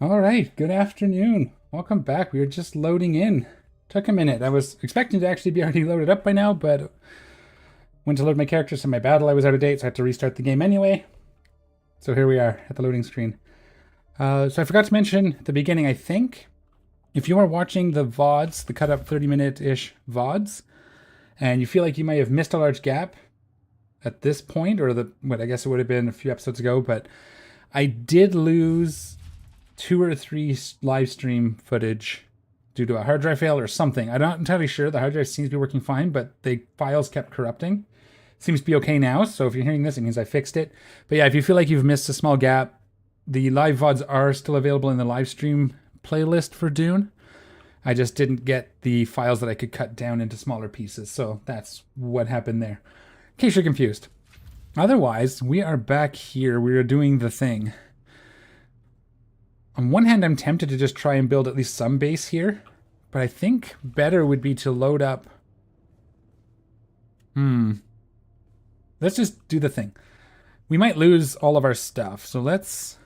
All right, good afternoon. Welcome back. We were just loading in. Took a minute. I was expecting to actually be already loaded up by now, but went to load my characters and my battle I was out of date, so I had to restart the game anyway. So here we are at the loading screen. So I forgot to mention at the beginning, I think, if you are watching the VODs, the cut up 30-minute-ish VODs, and you feel like you might have missed a large gap at this point, or what I guess it would have been a few episodes ago, but I did lose 2 or 3 live stream footage due to a hard drive fail or something. I'm not entirely sure. The hard drive seems to be working fine, but the files kept corrupting. Seems to be okay now, so if you're hearing this, it means I fixed it. But yeah, if you feel like you've missed a small gap, the live VODs are still available in the live stream playlist for Dune. I just didn't get the files that I could cut down into smaller pieces, so that's what happened there. In case you're confused. Otherwise, we are back here. We are doing the thing. On one hand, I'm tempted to just try and build at least some base here, but I think better would be to load up. Let's just do the thing. We might lose all of our stuff, so let's...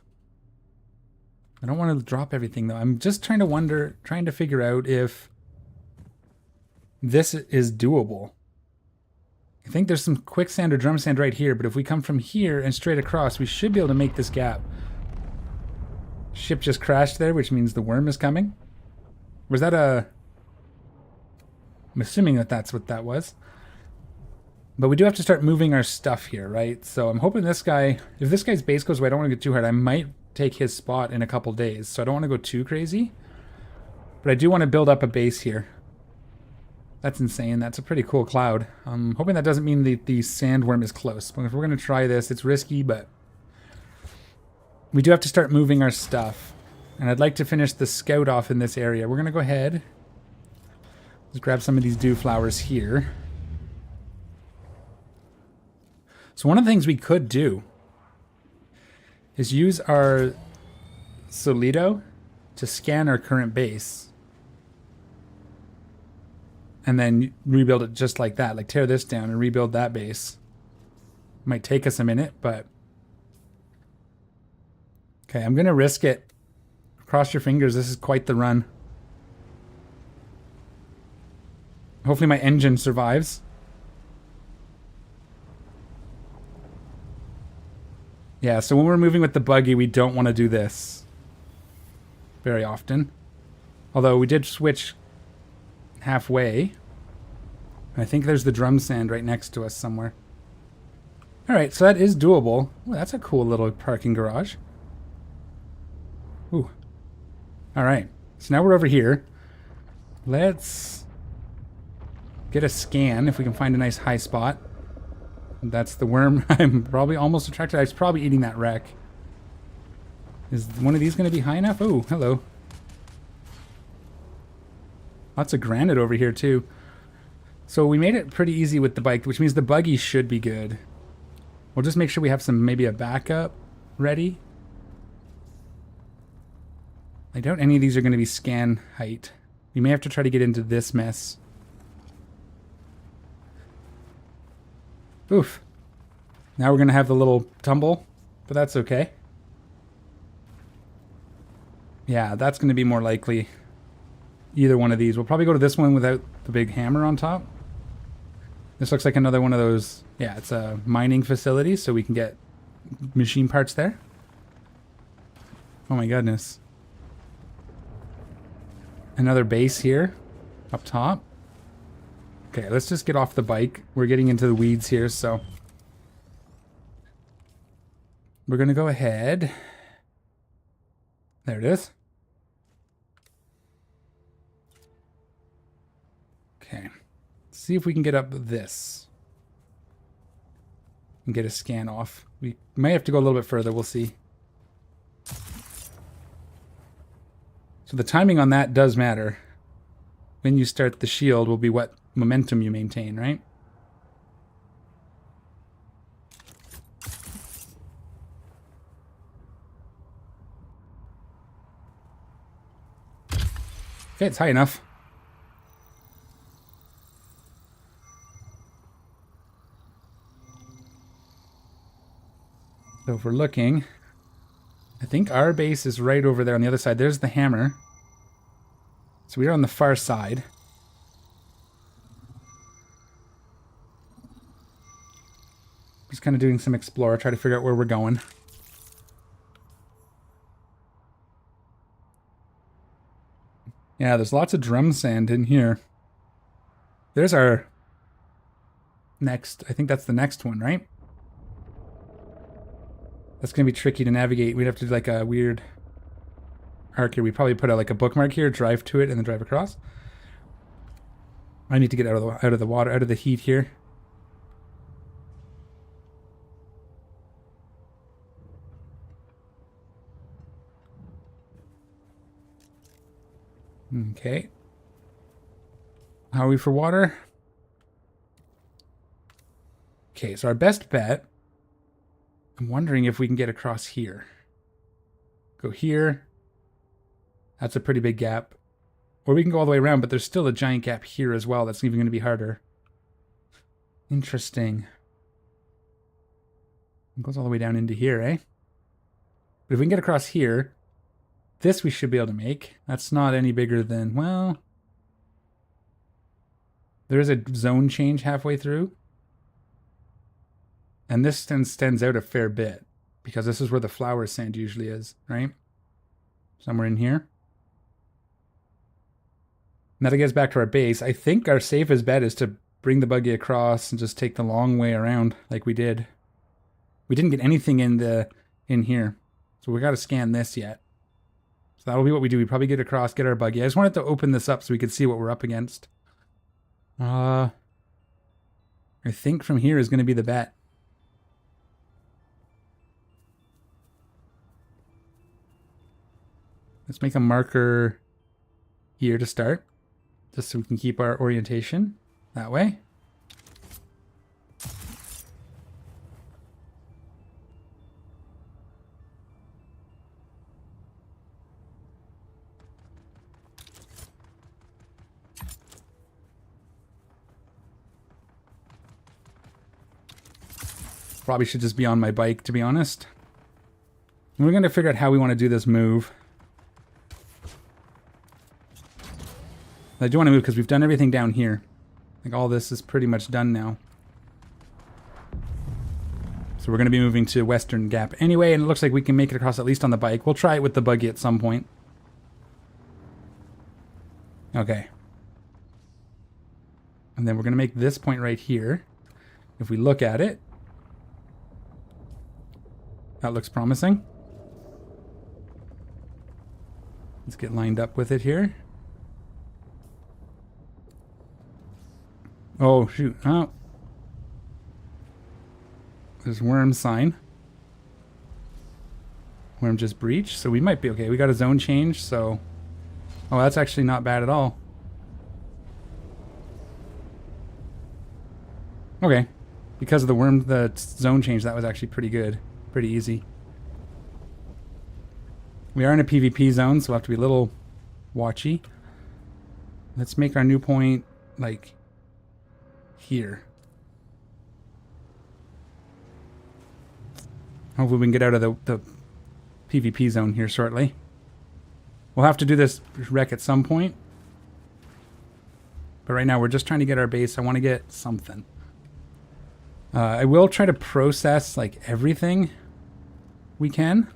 I don't want to drop everything, though. I'm just trying to figure out if this is doable. I think there's some quicksand or drum sand right here, but if we come from here and straight across, we should be able to make this gap. Ship just crashed there, which means the worm is coming. Was that a... I'm assuming that that's what that was. But we do have to start moving our stuff here, right? So I'm hoping this guy... If this guy's base goes away, I don't want to get too hard. I might take his spot in a couple days, so I don't want to go too crazy. But I do want to build up a base here. That's insane. That's a pretty cool cloud. I'm hoping that doesn't mean the sandworm is close. But if we're going to try this, it's risky, but... we do have to start moving our stuff. And I'd like to finish the scout off in this area. We're going to go ahead. Let's grab some of these dew flowers here. So one of the things we could do is use our Solido to scan our current base. And then rebuild it just like that. Like tear this down and rebuild that base. Might take us a minute, but... okay, I'm going to risk it. Cross your fingers, this is quite the run. Hopefully my engine survives. Yeah, so when we're moving with the buggy, we don't want to do this very often. Although we did switch halfway. I think there's the drum sand right next to us somewhere. Alright, so that is doable. Ooh, that's a cool little parking garage. Ooh. Alright, so now we're over here. Let's get a scan if we can find a nice high spot. That's the worm. I'm probably almost attracted. I was probably eating that wreck. Is one of these going to be high enough? Oh, hello. Lots of granite over here too. So we made it pretty easy with the bike, which means the buggy should be good. We'll just make sure we have some, maybe a backup ready. I doubt any of these are going to be scan height. We may have to try to get into this mess. Oof. Now we're going to have the little tumble, but that's okay. Yeah, that's going to be more likely. Either one of these. We'll probably go to this one without the big hammer on top. This looks like another one of those... yeah, it's a mining facility, so we can get machine parts there. Oh my goodness. Another base here, up top. Okay, let's just get off the bike. We're getting into the weeds here, so... we're going to go ahead. There it is. Okay. Let's see if we can get up this. And get a scan off. We may have to go a little bit further, we'll see. So the timing on that does matter. When you start the shield will be what momentum you maintain, right? Okay, it's high enough. So if we're looking, I think our base is right over there on the other side. There's the hammer. So we are on the far side. Just kind of doing some explore, try to figure out where we're going. Yeah, there's lots of drum sand in here. There's our next, I think that's the next one, right? That's going to be tricky to navigate. We'd have to do like a weird arc here. We probably put out like a bookmark here, drive to it, and then drive across. I need to get out of the water, out of the heat here. Okay. How are we for water? Okay, so our best bet, I'm wondering if we can get across here. Go here. That's a pretty big gap. Or we can go all the way around, but there's still a giant gap here as well. That's even going to be harder. Interesting. It goes all the way down into here, eh? But if we can get across here, this we should be able to make. That's not any bigger than, well... There is a zone change halfway through. And this stands out a fair bit. Because this is where the flower sand usually is, right? Somewhere in here. And that'll get us back to our base. I think our safest bet is to bring the buggy across and just take the long way around like we did. We didn't get anything in here. So we got to scan this yet. So that'll be what we do. We probably get across, get our buggy. I just wanted to open this up so we could see what we're up against. I think from here is going to be the bet. Let's make a marker here to start. Just so we can keep our orientation that way. Probably should just be on my bike, to be honest. And we're going to figure out how we want to do this move. I do want to move because we've done everything down here. Like all this is pretty much done now. So we're going to be moving to Western Gap anyway, and it looks like we can make it across at least on the bike. We'll try it with the buggy at some point. Okay. And then we're going to make this point right here. If we look at it, that looks promising. Let's get lined up with it here. Oh, shoot. Oh. There's worm sign. Worm just breached, so we might be okay. We got a zone change, so... Oh, that's actually not bad at all. Okay. Because of the zone change, that was actually pretty good. Pretty easy. We are in a PvP zone, so we'll have to be a little watchy. Let's make our new point, like... here. Hopefully we can get out of the PvP zone here shortly. We'll have to do this wreck at some point. But right now we're just trying to get our base. I want to get something. I will try to process like everything we can.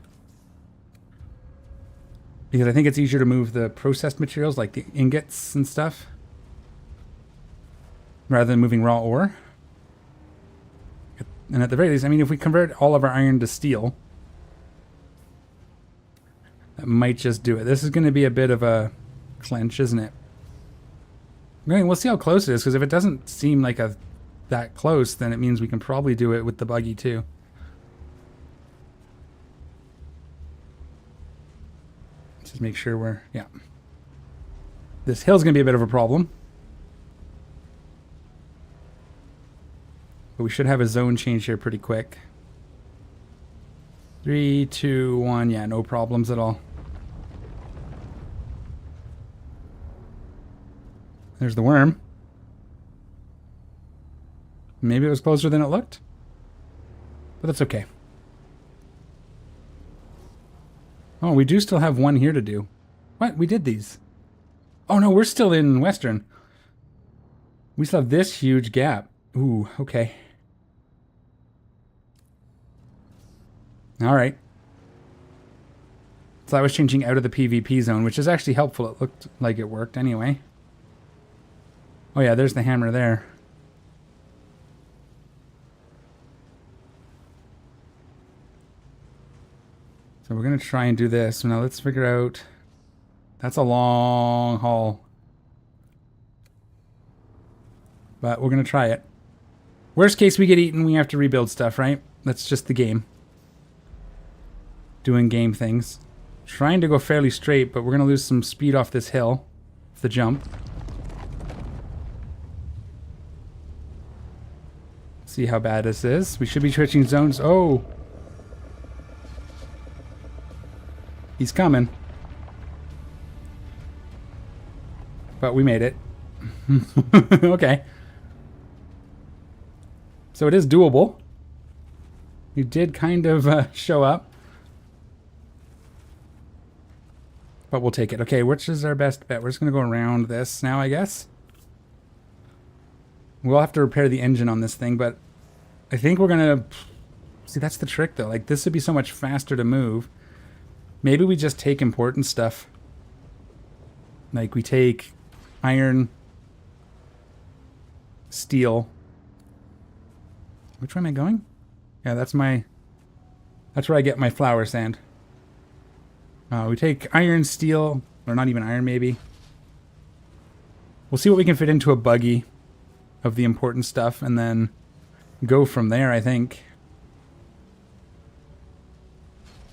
Because I think it's easier to move the processed materials like the ingots and stuff. Rather than moving raw ore. And at the very least, I mean, if we convert all of our iron to steel, that might just do it. This is going to be a bit of a clench, isn't it? I mean, we'll see how close it is, because if it doesn't seem like that close, then it means we can probably do it with the buggy too. Let's just make sure we're, yeah. This hill's going to be a bit of a problem. But we should have a zone change here pretty quick. 3, 2, 1. Yeah, no problems at all. There's the worm. Maybe it was closer than it looked. But that's okay. Oh, we do still have one here to do. What? We did these. Oh no, we're still in Western. We still have this huge gap. Ooh, okay. All right. So I was changing out of the PvP zone, which is actually helpful. It looked like it worked anyway. Oh yeah, there's the hammer there. So we're going to try and do this. So now let's figure out... That's a long haul. But we're going to try it. Worst case, we get eaten. We have to rebuild stuff, right? That's just the game. Doing game things. Trying to go fairly straight, but we're going to lose some speed off this hill. The jump. See how bad this is. We should be switching zones. Oh! He's coming. But we made it. Okay. So it is doable. We did kind of show up. But we'll take it. Okay, which is our best bet? We're just going to go around this now, I guess. We'll have to repair the engine on this thing, but I think we're going to... See, that's the trick, though. Like, this would be so much faster to move. Maybe we just take important stuff. Like, we take iron, steel. Which way am I going? Yeah, that's my... That's where I get my flour sand. We take iron, steel, or not even iron, maybe. We'll see what we can fit into a buggy of the important stuff, and then go from there, I think.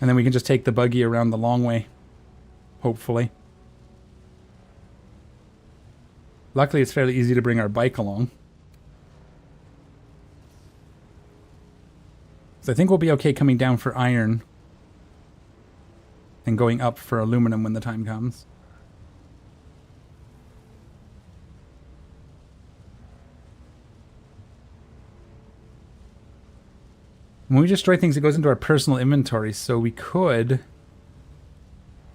And then we can just take the buggy around the long way. Hopefully. Luckily, it's fairly easy to bring our bike along. So I think we'll be okay coming down for iron. And going up for aluminum when the time comes. When we destroy things, it goes into our personal inventory, so we could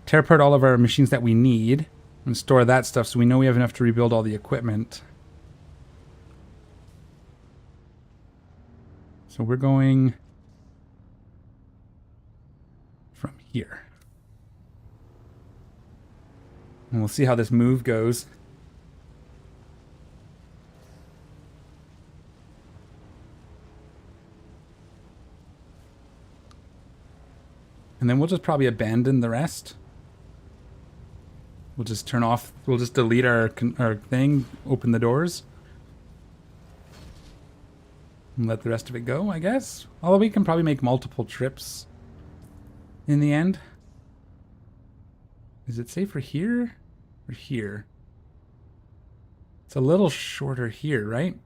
tear apart all of our machines that we need and store that stuff so we know we have enough to rebuild all the equipment. So we're going from here. And we'll see how this move goes. And then we'll just probably abandon the rest. We'll just turn off, we'll just delete our thing, open the doors. And let the rest of it go, I guess. Although we can probably make multiple trips in the end. Is it safer here or here? It's a little shorter here, right?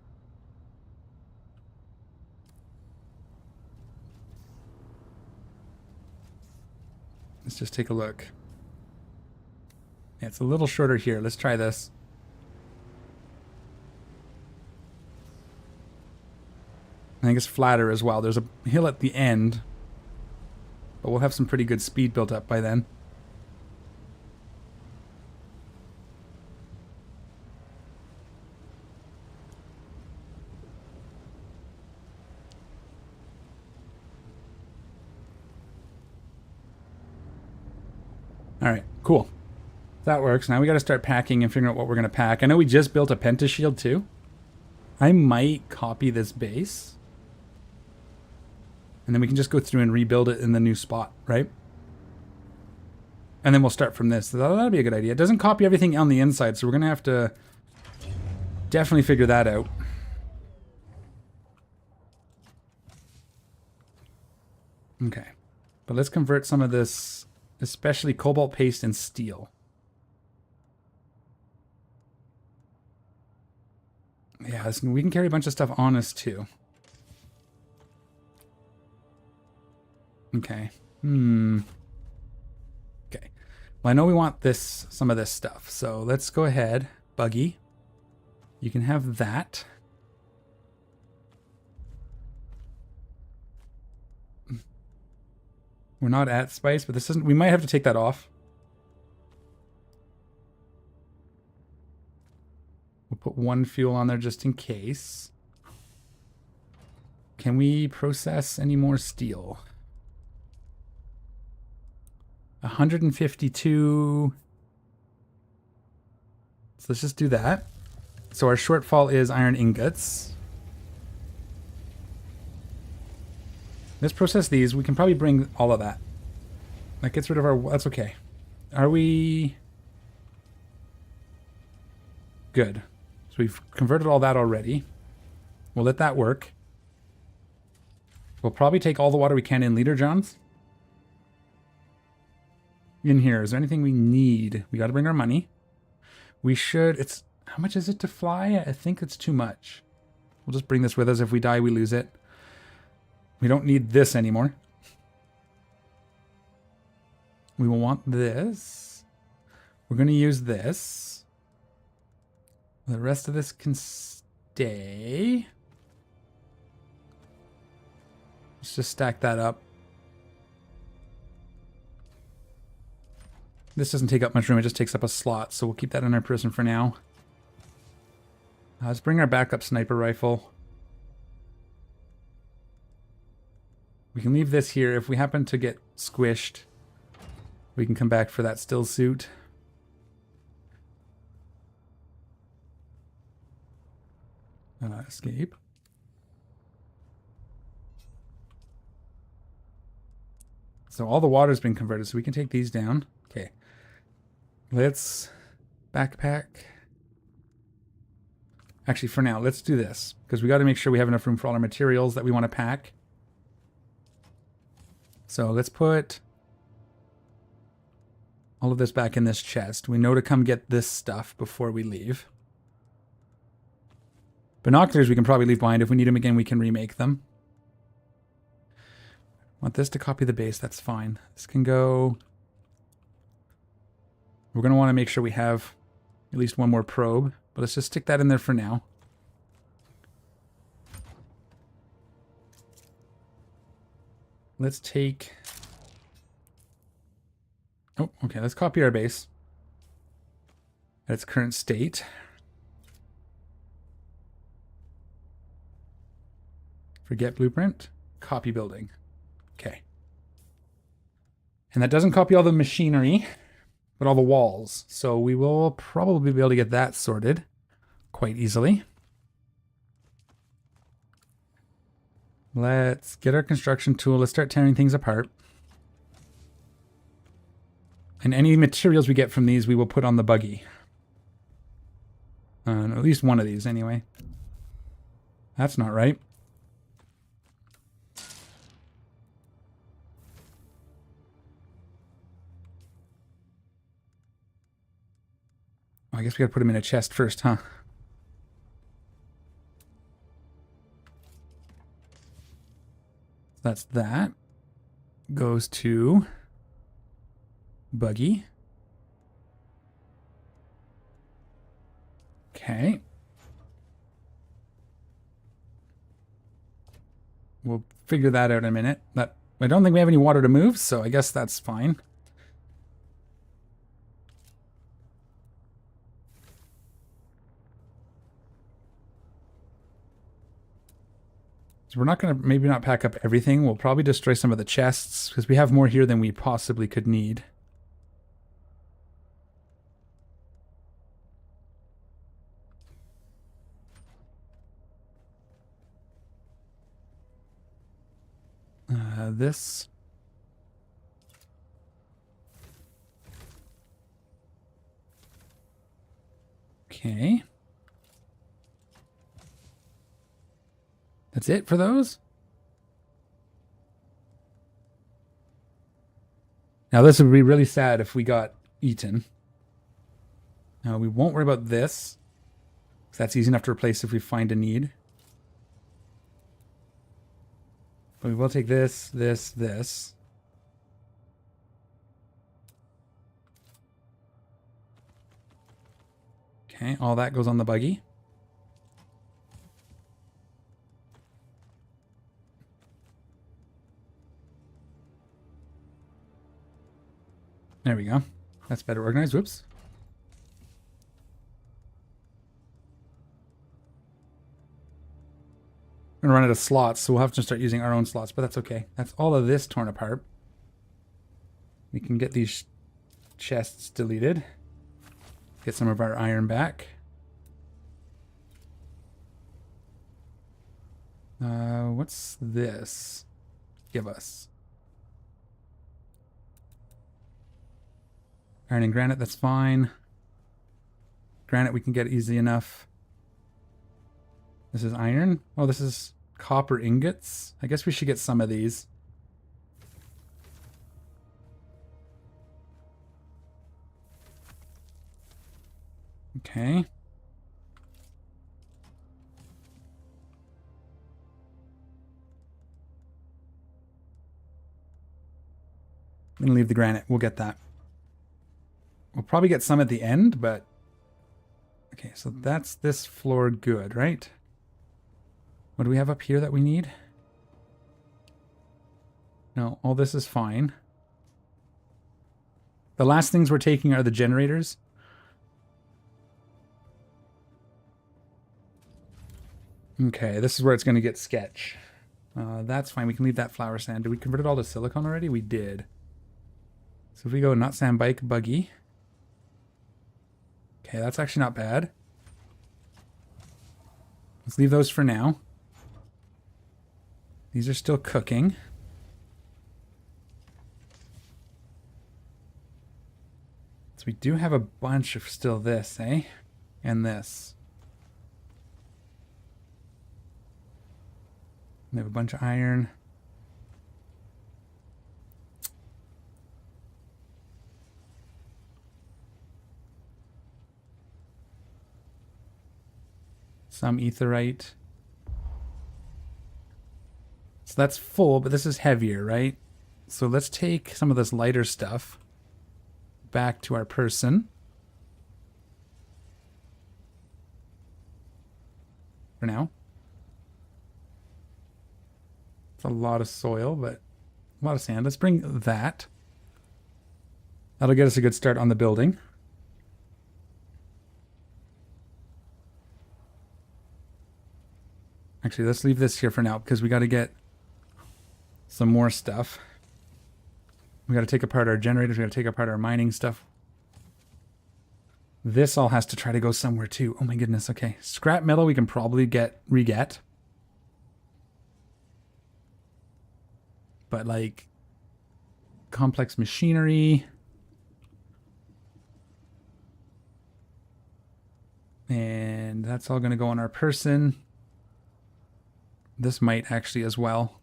Let's just take a look. Yeah, it's a little shorter here. Let's try this. I think it's flatter as well. There's a hill at the end, but we'll have some pretty good speed built up by then. All right, cool. That works. Now we got to start packing and figuring out what we're going to pack. I know we just built a pentashield too. I might copy this base. And then we can just go through and rebuild it in the new spot, right? And then we'll start from this. So that'll be a good idea. It doesn't copy everything on the inside, so we're going to have to definitely figure that out. Okay. But let's convert some of this, especially cobalt paste and steel. Yeah, we can carry a bunch of stuff on us too. Okay. Okay. Well, I know we want this, some of this stuff. So let's go ahead. Buggy. You can have that. We're not at spice, but this isn't... We might have to take that off. We'll put one fuel on there just in case. Can we process any more steel? 152. So let's just do that. So our shortfall is iron ingots. Let's process these. We can probably bring all of that. That gets rid of our... That's okay. Are we... Good. So we've converted all that already. We'll let that work. We'll probably take all the water we can in liter johns. In here, is there anything we need? We got to bring our money. We should... It's... How much is it to fly? I think it's too much. We'll just bring this with us. If we die, we lose it. We don't need this anymore. We will want this. We're going to use this. The rest of this can stay. Let's just stack that up. This doesn't take up much room. It just takes up a slot. So we'll keep that in our person for now. Let's bring our backup sniper rifle. We can leave this here. If we happen to get squished, we can come back for that still suit. Escape. So all the water's been converted, so we can take these down. Okay. Let's backpack. Actually, for now, let's do this, because we got to make sure we have enough room for all our materials that we want to pack. So let's put all of this back in this chest. We know to come get this stuff before we leave. Binoculars we can probably leave behind. If we need them again, we can remake them. Want this to copy the base, that's fine. This can go... We're going to want to make sure we have at least one more probe, but let's just stick that in there for now. Let's take... Oh, okay, let's copy our base at its current state. Forget blueprint, copy building. Okay. And that doesn't copy all the machinery, but all the walls. So we will probably be able to get that sorted quite easily. Let's get our construction tool. Let's start tearing things apart. And any materials we get from these, we will put on the buggy. At least one of these, anyway. That's not right. I guess we gotta put them in a chest first, huh? That's that. Goes to buggy. Okay. We'll figure that out in a minute. But I don't think we have any water to move, so I guess that's fine. So we're not going to maybe not pack up everything. We'll probably destroy some of the chests because we have more here than we possibly could need. This. Okay. That's it for those? Now this would be really sad if we got eaten. Now we won't worry about this. That's easy enough to replace if we find a need. But we will take this, this, this. Okay, all that goes on the buggy. There we go. That's better organized. Whoops. We're gonna run out of slots, so we'll have to start using our own slots, but that's okay. That's all of this torn apart. We can get these chests deleted. Get some of our iron back. What's this? Give us. Iron and granite, that's fine. Granite we can get easy enough. This is iron. Oh, this is copper ingots. I guess we should get some of these. Okay. I'm gonna leave the granite. We'll get that. We'll probably get some at the end, but... Okay, so that's this floor good, right? What do we have up here that we need? No, all this is fine. The last things we're taking are the generators. Okay, this is where it's going to get sketch. That's fine. We can leave that flower sand. Did we convert it all to silicone already? We did. So if we go not sand bike, buggy. Okay, that's actually not bad. Let's leave those for now. These are still cooking. So we do have a bunch of still this, eh? And this. We have a bunch of iron. Some etherite. So that's full, but this is heavier, right? So let's take some of this lighter stuff back to our person. For now. It's a lot of soil, but a lot of sand. Let's bring that. That'll get us a good start on the building. Actually, let's leave this here for now because we got to get some more stuff. We got to take apart our generators. We got to take apart our mining stuff. This all has to try to go somewhere too. Oh my goodness. Okay. Scrap metal we can probably re-get. But like complex machinery and that's all going to go on our person. This might actually as well.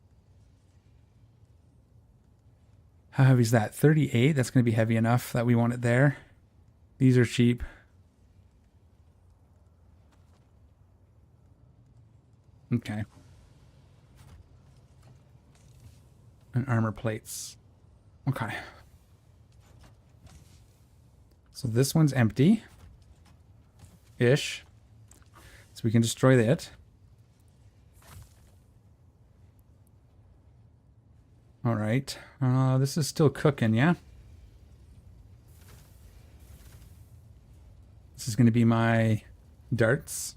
How heavy is that? 38. That's going to be heavy enough that we want it there. These are cheap. Okay. And armor plates. Okay. So this one's empty. Ish. So we can destroy it. All right. This is still cooking, yeah? This is going to be my darts.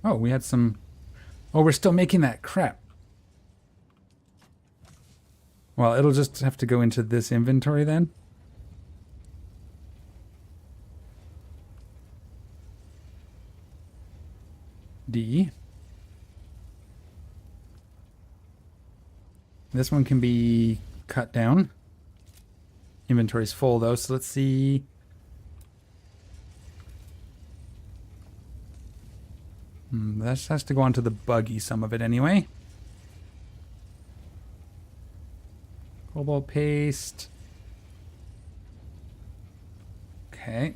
Oh, we had some... Oh, we're still making that crap. Well, it'll just have to go into this inventory then. D. This one can be cut down. Inventory's full though, so let's see. That has to go onto the buggy, some of it anyway. Cobalt paste. Okay.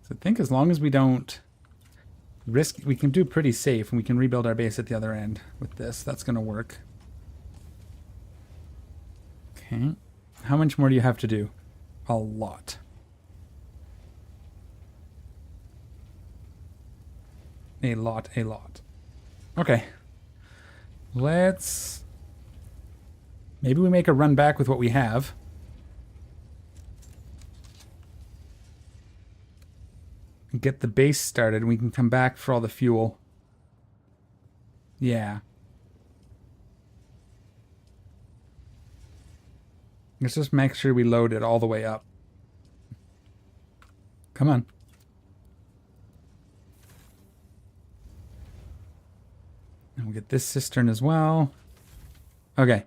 So I think as long as we don't risk, we can do pretty safe and we can rebuild our base at the other end with this. That's going to work. Okay. How much more do you have to do? A lot. A lot, a lot. Okay. Let's... Maybe we make a run back with what we have. And get the base started, and we can come back for all the fuel. Yeah. Let's just make sure we load it all the way up. Come on. And we'll get this cistern as well. Okay.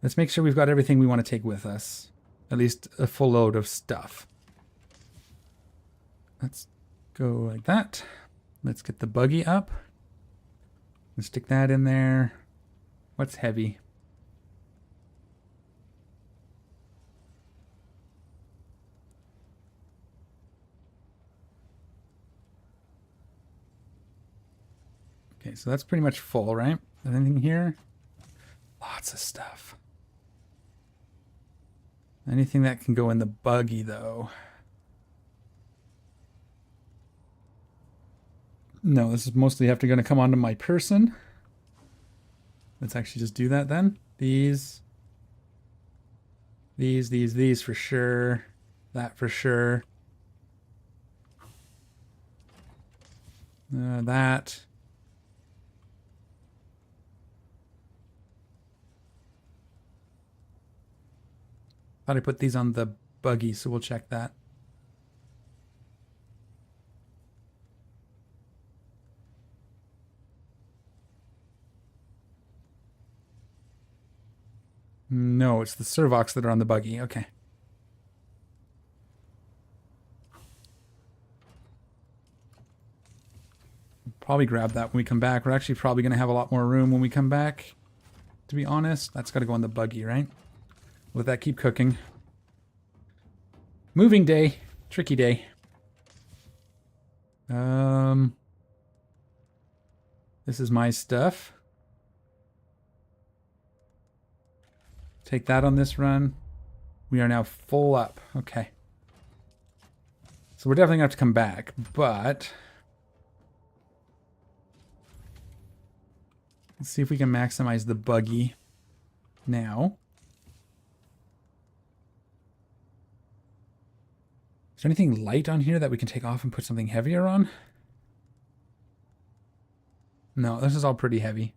Let's make sure we've got everything we want to take with us. At least a full load of stuff. Let's go like that. Let's get the buggy up. Let's stick that in there. What's heavy? Okay, so that's pretty much full, right? Anything here? Lots of stuff. Anything that can go in the buggy, though. No, this is mostly going to come onto my person. Let's actually just do that then. These for sure. That for sure. That. Thought I put these on the buggy, so we'll check that. No, it's the servox that are on the buggy. Okay. Probably grab that when we come back. We're actually probably going to have a lot more room when we come back. To be honest, that's got to go on the buggy, right? Let that keep cooking. Moving day. Tricky day. This is my stuff. Take that on this run. We are now full up. Okay. So we're definitely going to have to come back, but... Let's see if we can maximize the buggy now. Is there anything light on here that we can take off and put something heavier on? No, this is all pretty heavy.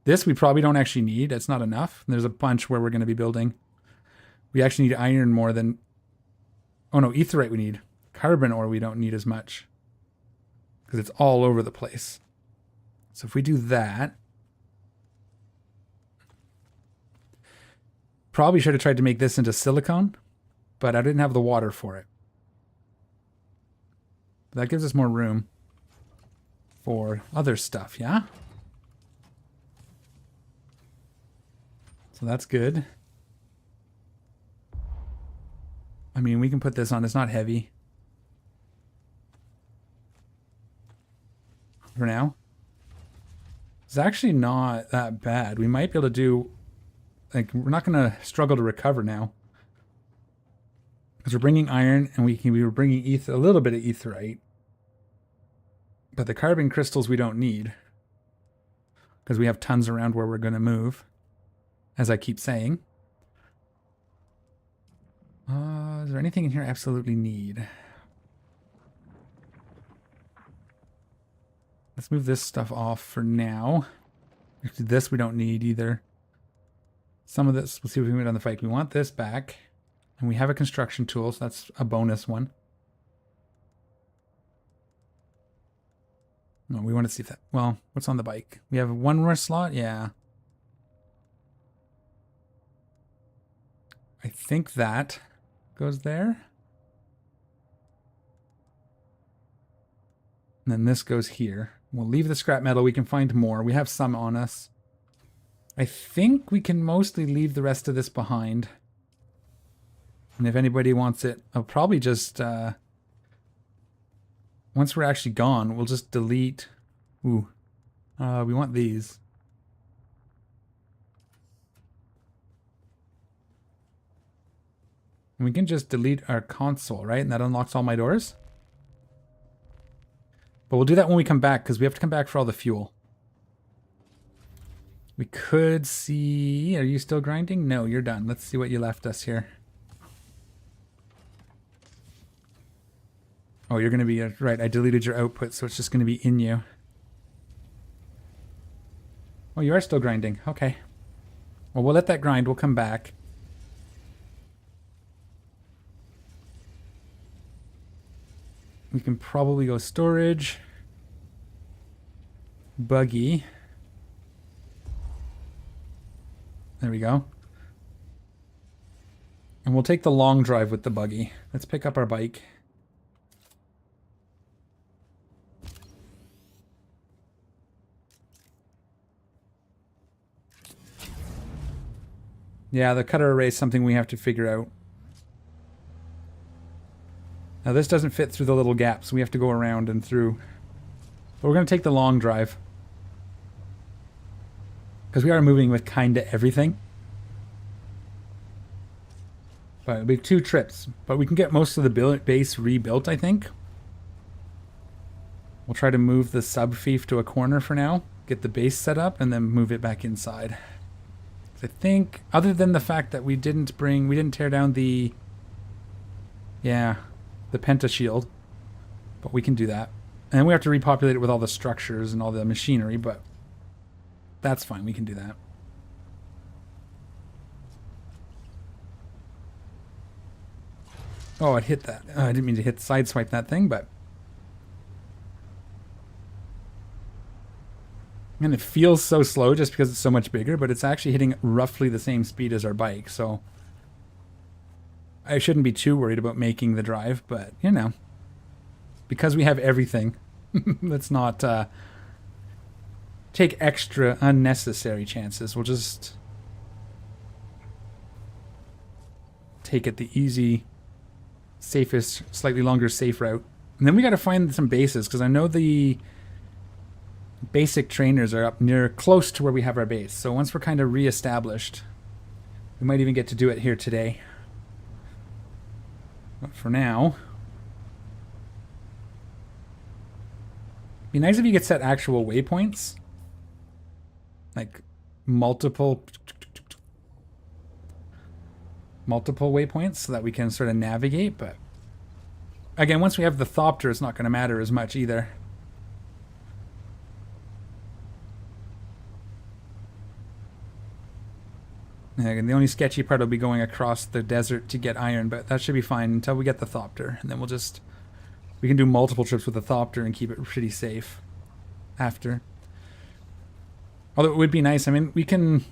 This we probably don't actually need. It's not enough. There's a bunch where we're going to be building. We actually need iron more than... Oh no, aetherite we need. Carbon ore we don't need as much. Because it's all over the place. So if we do that... Probably should have tried to make this into silicone. But I didn't have the water for it. That gives us more room for other stuff, yeah? So that's good. I mean, we can put this on. It's not heavy. For now. It's actually not that bad. We might be able to do... Like, we're not going to struggle to recover now. Because we're bringing iron, and we were bringing a little bit of aetherite. But the carbon crystals we don't need. Because we have tons around where we're going to move. As I keep saying. Is there anything in here I absolutely need? Let's move this stuff off for now. Actually, this we don't need either. Some of this, we'll see if we can get on the fight. We want this back. And we have a construction tool, so that's a bonus one. No, we want to see if that... Well, what's on the bike? We have one more slot? Yeah. I think that goes there. And then this goes here. We'll leave the scrap metal. We can find more. We have some on us. I think we can mostly leave the rest of this behind. And if anybody wants it, I'll probably just... once we're actually gone, we'll just delete... Ooh. We want these. And we can just delete our console, right? And that unlocks all my doors? But we'll do that when we come back, because we have to come back for all the fuel. We could see... Are you still grinding? No, you're done. Let's see what you left us here. Oh, you're going to be... right, I deleted your output, so it's just going to be in you. Oh, you are still grinding. Okay. Well, we'll let that grind. We'll come back. We can probably go storage. Buggy. There we go. And we'll take the long drive with the buggy. Let's pick up our bike. Yeah, the cutter array is something we have to figure out. Now this doesn't fit through the little gaps. We have to go around and through. But we're going to take the long drive. Because we are moving with kinda everything. But it'll be 2 trips. But we can get most of the base rebuilt, I think. We'll try to move the sub-fief to a corner for now. Get the base set up and then move it back inside. I think, other than the fact that we didn't tear down the... Yeah, the penta shield. But we can do that. And then we have to repopulate it with all the structures and all the machinery, but that's fine. We can do that. Oh, it hit that. I didn't mean to sideswipe that thing, but... And it feels so slow just because it's so much bigger, but it's actually hitting roughly the same speed as our bike, so... I shouldn't be too worried about making the drive, but, you know... Because we have everything, let's not take extra unnecessary chances. We'll just take it the easy, safest, slightly longer safe route. And then we got to find some bases, because I know the basic trainers are up near close to where we have our base. So once we're kind of re-established, we might even get to do it here today. But for now... Be nice if you could set actual waypoints. Like multiple waypoints so that we can sort of navigate, but again, once we have the Thopter, it's not going to matter as much either. And the only sketchy part will be going across the desert to get iron, but that should be fine until we get the Thopter, and then we'll just... We can do multiple trips with the Thopter and keep it pretty safe after. Although it would be nice. I mean, we can...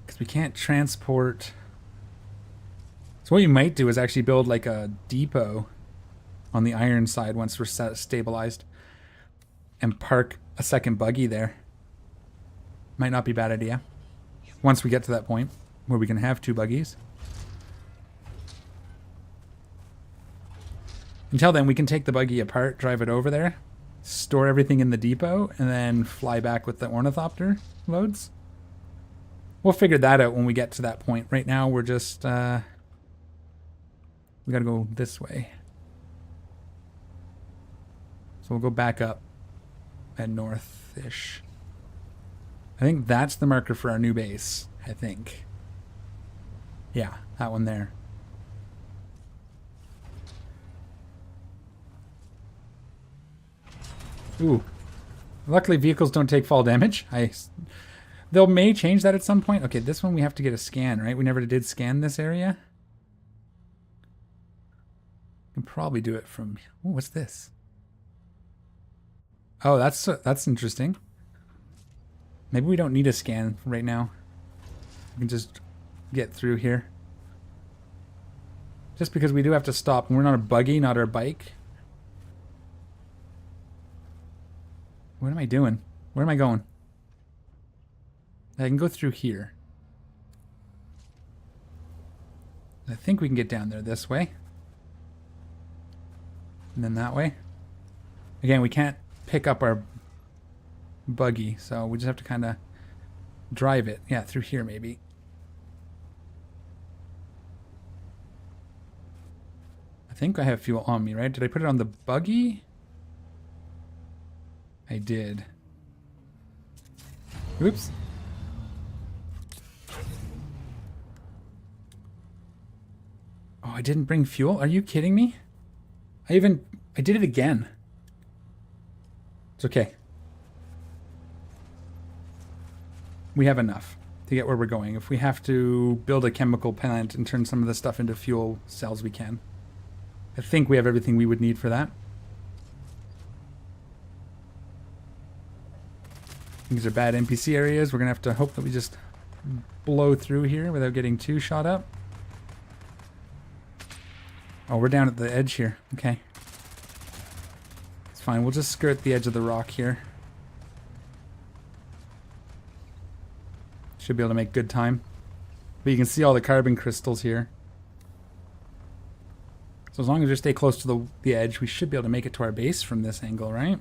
Because we can't transport... So what you might do is actually build like a depot on the iron side once we're stabilized. And park a second buggy there. Might not be a bad idea. Once we get to that point where we can have 2 buggies. Until then, we can take the buggy apart, drive it over there, store everything in the depot, and then fly back with the ornithopter loads. We'll figure that out when we get to that point. Right now, we're just... we gotta go this way. So we'll go back up and north-ish. I think that's the marker for our new base, I think. Yeah, that one there. Ooh. Luckily, vehicles don't take fall damage. They'll may change that at some point. Okay, this one we have to get a scan, right? We never did scan this area. Can probably do it from... Oh, what's this? Oh, that's interesting. Maybe we don't need a scan right now. We can just get through here. Just because we do have to stop. And we're not a buggy, not our bike. What am I doing? Where am I going? I can go through here. I think we can get down there this way. And then that way. Again, we can't pick up our buggy, so we just have to kind of drive it. Yeah, through here maybe. I think I have fuel on me, right? Did I put it on the buggy? I did. Oops. Oh, I didn't bring fuel? Are you kidding me? I did it again. It's okay. We have enough to get where we're going. If we have to build a chemical plant and turn some of this stuff into fuel cells, we can. I think we have everything we would need for that. These are bad NPC areas. We're going to have to hope that we just blow through here without getting too shot up. Oh, we're down at the edge here. Okay. It's fine. We'll just skirt the edge of the rock here. Should be able to make good time. But you can see all the carbon crystals here. So as long as we stay close to the edge, we should be able to make it to our base from this angle, right?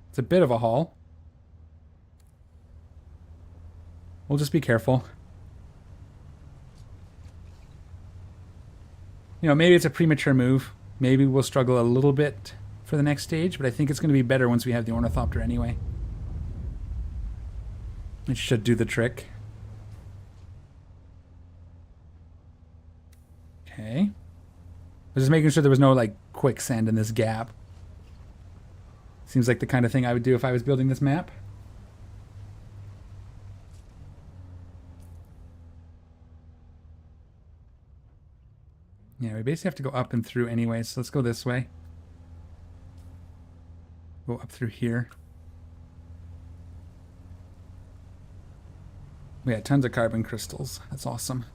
It's a bit of a haul. We'll just be careful. You know, maybe it's a premature move. Maybe we'll struggle a little bit for the next stage, but I think it's going to be better once we have the ornithopter anyway. It should do the trick. Okay. I was just making sure there was no, like, quicksand in this gap. Seems like the kind of thing I would do if I was building this map. Yeah, we basically have to go up and through anyway, so let's go this way. Go up through here. We had tons of carbon crystals. That's awesome.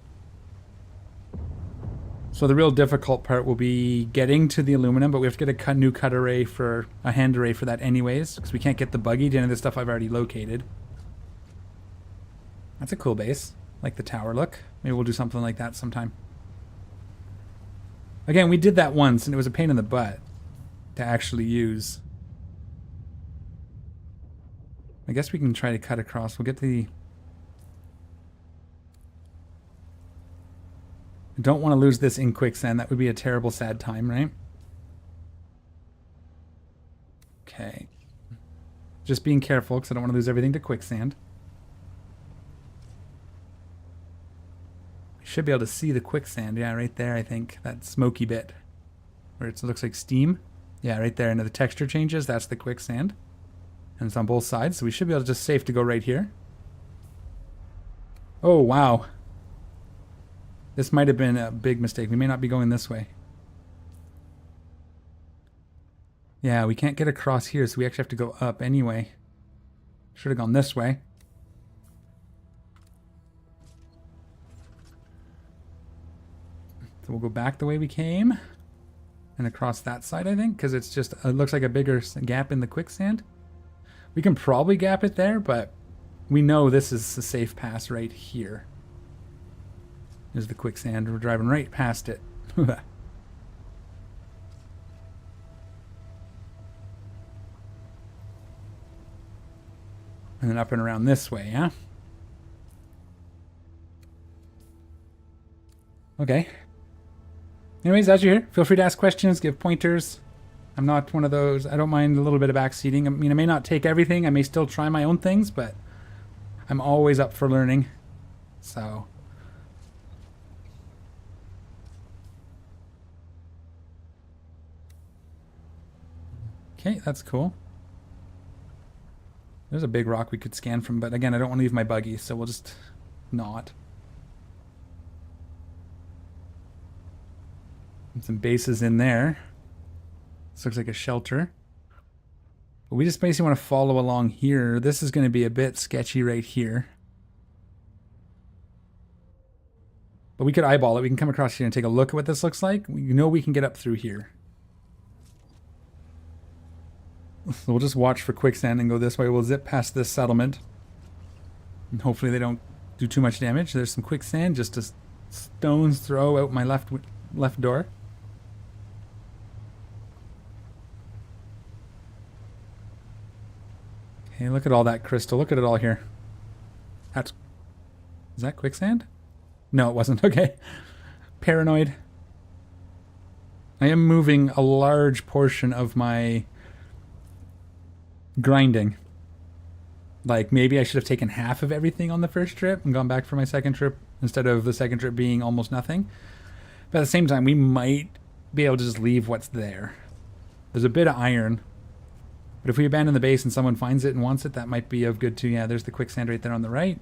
So the real difficult part will be getting to the aluminum, but we have to get a new cut array for a hand array for that anyways, because we can't get the buggy to any of the stuff I've already located. That's a cool base. Like the tower look. Maybe we'll do something like that sometime. Again, we did that once, and it was a pain in the butt to actually use. I guess we can try to cut across. We'll get the... I don't want to lose this in quicksand. That would be a terrible, sad time, right? Okay. Just being careful, because I don't want to lose everything to quicksand. Should be able to see the quicksand. Yeah, right there, I think. That smoky bit. Where it looks like steam. Yeah, right there. And the texture changes. That's the quicksand. And it's on both sides. So we should be able to just safe to go right here. Oh, wow. This might have been a big mistake. We may not be going this way. Yeah, we can't get across here, so we actually have to go up anyway. Should have gone this way. So we'll go back the way we came. And across that side, I think, because it's just, it looks like a bigger gap in the quicksand. We can probably gap it there, but we know this is a safe pass right here. There's the quicksand. We're driving right past it. And then up and around this way, yeah? Okay. Anyways, as you're here, feel free to ask questions, give pointers. I'm not one of those, I don't mind a little bit of backseating. I mean, I may not take everything. I may still try my own things, but I'm always up for learning. So... Okay, that's cool. There's a big rock we could scan from, but again, I don't want to leave my buggy, so we'll just not. And some bases in there. This looks like a shelter. But we just basically want to follow along here. This is going to be a bit sketchy right here. But we could eyeball it. We can come across here and take a look at what this looks like. We know we can get up through here. So we'll just watch for quicksand and go this way. We'll zip past this settlement. And hopefully they don't do too much damage. There's some quicksand, just a stone's throw out my left door. Okay, look at all that crystal. Look at it all here. Is that quicksand? No, it wasn't. Okay. Paranoid. I am moving a large portion of my grinding. Like, maybe I should have taken half of everything on the first trip and gone back for my second trip instead of the second trip being almost nothing. But at the same time, we might be able to just leave what's there. There's a bit of iron. But if we abandon the base and someone finds it and wants it, that might be of good too. Yeah, there's the quicksand right there on the right.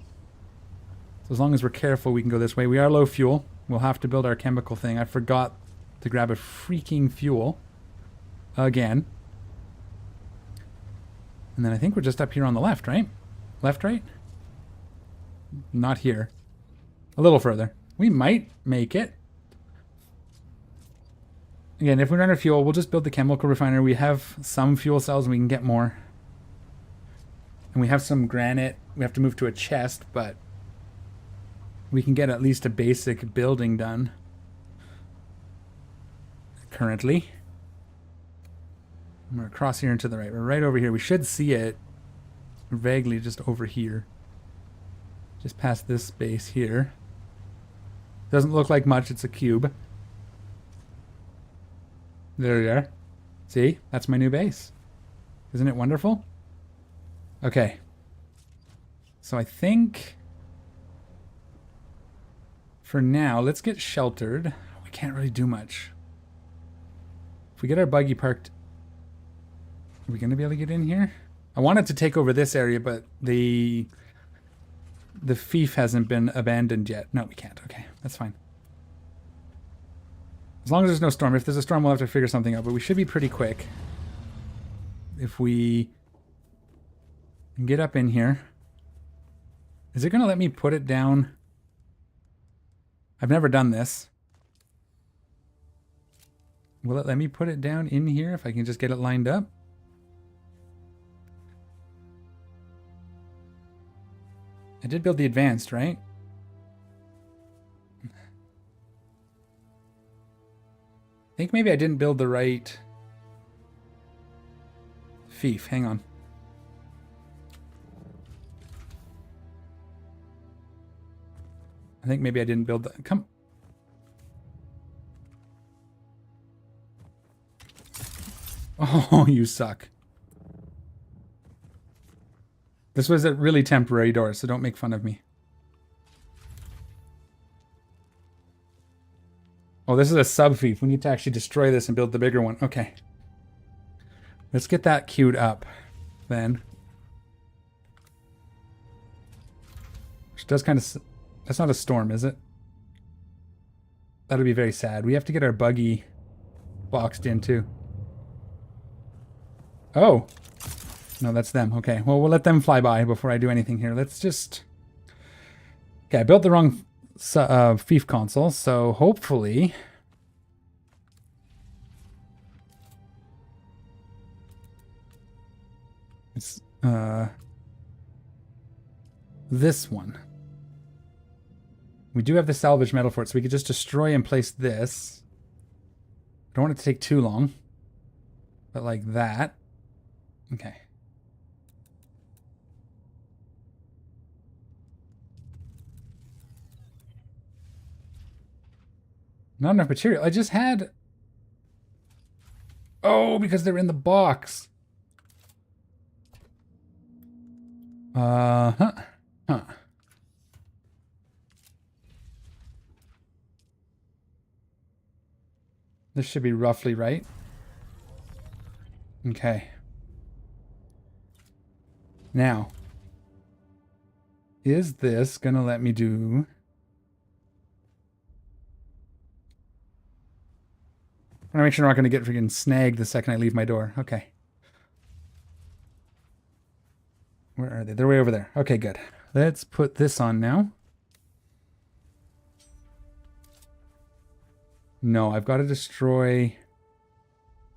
So as long as we're careful, we can go this way. We are low fuel. We'll have to build our chemical thing. I forgot to grab a freaking fuel. Again. And then I think we're just up here on the left, right? Left, right? Not here. A little further. We might make it. Again, if we run out of fuel, we'll just build the chemical refiner. We have some fuel cells and we can get more. And we have some granite. We have to move to a chest, but we can get at least a basic building done. Currently. We're across here and to the right. We're right over here. We should see it vaguely just over here. Just past this space here. Doesn't look like much. It's a cube. There we are. See? That's my new base. Isn't it wonderful? Okay. So I think for now, let's get sheltered. We can't really do much. If we get our buggy parked, are we going to be able to get in here? I wanted to take over this area, but the fief hasn't been abandoned yet. No, we can't. Okay, that's fine. As long as there's no storm. If there's a storm, we'll have to figure something out, but we should be pretty quick. If we can get up in here. Is it going to let me put it down? I've never done this. Will it let me put it down in here if I can just get it lined up? I did build the advanced, right? I think maybe I didn't build the right fief. Hang on. I think maybe I didn't build the... Come. Oh, you suck. This was a really temporary door, so don't make fun of me. Oh, this is a sub-fief. We need to actually destroy this and build the bigger one. Okay. Let's get that queued up, then. Which does kind of... That's not a storm, is it? That'll be very sad. We have to get our buggy boxed in, too. Oh! No, that's them. Okay, well, we'll let them fly by before I do anything here. Let's just... Okay, I built the wrong fief console, so hopefully... It's, this one. We do have the salvage metal for it, so we could just destroy and place this. I don't want it to take too long. But like that. Okay. Not enough material. I just had... Oh, because they're in the box. Huh. This should be roughly right. Okay. Now, is this gonna let me do... I want to make sure I'm not going to get freaking snagged the second I leave my door. Okay. Where are they? They're way over there. Okay, good. Let's put this on now. No, I've got to destroy...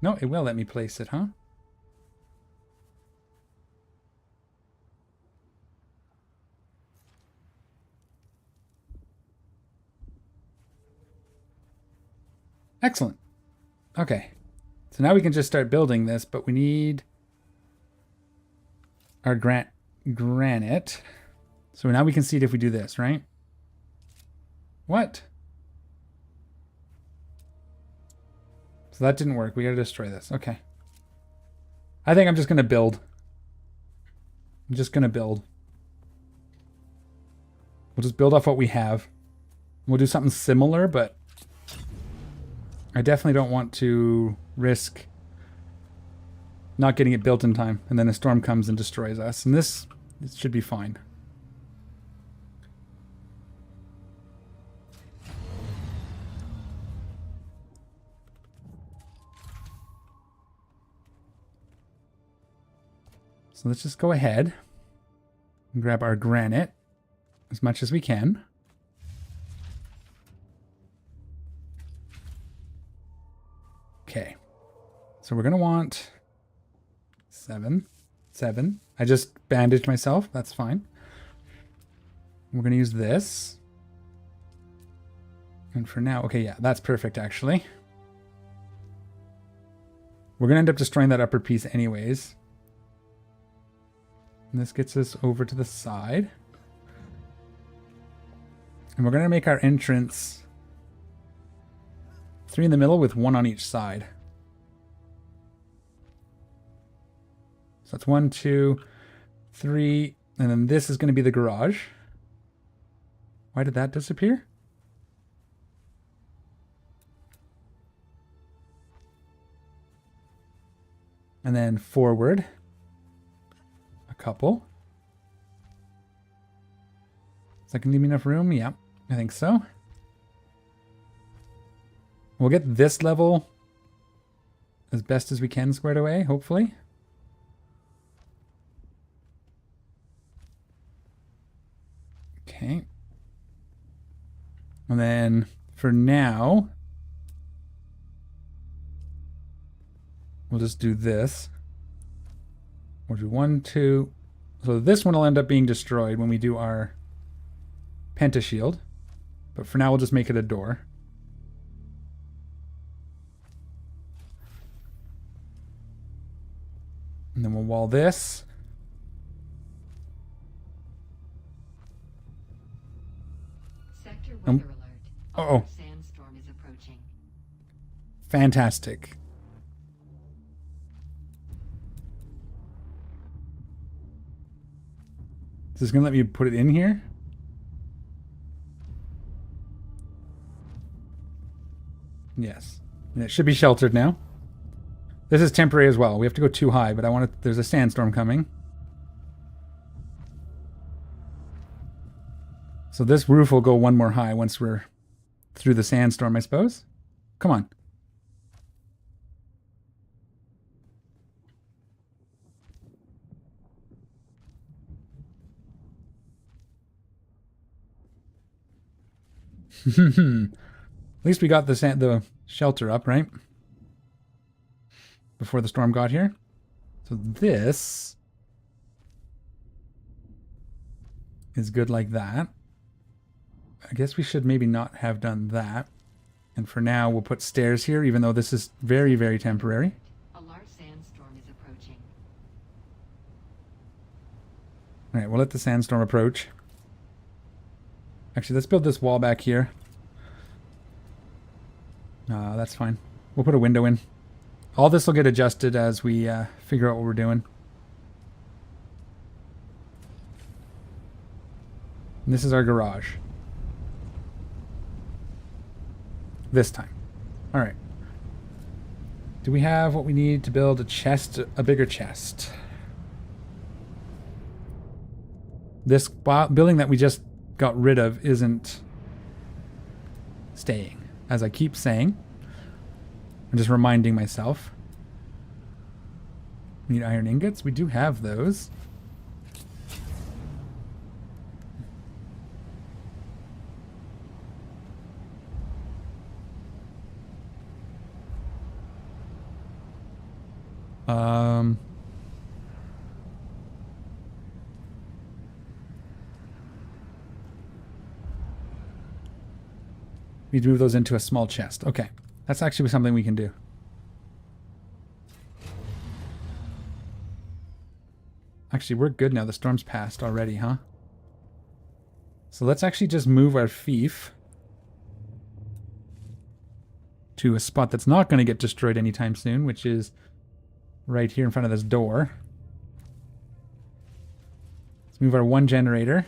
No, it will let me place it, huh? Excellent. Okay. So now we can just start building this, but we need our granite. So now we can see it if we do this, right? What? So that didn't work. We got to destroy this. Okay. I think I'm just going to build. I'm just going to build. We'll just build off what we have. We'll do something similar, but I definitely don't want to risk not getting it built in time, and then a storm comes and destroys us. And this should be fine. So let's just go ahead and grab our granite as much as we can. Okay. So we're going to want 7. I just bandaged myself. That's fine. We're going to use this. And for now, okay, yeah, that's perfect, actually. We're going to end up destroying that upper piece anyways. And this gets us over to the side. And we're going to make our entrance 3 in the middle with 1 on each side. So that's 1, 2, 3. And then this is going to be the garage. Why did that disappear? And then forward. Couple. Is that going to leave me enough room? Yeah, I think so. We'll get this level as best as we can squared away, hopefully. Okay. And then for now, we'll just do this. We'll do 1, 2. So this one will end up being destroyed when we do our pentashield. But for now, we'll just make it a door. And then we'll wall this. Sector weather alert. Uh-oh. Sandstorm is approaching. Fantastic. Is this going to let me put it in here? Yes. And it should be sheltered now. This is temporary as well. We have to go too high, but I want to... There's a sandstorm coming. So this roof will go 1 more high once we're through the sandstorm, I suppose. Come on. At least we got the shelter up, right? Before the storm got here. So this is good like that. I guess we should maybe not have done that. And for now, we'll put stairs here, even though this is very, very temporary. A large sandstorm is approaching. All right, we'll let the sandstorm approach. Actually, let's build this wall back here. That's fine. We'll put a window in. All this will get adjusted as we figure out what we're doing. And this is our garage. This time. All right. Do we have what we need to build a chest, a bigger chest? This building that we just got rid of isn't staying, as I keep saying. I'm just reminding myself. We need iron ingots. We do have those. We need to move those into a small chest. Okay. That's actually something we can do. Actually, we're good now. The storm's passed already, huh? So let's actually just move our fief to a spot that's not going to get destroyed anytime soon, which is right here in front of this door. Let's move our one generator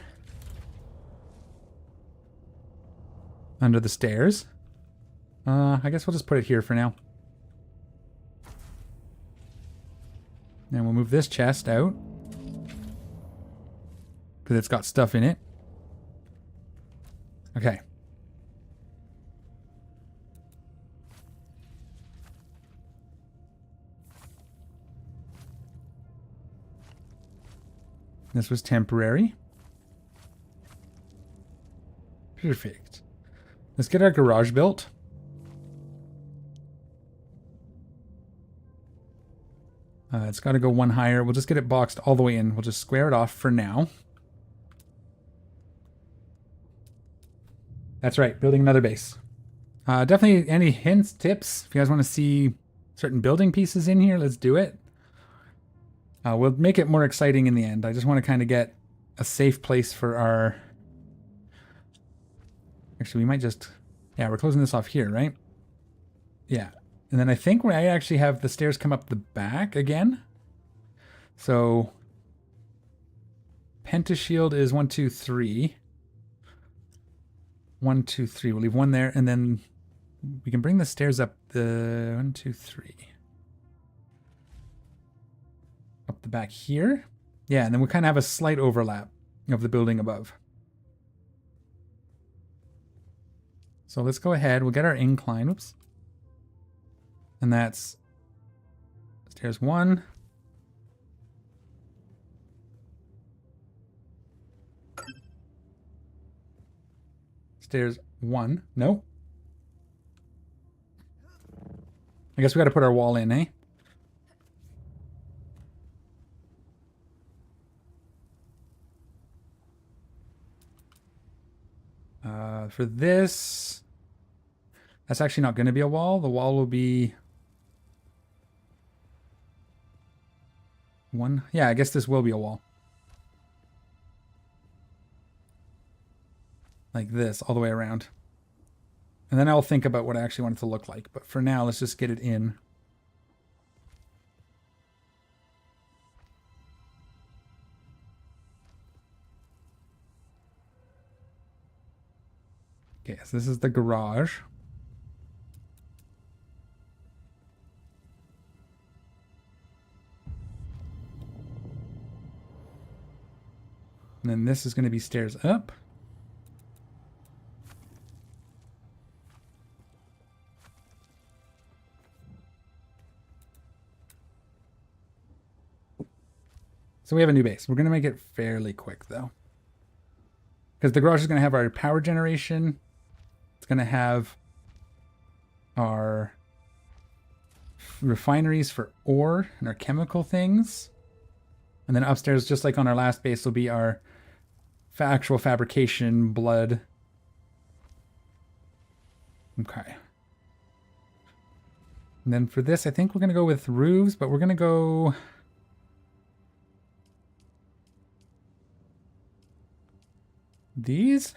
under the stairs. I guess we'll just put it here for now. And we'll move this chest out, because it's got stuff in it. Okay. This was temporary. Perfect. Let's get our garage built. It's got to go one higher. We'll just get it boxed all the way in. We'll just square it off for now. That's right, building another base. Definitely any hints, tips, if you guys want to see certain building pieces in here, let's do it. We'll make it more exciting in the end. I just want to kind of get a safe place for our... Actually, we might just... Yeah, we're closing this off here, right? Yeah. And then I think I actually have the stairs come up the back again. So... Pentashield is 1, 2, 3. 1, 2, 3. We'll leave one there, and then we can bring the stairs up the 1, 2, 3. Up the back here. Yeah, and then we kind of have a slight overlap of the building above. So let's go ahead. We'll get our incline. Oops. And that's stairs 1. Stairs 1. No. I guess we got to put our wall in, eh? For this, that's actually not going to be a wall. The wall will be one. Yeah, I guess this will be a wall. Like this, all the way around. And then I'll think about what I actually want it to look like. But for now, let's just get it in. Okay, so this is the garage. And then this is going to be stairs up. So we have a new base. We're going to make it fairly quick, though. Because the garage is going to have our power generation. It's going to have our refineries for ore and our chemical things. And then upstairs, just like on our last base, will be our actual fabrication, blood. Okay. And then for this, I think we're going to go with roofs, but we're going to go... These?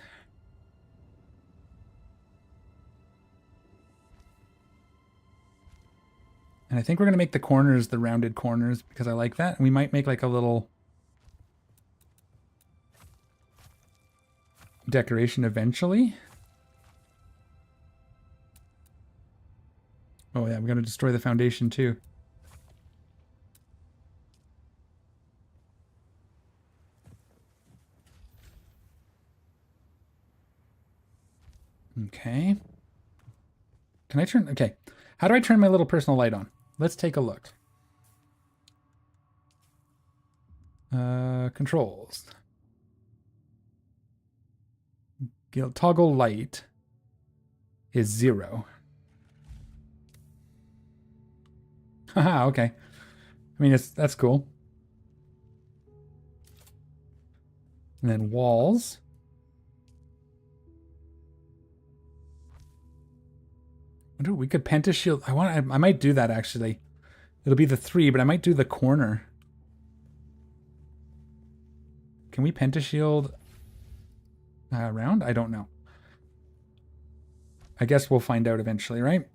And I think we're going to make the corners the rounded corners because I like that. And we might make like a little decoration eventually. Oh yeah, we're going to destroy the foundation too. Okay. Can I turn... Okay. How do I turn my little personal light on? Let's take a look. Controls. Toggle light is 0. Haha, okay. I mean, that's cool. And then walls. We could pentashield. I might do that actually. It'll be the 3, but I might do the corner. Can we pentashield around? I don't know. I guess we'll find out eventually, right?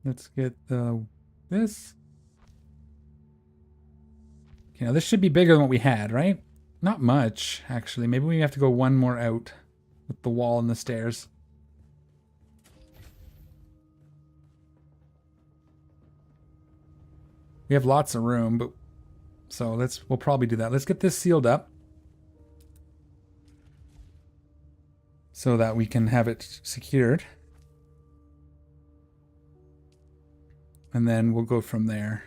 Let's get this. Okay, now this should be bigger than what we had, right? Not much, actually. Maybe we have to go one more out with the wall and the stairs. We have lots of room, but so we'll probably do that. Let's get this sealed up so that we can have it secured. And then we'll go from there.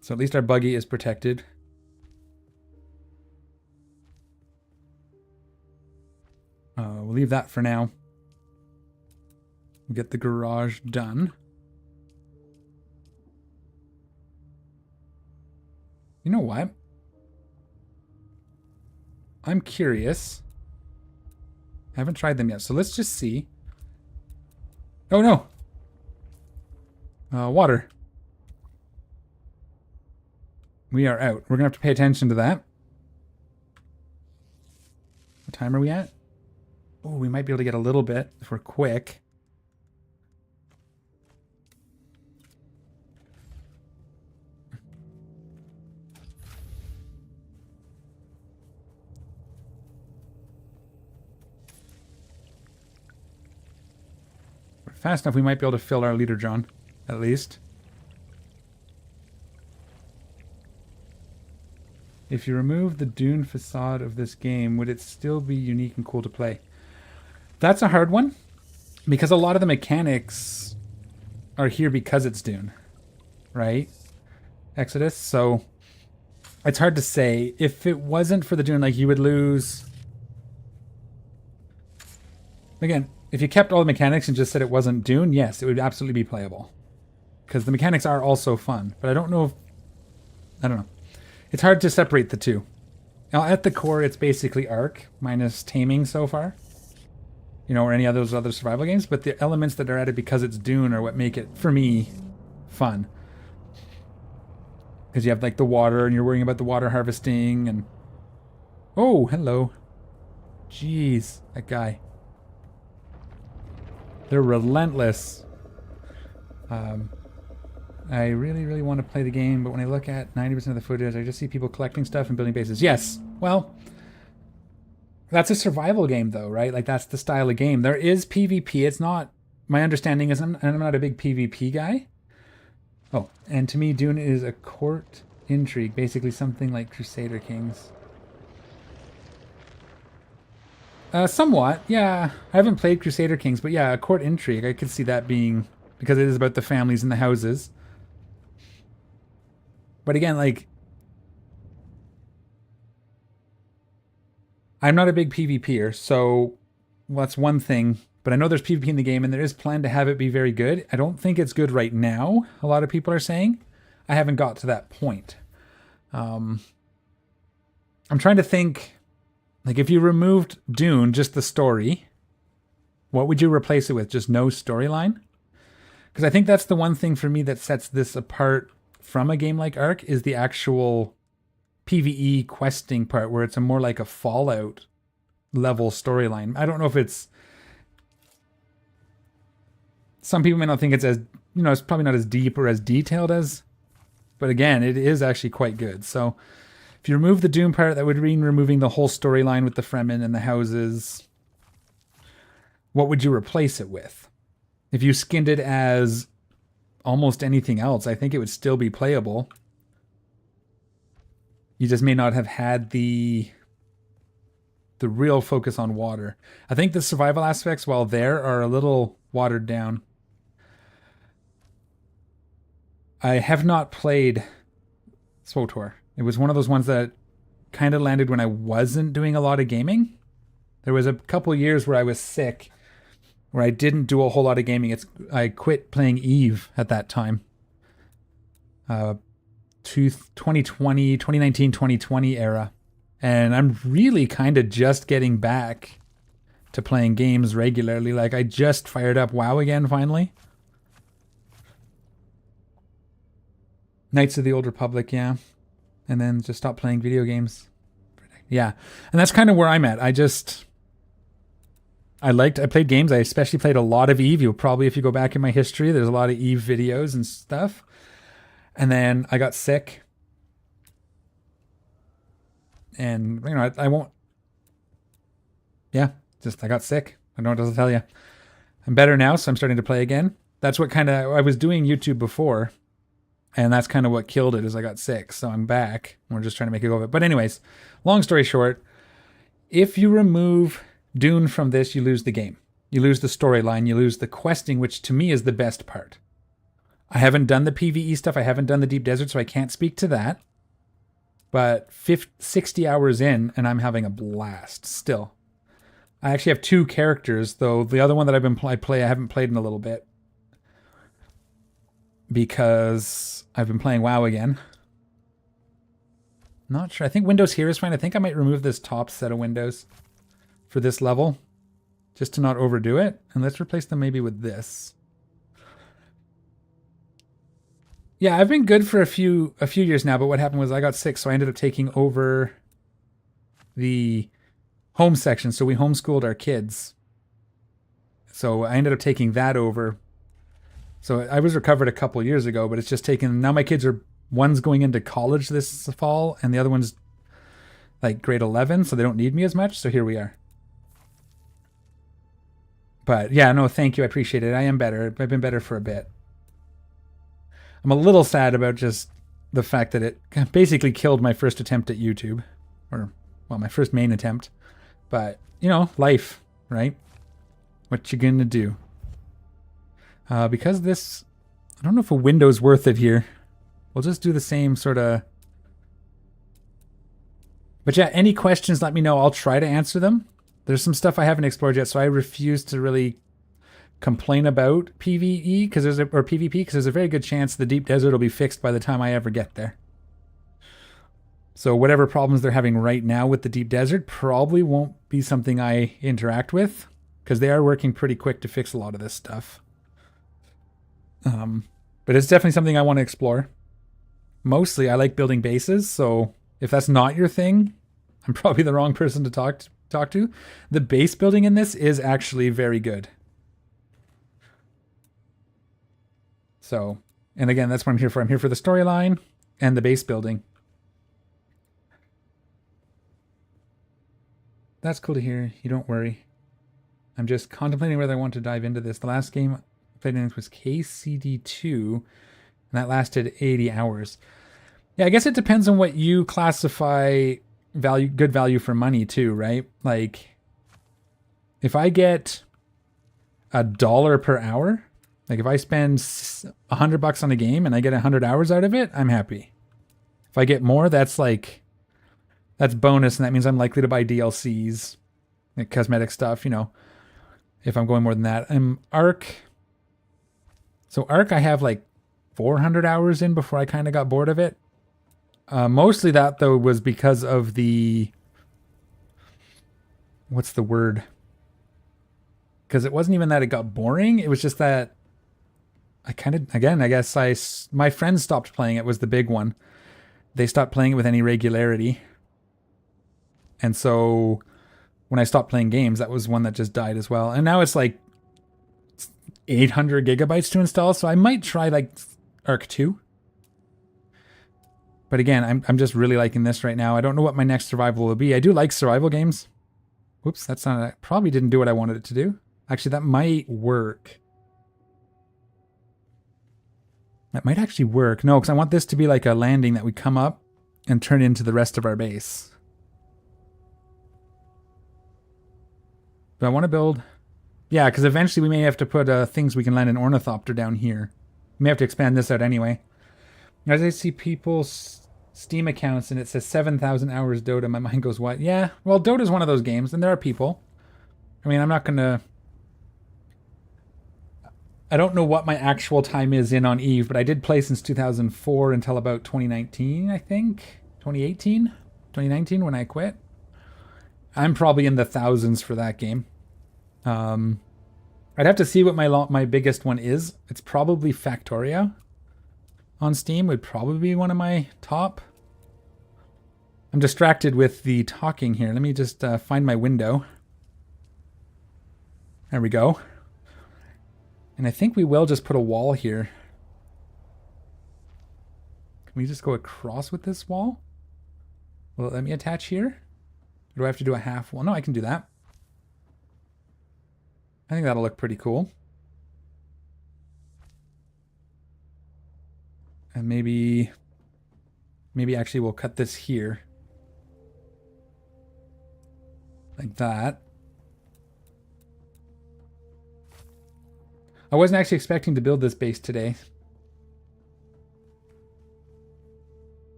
So at least our buggy is protected. We'll leave that for now. We'll get the garage done. You know what? I'm curious. I haven't tried them yet, so let's just see. Oh no! Water. We are out. We're gonna have to pay attention to that. What time are we at? Oh, we might be able to get a little bit if we're quick. We're fast enough, we might be able to fill our leader John, at least. If you remove the Dune facade of this game, would it still be unique and cool to play? That's a hard one, because a lot of the mechanics are here because it's Dune, right? Exodus, so it's hard to say. If it wasn't for the Dune, like, you would lose... Again, if you kept all the mechanics and just said it wasn't Dune, yes, it would absolutely be playable. Because the mechanics are also fun, but I don't know if... I don't know. It's hard to separate the two. Now, at the core, it's basically Ark, minus taming so far. You know, or any of those other survival games. But the elements that are added because it's Dune are what make it, for me, fun. Because you have, like, the water, and you're worrying about the water harvesting, and... Oh, hello. Jeez, that guy. They're relentless. I really, really want to play the game, but when I look at 90% of the footage, I just see people collecting stuff and building bases. Yes, well, that's a survival game, though, right? Like, that's the style of game. There is PvP. It's not... My understanding is I'm not a big PvP guy. Oh, and to me, Dune is a court intrigue. Basically something like Crusader Kings. Somewhat, yeah. I haven't played Crusader Kings, but yeah, a court intrigue. I could see that being... Because it is about the families and the houses. But again, like, I'm not a big PvPer, so that's one thing. But I know there's PvP in the game, and there is plan to have it be very good. I don't think it's good right now, a lot of people are saying. I haven't got to that point. I'm trying to think, like, if you removed Dune, just the story, what would you replace it with? Just no storyline? Because I think that's the one thing for me that sets this apart from a game like Ark, is the actual PvE questing part, where it's a more like a Fallout level storyline. I don't know if it's... Some people may not think it's as... You know, it's probably not as deep or as detailed as... But again, it is actually quite good. So if you remove the Doom part, that would mean removing the whole storyline with the Fremen and the houses. What would you replace it with? If you skinned it as almost anything else, I think it would still be playable. You just may not have had the real focus on water. I think the survival aspects, while there, are a little watered down. I have not played SWTOR. It was one of those ones that kind of landed when I wasn't doing a lot of gaming. There was a couple years where I was sick, where I didn't do a whole lot of gaming. I quit playing Eve at that time. 2020, 2019, 2020 era. And I'm really kind of just getting back to playing games regularly. Like, I just fired up WoW again, finally. Knights of the Old Republic, yeah. And then just stopped playing video games. Yeah. And that's kind of where I'm at. I just... I played games. I especially played a lot of Eve. You'll probably, if you go back in my history, there's a lot of Eve videos and stuff. And then I got sick. And, you know, I won't. Yeah, just I got sick. I don't know what else to tell you. I'm better now, so I'm starting to play again. That's what kind of, I was doing YouTube before. And that's kind of what killed it, is I got sick. So I'm back. We're just trying to make a go of it. But anyways, long story short, if you remove Dune from this, you lose the game. You lose the storyline. You lose the questing, which to me is the best part. I haven't done the PvE stuff. I haven't done the Deep Desert, so I can't speak to that. But 60 hours in, and I'm having a blast still. I actually have 2 characters, though the other one that I haven't played in a little bit. Because I've been playing WoW again. Not sure. I think Windows here is fine. I think I might remove this top set of windows for this level, just to not overdo it. And let's replace them maybe with this. Yeah, I've been good for a few years now, but what happened was I got sick, so I ended up taking over the home section. So we homeschooled our kids. So I ended up taking that over. So I was recovered a couple years ago, but it's just taken, now my kids are, one's going into college this fall, and the other one's like grade 11, so they don't need me as much, so here we are. But yeah, no, thank you, I appreciate it. I am better. I've been better for a bit. I'm a little sad about just the fact that it basically killed my first attempt at YouTube. Or, well, my first main attempt. But, you know, life, right? What you gonna do? Because this, I don't know if a window's worth it here. We'll just do the same sort of. But yeah, any questions, let me know. I'll try to answer them. There's some stuff I haven't explored yet, so I refuse to really complain about PvE because or PvP because there's a very good chance the Deep Desert will be fixed by the time I ever get there. So whatever problems they're having right now with the Deep Desert probably won't be something I interact with because they are working pretty quick to fix a lot of this stuff. But it's definitely something I want to explore. Mostly I like building bases, so if that's not your thing, I'm probably the wrong person to talk to. The base building in this is actually very good. So, and again, that's what I'm here for. I'm here for the storyline and the base building. That's cool to hear. You don't worry. I'm just contemplating whether I want to dive into this. The last game I played in was KCD2, and that lasted 80 hours. Yeah, I guess it depends on what you classify good value for money too, right? Like, if I get $1 per hour, like if I spend $100 on a game and I get 100 hours out of it, I'm happy. If I get more, that's bonus, and that means I'm likely to buy DLCs, like cosmetic stuff, you know, if I'm going more than that. Ark. So Ark, I have like 400 hours in before I kind of got bored of it. Mostly that, though, was because of the... What's the word? Because it wasn't even that it got boring. It was just that I kind of... Again, I guess my friends stopped playing it was the big one. They stopped playing it with any regularity. And so when I stopped playing games, that was one that just died as well. And now it's like 800 gigabytes to install. So I might try like Ark 2. But again, I'm just really liking this right now. I don't know what my next survival will be. I do like survival games. Whoops, that's not... Probably didn't do what I wanted it to do. Actually, that might work. That might actually work. No, because I want this to be like a landing that we come up and turn into the rest of our base. But I want to build... Yeah, because eventually we may have to put things we can land an ornithopter down here. We may have to expand this out anyway. As I see people's Steam accounts and it says 7,000 hours Dota, my mind goes, what? Yeah, well, Dota's one of those games, and there are people. I mean, I'm not going to... I don't know what my actual time is in on Eve, but I did play since 2004 until about 2019, I think. 2018? 2019 when I quit. I'm probably in the thousands for that game. I'd have to see what my biggest one is. It's probably Factoria. On Steam would probably be one of my top. I'm distracted with the talking here. Let me just find my window. There we go. And I think we will just put a wall here. Can we just go across with this wall? Will it let me attach here? Or do I have to do a half wall? No, I can do that. I think that'll look pretty cool. And maybe actually we'll cut this here. Like that. I wasn't actually expecting to build this base today.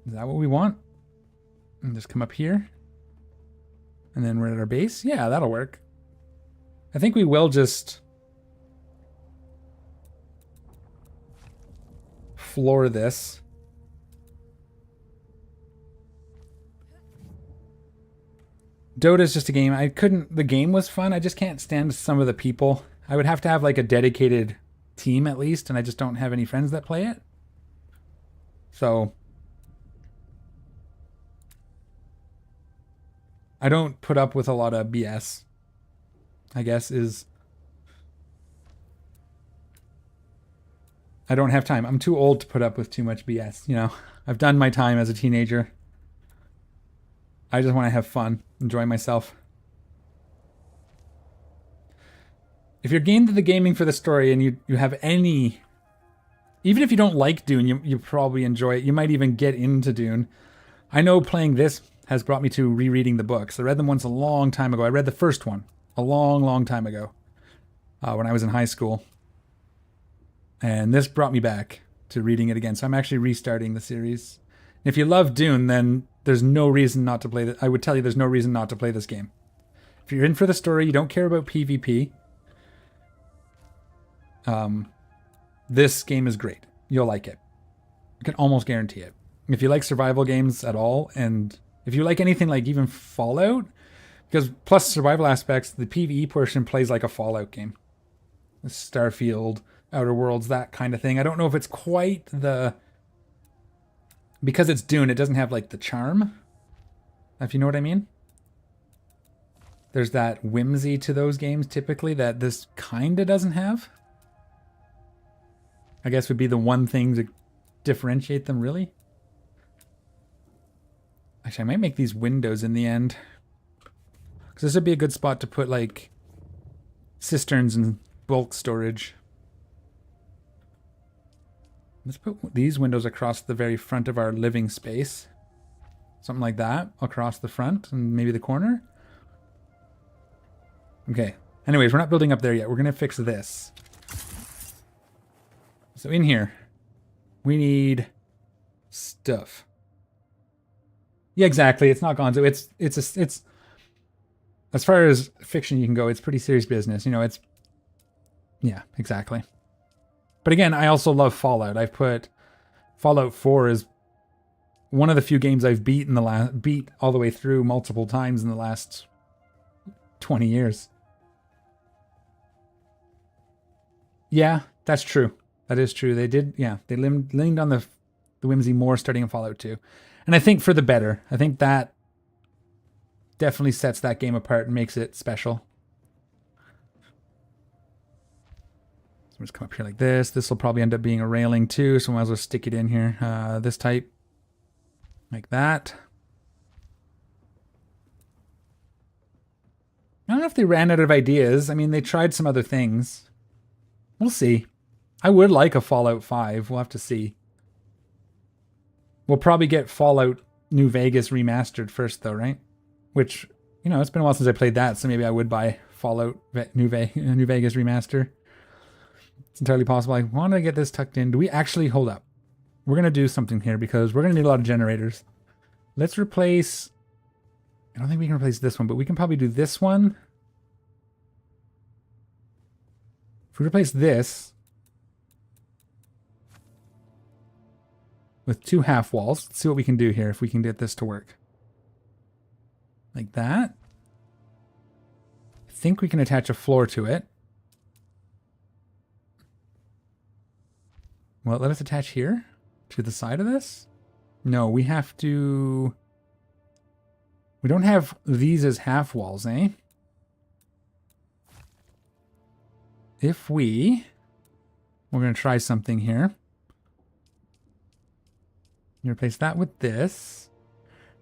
Is that what we want? And just come up here. And then we're at our base. Yeah, that'll work. I think we will just floor this. Dota's just a game. The game was fun. I just can't stand some of the people. I would have to have like a dedicated team at least, and I just don't have any friends that play it. So I don't put up with a lot of BS, I guess, is I don't have time. I'm too old to put up with too much BS, you know. I've done my time as a teenager. I just want to have fun, enjoy myself. If you're game to the gaming for the story and you have any... Even if you don't like Dune, you probably enjoy it. You might even get into Dune. I know playing this has brought me to rereading the books. I read them once a long time ago. I read the first one a long, long time ago when I was in high school. And this brought me back to reading it again. So I'm actually restarting the series. If you love Dune, then there's no reason not to play it. I would tell you there's no reason not to play this game. If you're in for the story, you don't care about PvP, this game is great. You'll like it. I can almost guarantee it. If you like survival games at all, and if you like anything like even Fallout, because plus survival aspects, the PvE portion plays like a Fallout game. Starfield, Outer Worlds, that kind of thing. I don't know if it's quite the... Because it's Dune, it doesn't have like the charm, if you know what I mean. There's that whimsy to those games typically that this kind of doesn't have. I guess would be the one thing to differentiate them, really. Actually, I might make these windows in the end. Because this would be a good spot to put, like, cisterns and bulk storage. Let's put these windows across the very front of our living space. Something like that, across the front and maybe the corner. Okay. Anyways, we're not building up there yet. We're going to fix this. So in here, we need stuff. Yeah, exactly. It's not gone. So it's as far as fiction you can go, it's pretty serious business. You know, it's, yeah, exactly. But again, I also love Fallout. I've put Fallout 4 is one of the few games I've beat all the way through multiple times in the last 20 years. Yeah, that's true. That is true. They did, yeah, they leaned on the whimsy more starting in Fallout 2. And I think for the better. I think that definitely sets that game apart and makes it special. So just come up here like this. This will probably end up being a railing too, so I might as well stick it in here. This type. Like that. I don't know if they ran out of ideas. I mean, they tried some other things. We'll see. I would like a Fallout 5. We'll have to see. We'll probably get Fallout New Vegas remastered first, though, right? Which, you know, it's been a while since I played that, so maybe I would buy Fallout New Vegas remaster. It's entirely possible. I want to get this tucked in. Do we actually... Hold up. We're going to do something here because we're going to need a lot of generators. Let's replace... I don't think we can replace this one, but we can probably do this one. If we replace this with 2 half walls, let's see what we can do here if we can get this to work. Like that. I think we can attach a floor to it. Well, let us attach here to the side of this. No, we have to... We don't have these as half walls, eh? if we're going to try something here. Replace that with this.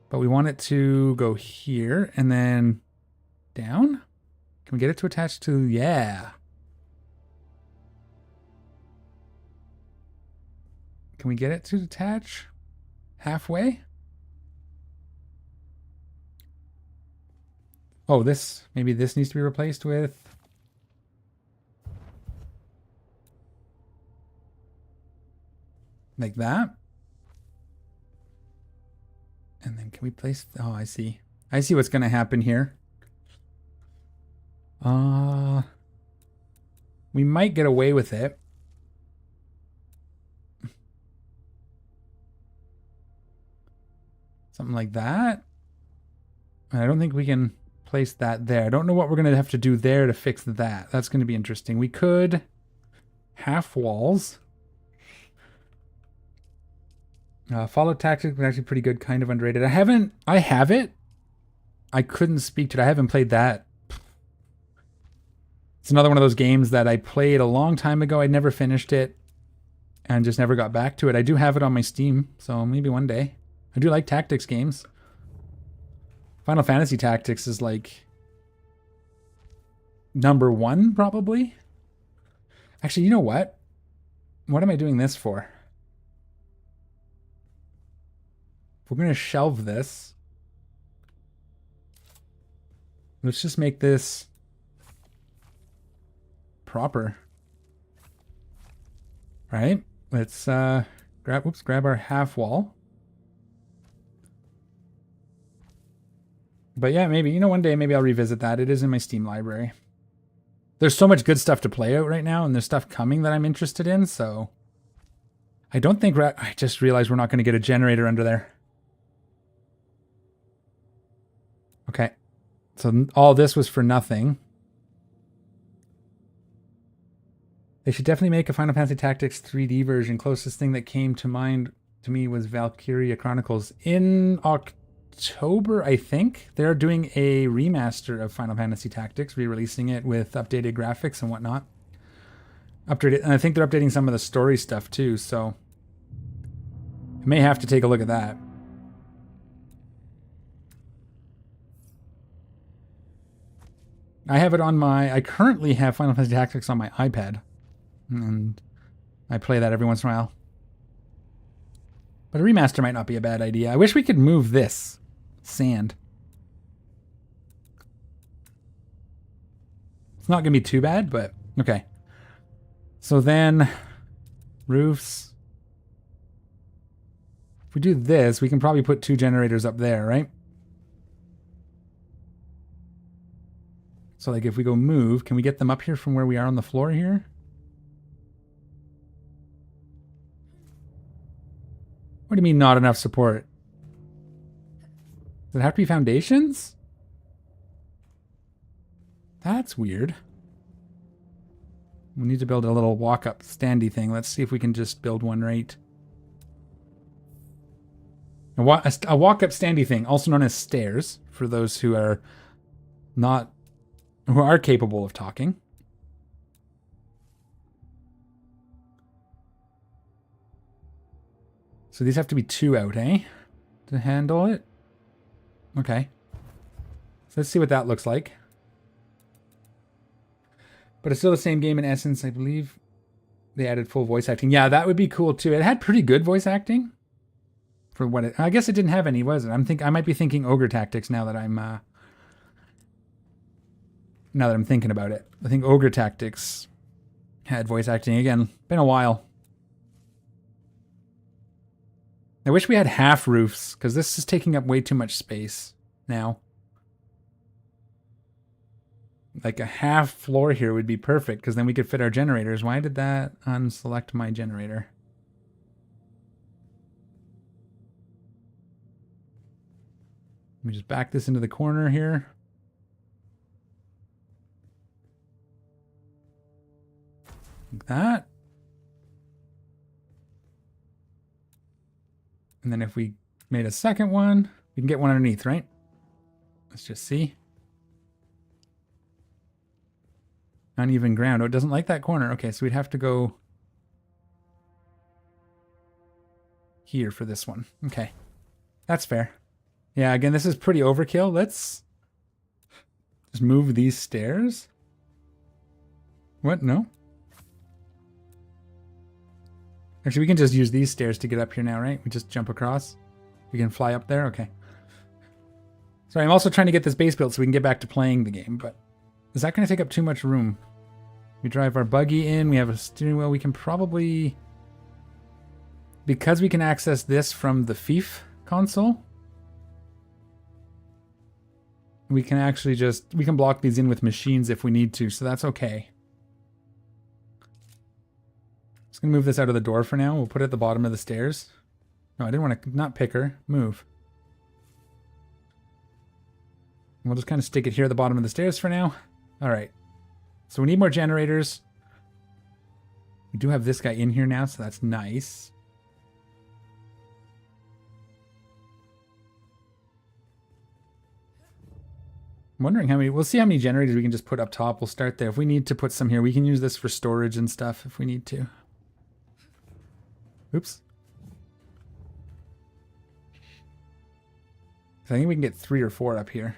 But we want it to go here and then down. Can we get it to attach to? Yeah. Can we get it to attach halfway? Oh, maybe this needs to be replaced with. Like that. And then can we place, oh, I see. I see what's going to happen here. We might get away with it. Something like that. I don't think we can place that there. I don't know what we're going to have to do there to fix that. That's going to be interesting. We could half walls. Follow tactics was actually pretty good, kind of underrated. I have it. I couldn't speak to it. I haven't played that. It's another one of those games that I played a long time ago. I never finished it and just never got back to it. I do have it on my Steam, so maybe one day. I do like tactics games. Final Fantasy Tactics is like #1 probably. Actually, you know what? What am I doing this for? We're going to shelve this. Let's just make this proper. Right? Let's grab our half wall. But yeah, maybe, one day maybe I'll revisit that. It is in my Steam library. There's so much good stuff to play out right now, and there's stuff coming that I'm interested in, so I don't think I just realized we're not going to get a generator under there. Okay. So all this was for nothing. They should definitely make a Final Fantasy Tactics 3D version. Closest thing that came to mind to me was Valkyria Chronicles. In October, I think, they're doing a remaster of Final Fantasy Tactics, re-releasing it with updated graphics and whatnot. And I think they're updating some of the story stuff too, so I may have to take a look at that. I currently have Final Fantasy Tactics on my iPad, and I play that every once in a while. But a remaster might not be a bad idea. I wish we could move this sand. It's not going to be too bad, but okay. So then, roofs. If we do this, we can probably put 2 generators up there, right? So like if we go move, can we get them up here from where we are on the floor here? What do you mean not enough support? Does it have to be foundations? That's weird. We need to build a little walk-up standy thing. Let's see if we can just build one right. A walk-up standy thing, also known as stairs, for those who are capable of talking. So these have to be 2 out, eh? To handle it? Okay. So let's see what that looks like. But it's still the same game in essence. I believe they added full voice acting. Yeah, that would be cool too. It had pretty good voice acting. For what I guess it didn't have any, was it? I might be thinking Ogre Tactics now that I'm thinking about it. I think Ogre Tactics had voice acting again. Been a while. I wish we had half roofs, because this is taking up way too much space now. Like a half floor here would be perfect, because then we could fit our generators. Why did that unselect my generator? Let me just back this into the corner here. Like that. And then if we made a second one, we can get one underneath, right? Let's just see. Uneven ground. Oh, it doesn't like that corner. Okay, so we'd have to go here for this one. Okay. That's fair. Yeah, again, this is pretty overkill. Let's just move these stairs. What? No? Actually, we can just use these stairs to get up here now, right? We just jump across. We can fly up there? Okay. Sorry, I'm also trying to get this base built so we can get back to playing the game, but is that going to take up too much room? We drive our buggy in. We have a steering wheel. We can probably... Because we can access this from the FIF console, we can actually just... We can block these in with machines if we need to, so that's okay. Just going to move this out of the door for now. We'll put it at the bottom of the stairs. No, I didn't want to... Not pick her. Move. We'll just kind of stick it here at the bottom of the stairs for now. All right. So we need more generators. We do have this guy in here now, so that's nice. I'm wondering how many... We'll see how many generators we can just put up top. We'll start there. If we need to put some here, we can use this for storage and stuff if we need to. Oops. I think we can get 3 or 4 up here.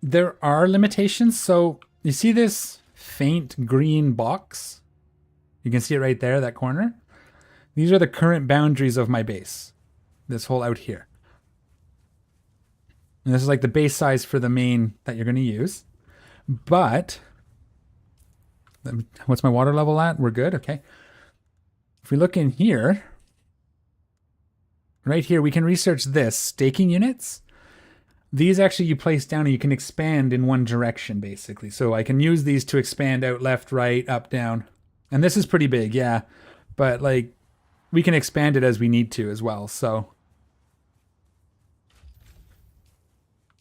There are limitations. So you see this faint green box? You can see it right there, that corner. These are the current boundaries of my base. This hole out here. And this is like the base size for the main that you're going to use. But, what's my water level at? We're good, okay. If we look in here, right here, we can research this, staking units. These actually you place down and you can expand in one direction, basically. So I can use these to expand out left, right, up, down. And this is pretty big, yeah. But, like, we can expand it as we need to as well, so.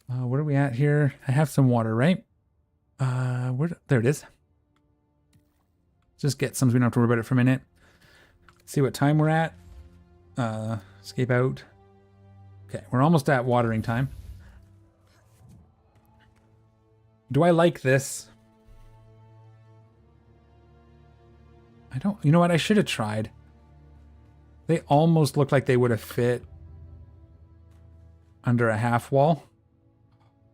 What are we at here? I have some water, right? There it is. Just get some so we don't have to worry about it for a minute. See what time we're at. Escape out. Okay, we're almost at watering time. Do I like this? I don't... You know what? I should have tried. They almost look like they would have fit under a half wall.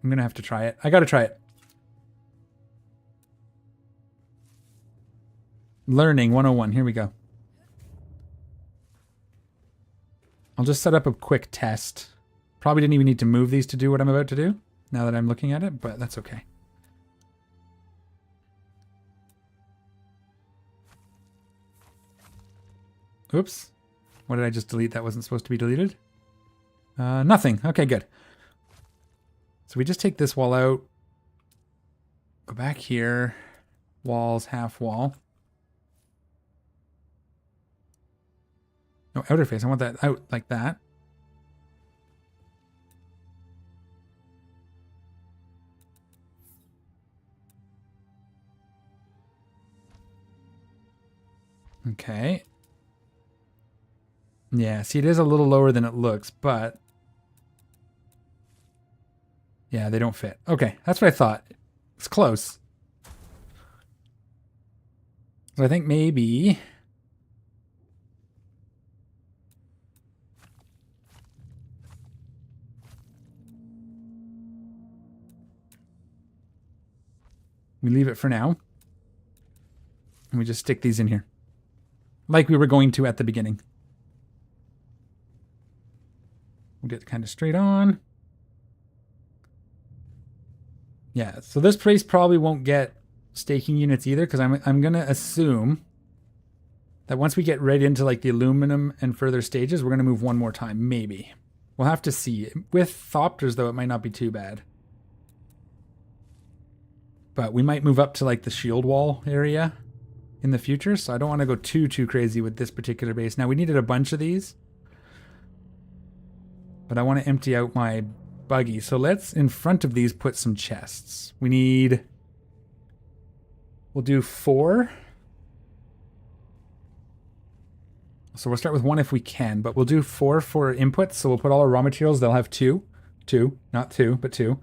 I'm going to have to try it. I got to try it. Learning 101. Here we go. I'll just set up a quick test. Probably didn't even need to move these to do what I'm about to do, now that I'm looking at it, but that's okay. Oops. What did I just delete that wasn't supposed to be deleted? Nothing. Okay, good. So we just take this wall out. Go back here. Walls, half wall. No, outer face. I want that out like that. Okay. Yeah, see, it is a little lower than it looks, but... Yeah, they don't fit. Okay, that's what I thought. It's close. So I think maybe... we leave it for now. And we just stick these in here. Like we were going to at the beginning. We'll get kind of straight on. Yeah, so this place probably won't get staking units either, because I'm going to assume that once we get right into like the aluminum and further stages, we're going to move one more time, maybe. We'll have to see. With Thopters, though, it might not be too bad. But we might move up to like the shield wall area in the future, so I don't want to go too crazy with this particular base. Now, we needed a bunch of these. But I want to empty out my buggy. So let's, in front of these, put some chests. We need... We'll do 4. So we'll start with 1 if we can, but we'll do 4 for inputs. So we'll put all our raw materials. They'll have 2. 2. Not 2, but 2.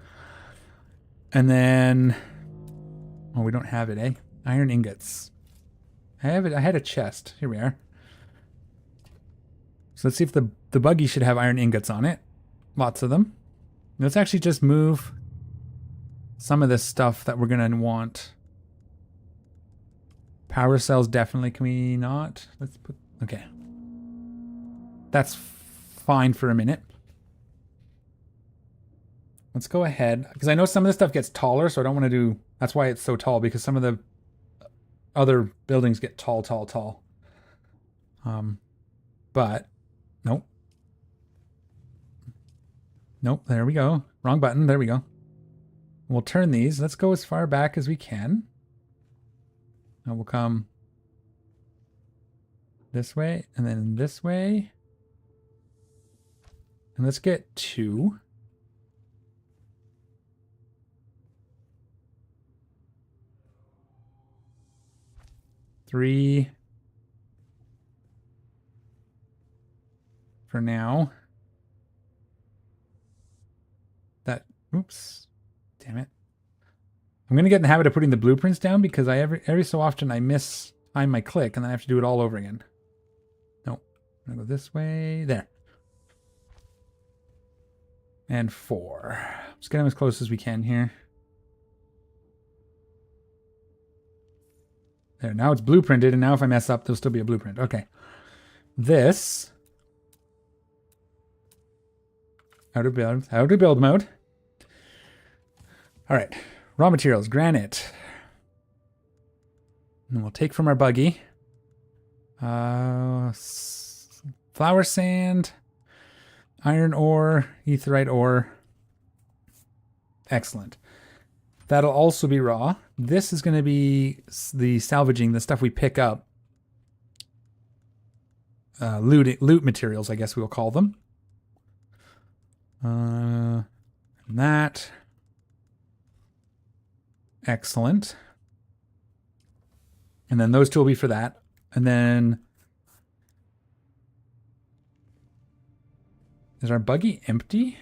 And then... Oh, we don't have it, eh? Iron ingots. I have it. I had a chest. Here we are. So let's see if the buggy should have iron ingots on it. Lots of them. Let's actually just move some of this stuff that we're going to want. Power cells, definitely. Can we not? Let's put... Okay. That's fine for a minute. Let's go ahead. Because I know some of this stuff gets taller, so I don't want to do... That's why it's so tall, because some of the other buildings get tall, tall, tall. But... Nope. Nope, there we go. Wrong button. There we go. We'll turn these. Let's go as far back as we can. And we'll come this way and then this way. And let's get 2. Three. For now. That, oops. Damn it. I'm going to get in the habit of putting the blueprints down because every so often I miss time my click and then I have to do it all over again. Nope. I'm going to go this way. There. And 4. Let's get them as close as we can here. There. Now it's blueprinted, and now if I mess up, there'll still be a blueprint. Okay. This. Out of build mode. All right. Raw materials, granite. And we'll take from our buggy. Flour sand, iron ore, aetheryte ore. Excellent. That'll also be raw. This is going to be the salvaging, the stuff we pick up. Loot materials, I guess we'll call them. And that. Excellent. And then those two will be for that. And then... Is our buggy empty?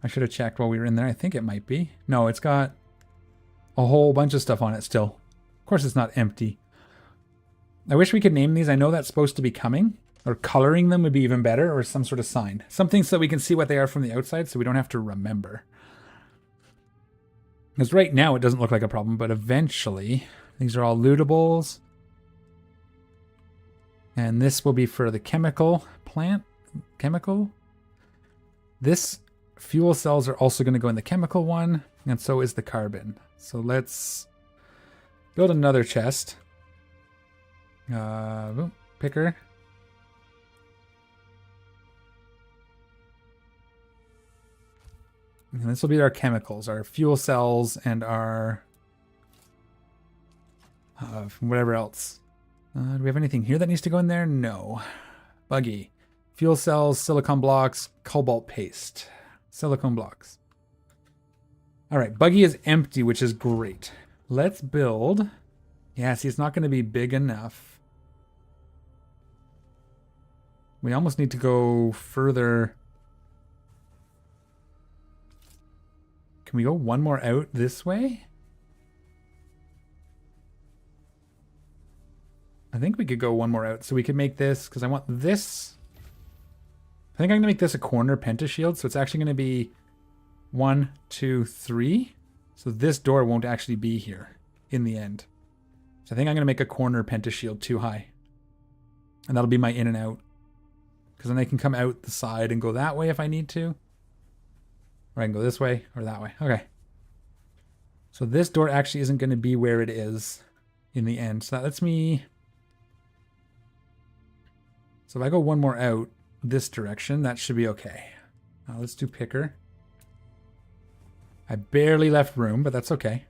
I should have checked while we were in there. I think it might be. No, it's got a whole bunch of stuff on it still. Of course it's not empty. I wish we could name these. I know that's supposed to be coming. Or coloring them would be even better. Or some sort of sign. Something so we can see what they are from the outside so we don't have to remember. Because right now it doesn't look like a problem, but eventually these are all lootables. And this will be for the chemical plant. Chemical? This fuel cells are also going to go in the chemical one, and so is the carbon. So let's build another chest. Picker. And this will be our chemicals, our fuel cells, and our whatever else. Do we have anything here that needs to go in there? No. Buggy. Fuel cells, silicon blocks, cobalt paste. Silicone blocks. All right, buggy is empty, which is great. Let's build. Yeah, see, it's not going to be big enough. We almost need to go further. Can we go one more out this way? I think we could go one more out. So we could make this, because I want this. I think I'm going to make this a corner pentashield. So it's actually going to be 1, 2, 3. So this door won't actually be here in the end. So I think I'm going to make a corner pentashield too high. And that'll be my in and out. Because then I can come out the side and go that way if I need to. Or I can go this way or that way. Okay. So this door actually isn't going to be where it is in the end. So that lets me... So if I go one more out this direction, that should be okay. Now let's do picker. I barely left room, but that's okay.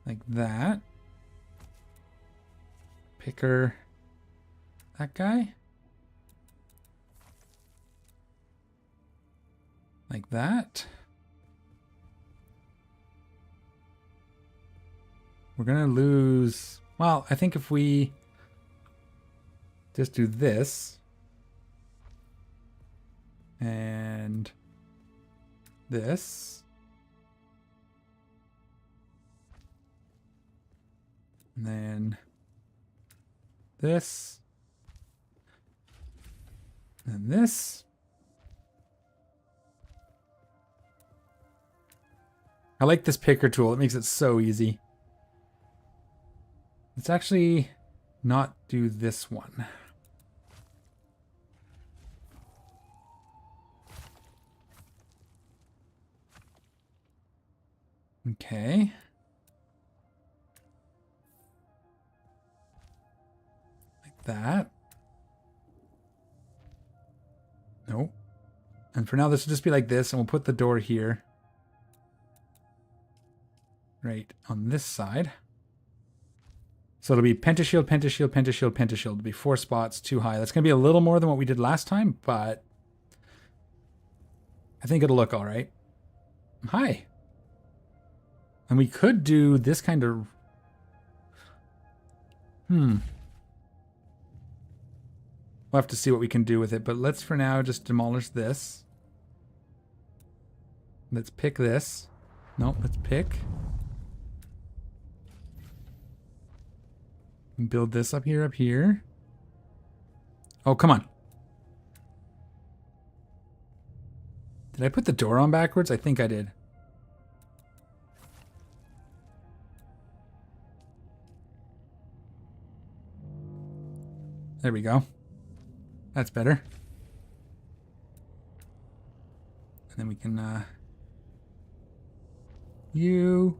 Like that. Picker. That guy? Like that. We're gonna lose... Well, I think if we just do this and this and then this and this. I like this picker tool. It makes it so easy. Let's actually not do this one. Okay. Like that. Nope. And for now, this will just be like this, and we'll put the door here. Right on this side. So it'll be pentashield, pentashield, pentashield, pentashield. It'll be 4 spots too high. That's going to be a little more than what we did last time, but I think it'll look all right. Hi. And we could do this kind of... We'll have to see what we can do with it, but let's for now just demolish this. Let's pick this. Nope, let's pick. And build this up here, up here. Oh, come on. Did I put the door on backwards? I think I did. There we go. That's better. And then we can, you.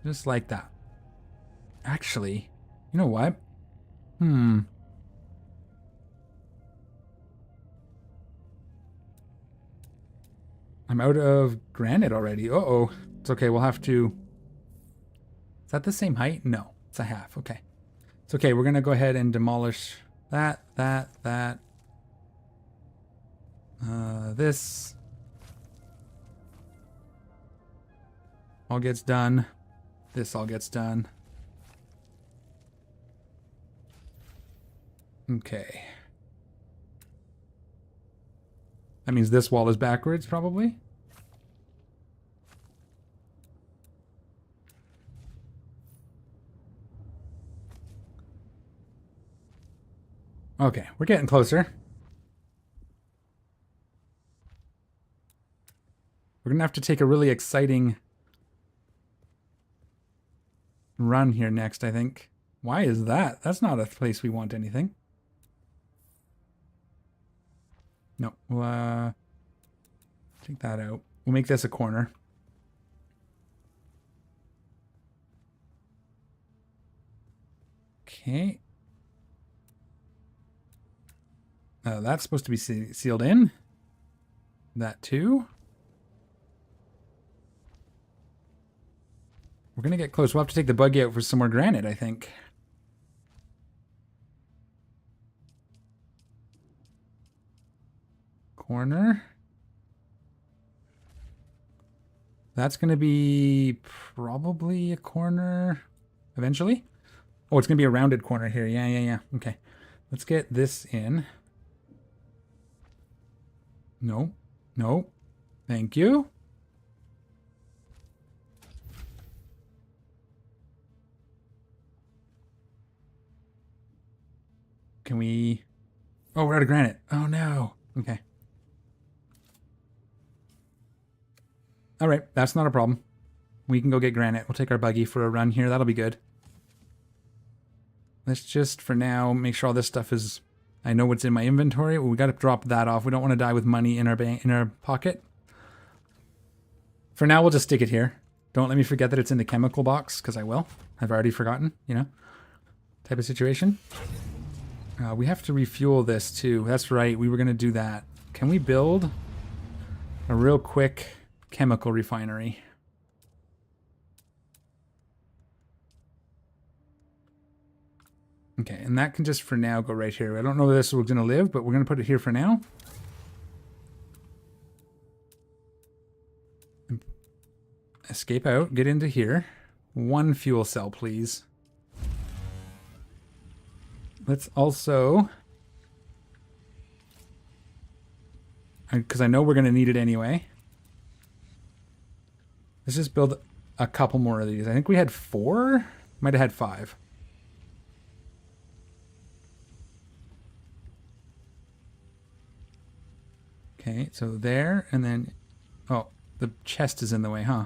Just like that. Actually, you know what? I'm out of granite already. Uh-oh. It's okay, we'll have to... Is that the same height? No, it's a half. Okay. It's okay, we're gonna go ahead and demolish that. This. All gets done. This all gets done. Okay. That means this wall is backwards, probably. Okay, we're getting closer. We're gonna have to take a really exciting run here next, I think. Why is that? That's not a place we want anything. No, we'll take that out. We'll make this a corner. Okay. That's supposed to be sealed in. That too. We're going to get close. We'll have to take the buggy out for some more granite, I think. Corner. That's going to be probably a corner eventually. Oh, it's going to be a rounded corner here. Yeah. Okay. Let's get this in. No. Thank you. Can we... Oh, we're out of granite. Oh, no. Okay. All right, that's not a problem. We can go get granite. We'll take our buggy for a run here. That'll be good. Let's just, for now, make sure all this stuff is... I know what's in my inventory. Well, we got to drop that off. We don't want to die with money in our pocket. For now, we'll just stick it here. Don't let me forget that it's in the chemical box, because I will. I've already forgotten, you know, type of situation. We have to refuel this too. That's right. We were going to do that. Can we build a real quick chemical refinery? Okay, and that can just for now go right here. I don't know if this is going to live, but we're going to put it here for now. Escape out, get into here. 1 fuel cell, please. Let's also... because I know we're going to need it anyway. Let's just build a couple more of these. I think we had 4? Might have had 5. Okay, so there, and then... Oh, the chest is in the way, huh?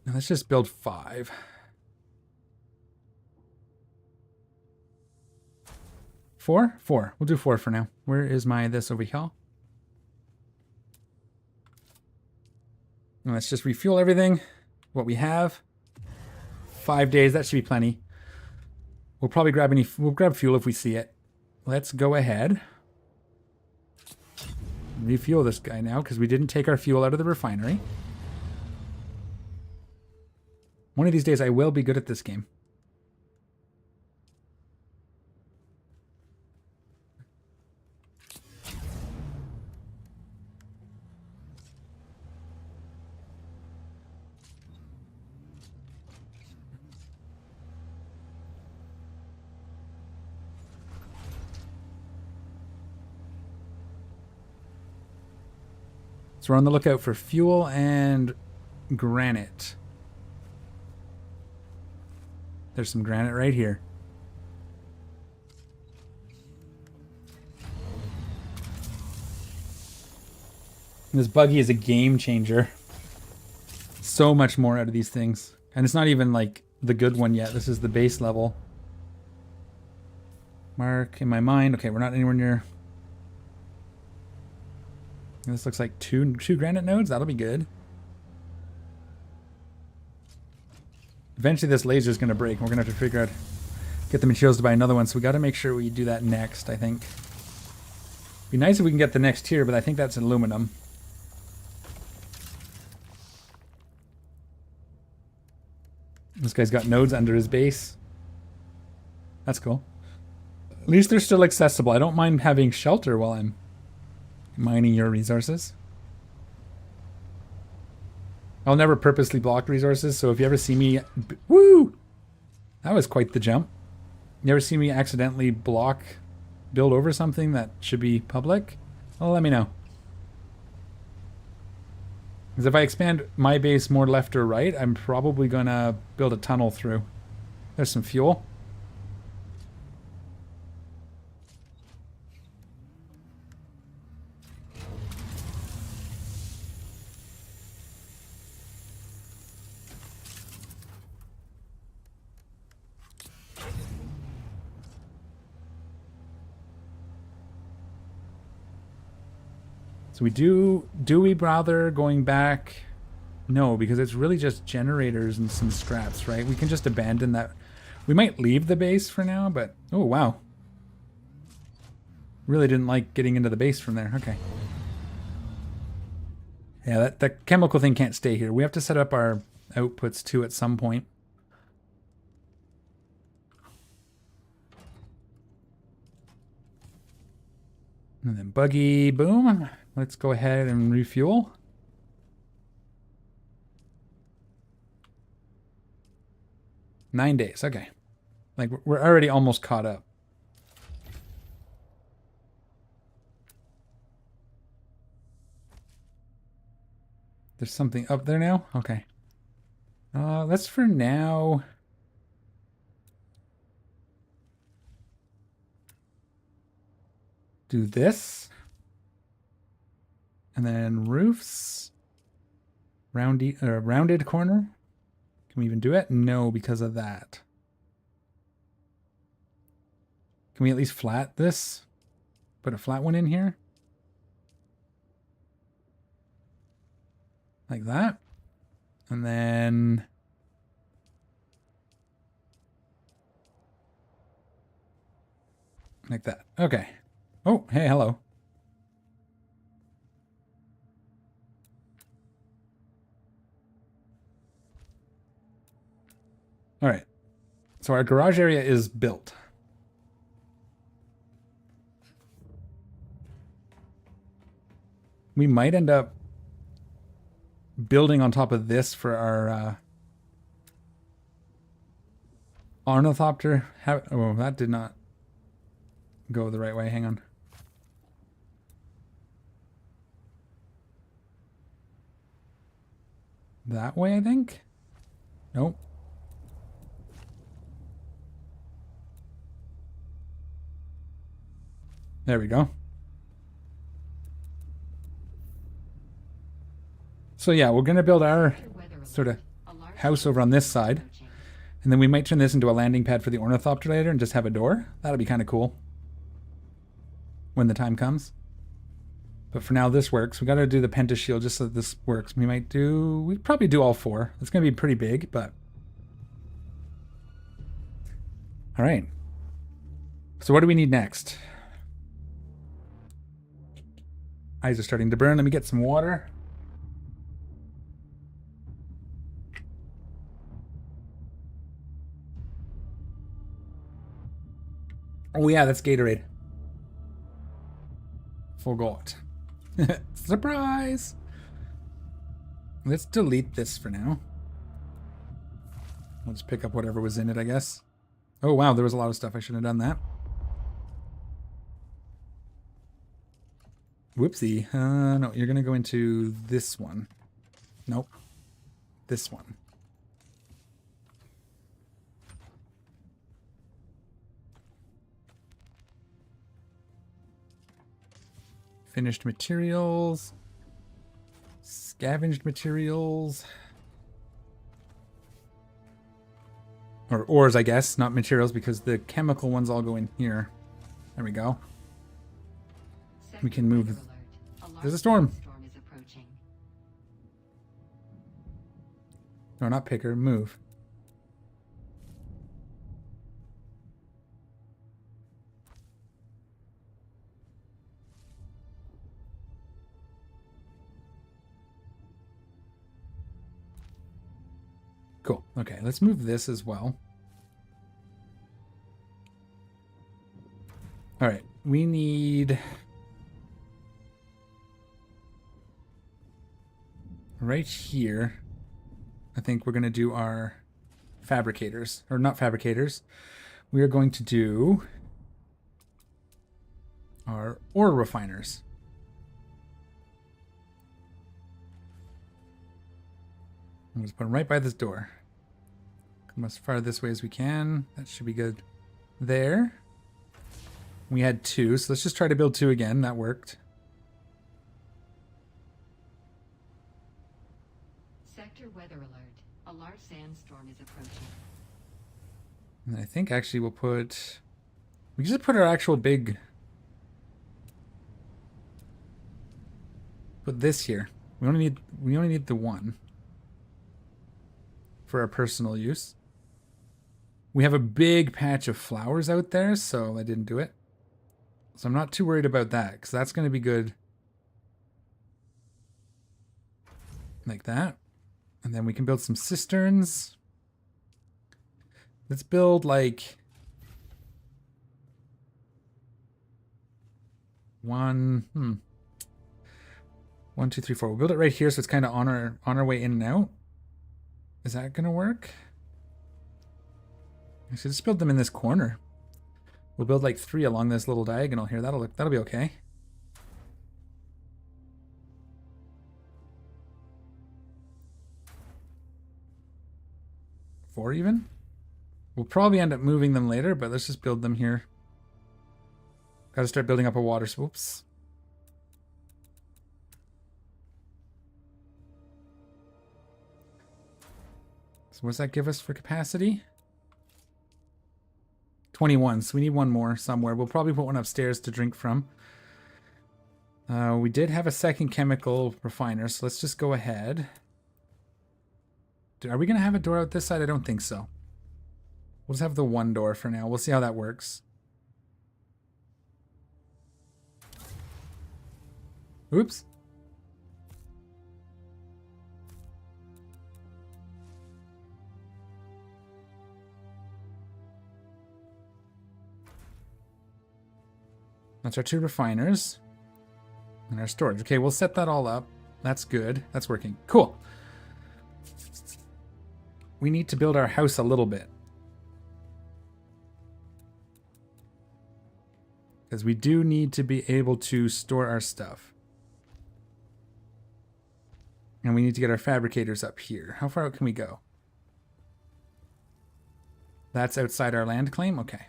Now let's just build 5. 4? 4. We'll do 4 for now. Where is my this over here? And let's just refuel everything. What we have. 5 days. That should be plenty. We'll probably grab we'll grab fuel if we see it. Let's go ahead. Refuel this guy now because we didn't take our fuel out of the refinery. One of these days I will be good at this game. So we're on the lookout for fuel and granite. There's some granite right here. And this buggy is a game changer. So much more out of these things. And it's not even like the good one yet. This is the base level. Mark in my mind. Okay, we're not anywhere near... This looks like two granite nodes. That'll be good. Eventually this laser is going to break. We're going to have to figure out... Get the materials to buy another one. So we got to make sure we do that next, I think. Be nice if we can get the next tier, but I think that's aluminum. This guy's got nodes under his base. That's cool. At least they're still accessible. I don't mind having shelter while I'm mining your resources. I'll never purposely block resources, so if you ever see me... Woo! That was quite the jump. You ever see me accidentally build over something that should be public? Well, let me know. Because if I expand my base more left or right, I'm probably going to build a tunnel through. There's some fuel. So we do we bother going back? No, because it's really just generators and some scraps, right? We can just abandon that. We might leave the base for now, but... Oh, wow. Really didn't like getting into the base from there. Okay. Yeah, that chemical thing can't stay here. We have to set up our outputs too at some point. And then buggy, boom. Let's go ahead and refuel. Nine days, okay. Like, we're already almost caught up. There's something up there now? Okay. Let's for now... do this. And then roofs. Rounded corner. Can we even do it? No, because of that. Can we at least flat this? Put a flat one in here? Like that. And then... Like that. Okay. Oh, hey, hello. All right. So our garage area is built. We might end up building on top of this for our ornithopter. Oh, that did not go the right way. Hang on. That way, I think? Nope. There we go. So yeah, we're going to build our sort of house over on this side. And then we might turn this into a landing pad for the ornithopter later and just have a door. That'll be kind of cool when the time comes. But for now, this works. We got to do the pentashield just so that this works. We'd probably do all four. It's going to be pretty big, but... All right. So what do we need next? Eyes are starting to burn. Let me get some water. Oh yeah, that's Gatorade. Forgot. Surprise! Let's delete this for now. I'll just pick up whatever was in it, I guess. Oh wow, there was a lot of stuff. I shouldn't have done that. Whoopsie. No, you're gonna go into this one. Nope. This one. Finished materials. Scavenged materials. Or ores, I guess, not materials, because the chemical ones all go in here. There we go. We can move. There's a storm. No, not picker. Move. Cool. Okay, let's move this as well. All right, we need... Right here, I think we're going to do our fabricators. Or not fabricators. We are going to do our ore refiners. I'm just put them right by this door. Come as far this way as we can. That should be good. There. We had 2, so let's just try to build 2 again. That worked. Sector weather alert. A large sandstorm is approaching. And I think actually we'll put... We can just put our actual big... Put this here. We only need the one. For our personal use. We have a big patch of flowers out there, so I didn't do it. So I'm not too worried about that, because that's going to be good. Like that. And then we can build some cisterns. Let's build like... 1, 1, 2, 3, 4. We'll build it right here, so it's kind of on our way in and out. Is that gonna work? I should just build them in this corner. We'll build like 3 along this little diagonal here. That'll be okay. Four even? We'll probably end up moving them later, but let's just build them here. Gotta start building up a water. Whoops. So what's that give us for capacity? 21, so we need one more somewhere. We'll probably put one upstairs to drink from. We did have a second chemical refiner, so let's just go ahead. Are we going to have a door out this side? I don't think so. We'll just have the one door for now. We'll see how that works. Oops. That's our 2 refiners. And our storage. Okay, we'll set that all up. That's good. That's working. Cool. We need to build our house a little bit. Because we do need to be able to store our stuff. And we need to get our fabricators up here. How far out can we go? That's outside our land claim? Okay.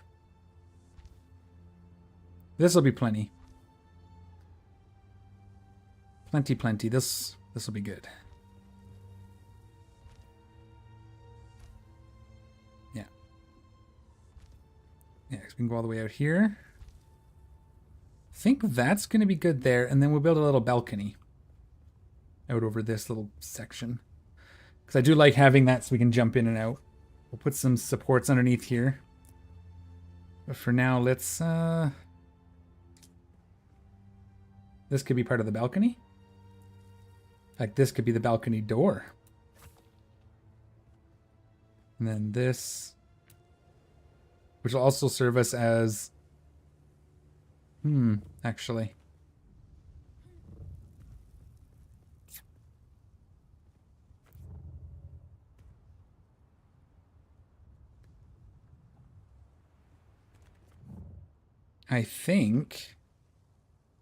This will be plenty. Plenty. This will be good. Yeah. Yeah, we can go all the way out here. I think that's going to be good there, and then we'll build a little balcony out over this little section. Because I do like having that so we can jump in and out. We'll put some supports underneath here. But for now, let's... This could be part of the balcony. In fact, this could be the balcony door. And then this, which will also serve us as... actually. I think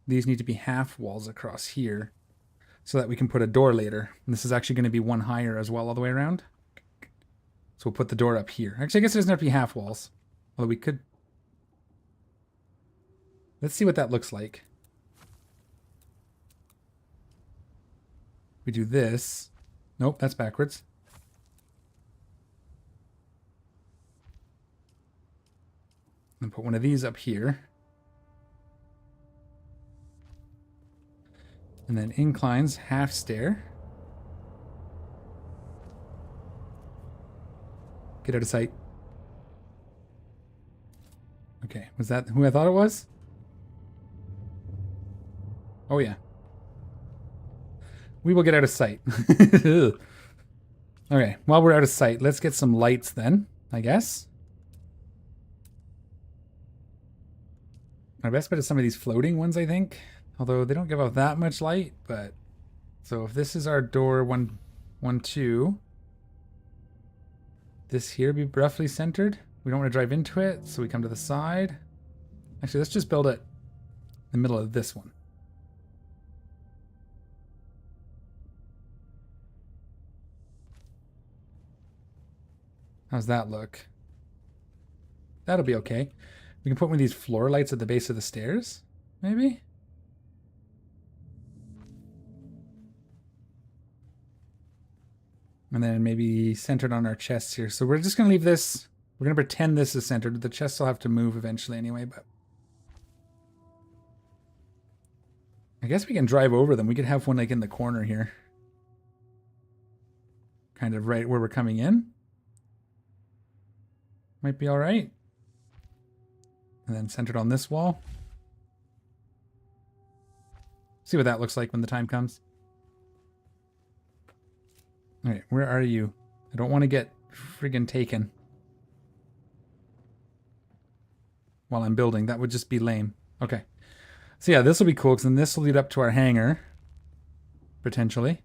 these need to be half walls across here so that we can put a door later. And this is actually going to be one higher as well all the way around. So we'll put the door up here. Actually, I guess it doesn't have to be half walls. Although we could... Let's see what that looks like. We do this. Nope, that's backwards. And put one of these up here. And then inclines, half stair. Get out of sight. Okay, was that who I thought it was? Oh yeah. We will get out of sight. Okay, while we're out of sight, let's get some lights then, I guess. My best bet is some of these floating ones, I think. Although they don't give off that much light, but... So if this is our door 1, 2... This here be roughly centered. We don't want to drive into it, so we come to the side. Actually, let's just build it in the middle of this one. How's that look? That'll be okay. We can put one of these floor lights at the base of the stairs, maybe? And then maybe centered on our chests here. So we're just going to leave this. We're going to pretend this is centered. The chests will have to move eventually anyway, but... I guess we can drive over them. We could have one like in the corner here. Kind of right where we're coming in. Might be all right. And then centered on this wall. See what that looks like when the time comes. All right, where are you? I don't want to get friggin' taken while I'm building. That would just be lame. Okay. So yeah, this will be cool because then this will lead up to our hangar. Potentially.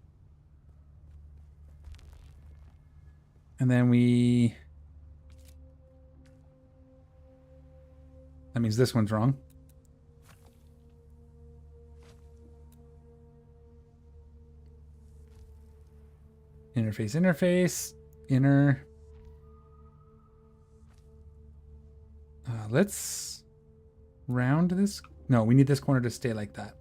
And then we... That means this one's wrong. Interface, inner. Let's round this. No, we need this corner to stay like that.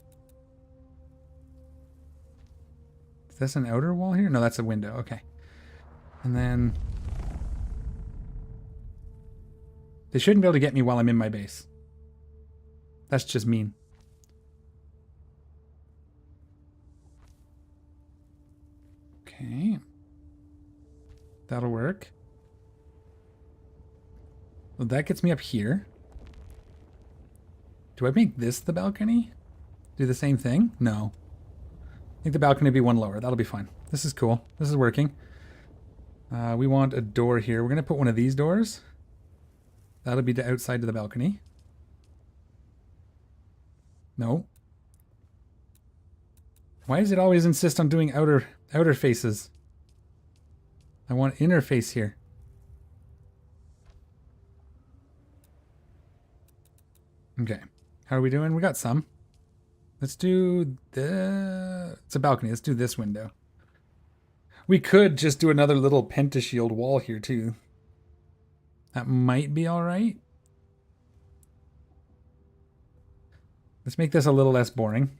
Is this an outer wall here? No, that's a window. Okay. And then... They shouldn't be able to get me while I'm in my base. That's just mean. Okay. That'll work. Well, that gets me up here. Do I make this the balcony? Do the same thing? No. think the balcony will be one lower. That'll be fine. This is cool. This is working. We want a door here. We're going to put one of these doors. That'll be the outside to the balcony. No. Why does it always insist on doing outer faces? I want inner face here. Okay. How are we doing? We got some. Let's do the... It's a balcony. Let's do this window. We could just do another little pentashield wall here too. That might be alright. Let's make this a little less boring.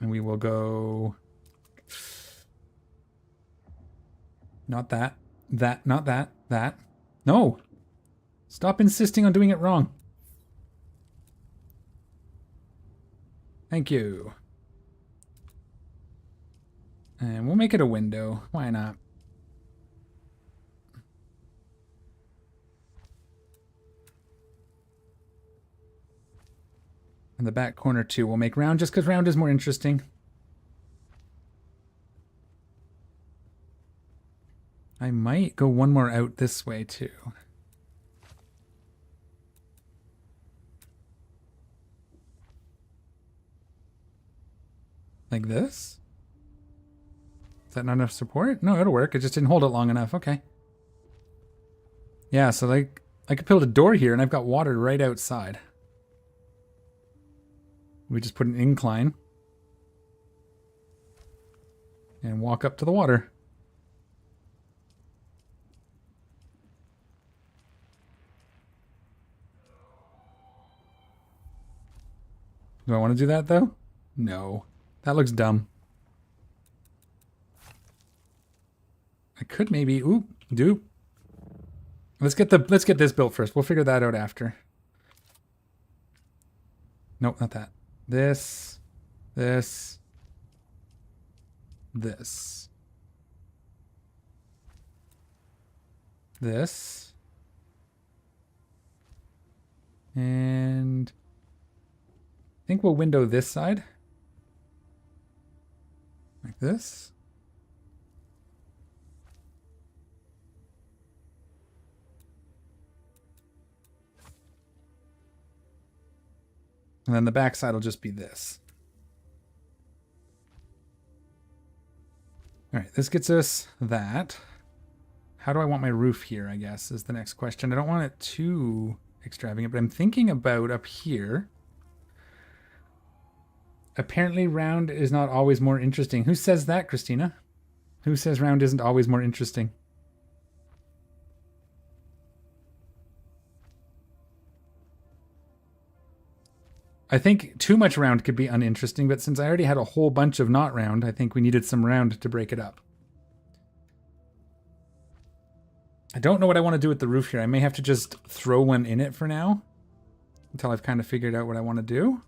And we will go... Not that. That. Not that. That. No! Stop insisting on doing it wrong. Thank you. And we'll make it a window. Why not? And the back corner too. We'll make round just because round is more interesting. I might go one more out this way too. Like this? Is that not enough support? No, it'll work. It just didn't hold it long enough. Okay. Yeah, so like I could build a door here and I've got water right outside. We just put an incline and walk up to the water. Do I want to do that though? No. That looks dumb. I could maybe do. Let's get this built first. We'll figure that out after. Nope, not that. This. This. And I think we'll window this side. Like this. And then the back side will just be this. All right, this gets us that. How do I want my roof here, I guess, is the next question. I don't want it too extravagant, but I'm thinking about up here. Apparently round is not always more interesting. Who says that, Christina? Who says round isn't always more interesting? I think too much round could be uninteresting, but since I already had a whole bunch of not round, I think we needed some round to break it up. I don't know what I want to do with the roof here. I may have to just throw one in it for now until I've kind of figured out what I want to do.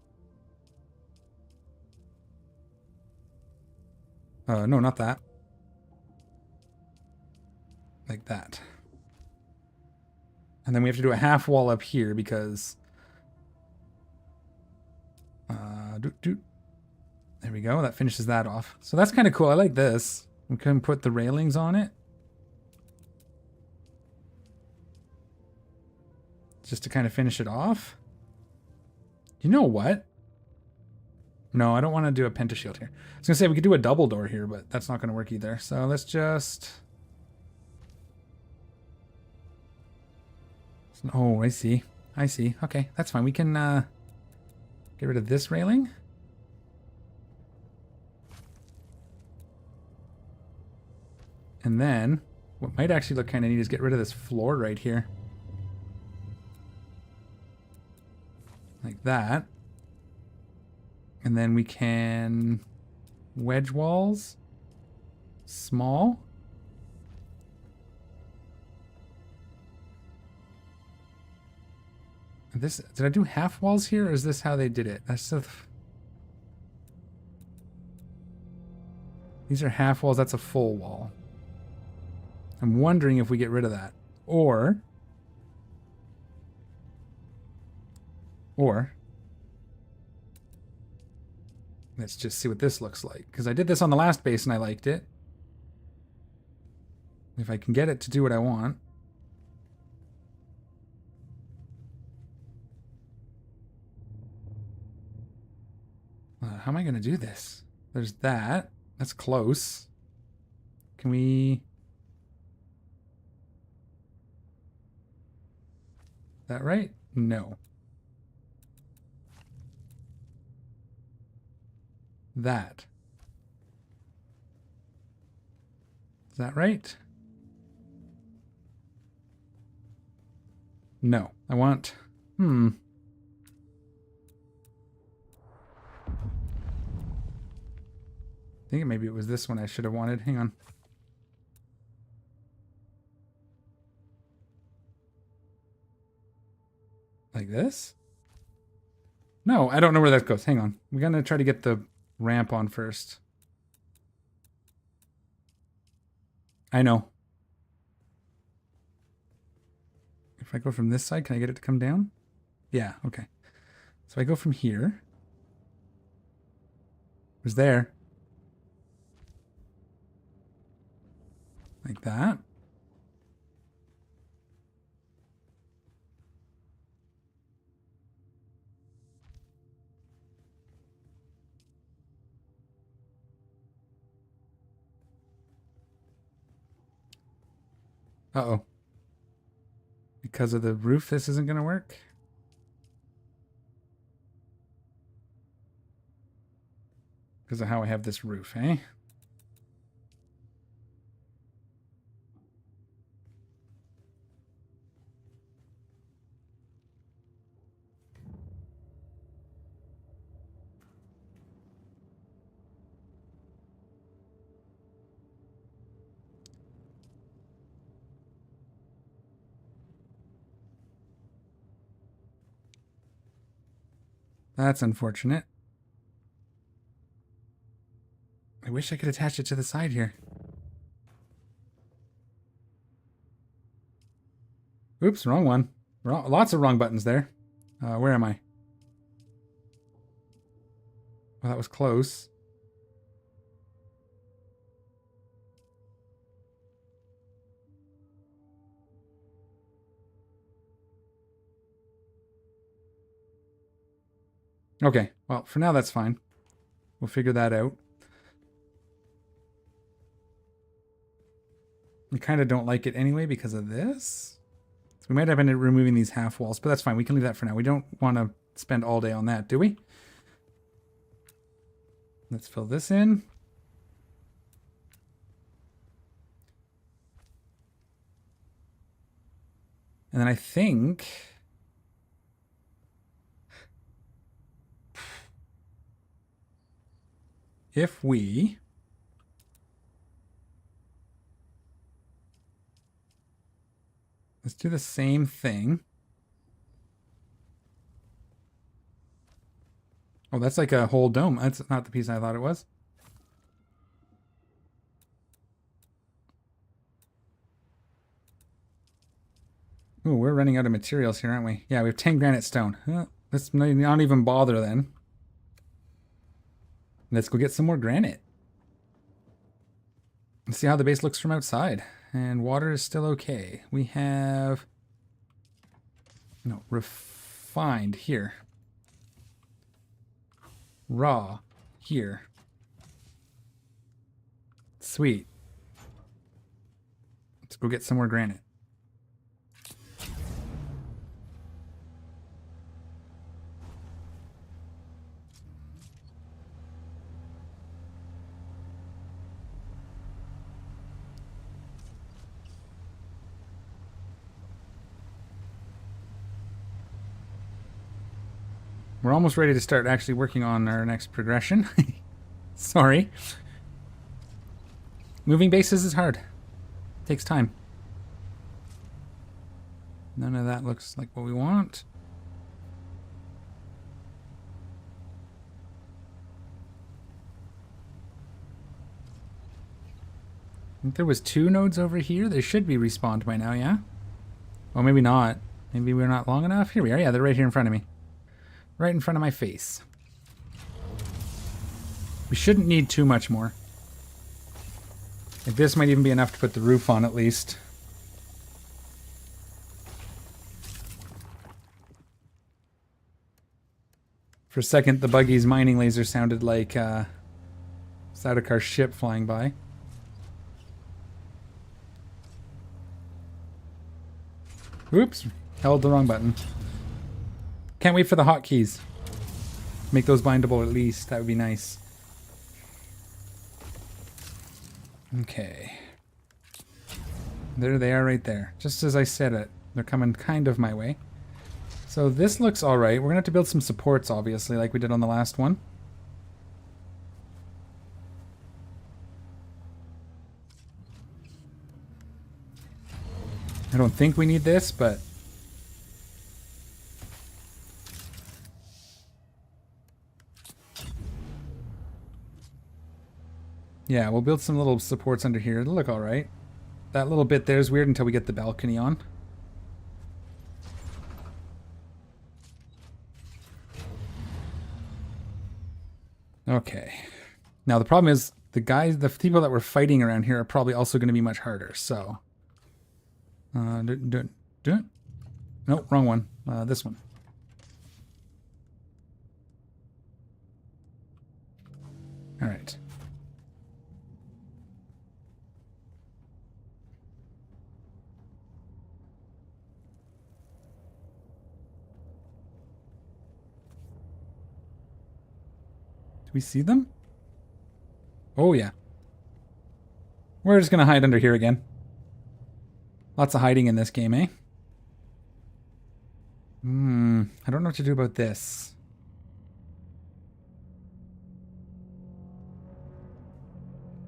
No, not that. Like that. And then we have to do a half wall up here because... There we go. That finishes that off. So that's kind of cool. I like this. We can put the railings on it. Just to kind of finish it off. You know what? No, I don't want to do a pentashield here. I was going to say we could do a double door here, but that's not going to work either. So let's just... Oh, I see. I see. Okay, that's fine. We can get rid of this railing. And then what might actually look kind of neat is get rid of this floor right here. Like that. And then we can wedge walls. Small. This, did I do half walls here, or is this how they did it? That's the... These are half walls. That's a full wall. I'm wondering if we get rid of that. Or Let's just see what this looks like. Because I did this on the last base and I liked it. If I can get it to do what I want. How am I going to do this? There's that. That's close. Can we... That right? No. That. Is that right? No. I want... I think maybe it was this one I should have wanted. Hang on. Like this? No, I don't know where that goes. Hang on. We're going to try to get the ramp on first. I know. If I go from this side, can I get it to come down? Yeah, okay. So I go from here. It was there. Like that. Uh-oh. Because of the roof, this isn't going to work? Because of how I have this roof, eh? That's unfortunate. I wish I could attach it to the side here. Oops, wrong one. Lots of wrong buttons there. Where am I? Well, that was close. Okay, well, for now that's fine. We'll figure that out. I kind of don't like it anyway because of this. So we might have ended up removing these half walls, but that's fine. We can leave that for now. We don't want to spend all day on that, do we? Let's fill this in. And then I think... if we... let's do the same thing. Oh, that's like a whole dome. That's not the piece I thought it was. Ooh, we're running out of materials here, aren't we? Yeah, we have 10 granite stone. Let's not even bother then. Let's go get some more granite. Let's see how the base looks from outside. And water is still okay. We have... no, refined here. Raw here. Sweet. Let's go get some more granite. We're almost ready to start actually working on our next progression. Sorry. Moving bases is hard. Takes time. None of that looks like what we want. I think there was 2 nodes over here. They should be respawned by now, yeah? Well, maybe not. Maybe we're not long enough. Here we are. Yeah, they're right here in front of me. Right in front of my face. We shouldn't need too much more. Like this might even be enough to put the roof on at least. For a second, the buggy's mining laser sounded like Sardakar's ship flying by. Oops, held the wrong button. Can't wait for the hotkeys. Make those bindable at least. That would be nice. Okay. There they are right there. Just as I said it. They're coming kind of my way. So this looks alright. We're going to have to build some supports, obviously, like we did on the last one. I don't think we need this, but... yeah, we'll build some little supports under here. It'll look alright. That little bit there is weird until we get the balcony on. Okay. Now the problem is the people that we're fighting around here are probably also going to be much harder, so... do it? Nope, wrong one. This one. Alright. Do we see them? Oh, yeah. We're just going to hide under here again. Lots of hiding in this game, eh? I don't know what to do about this.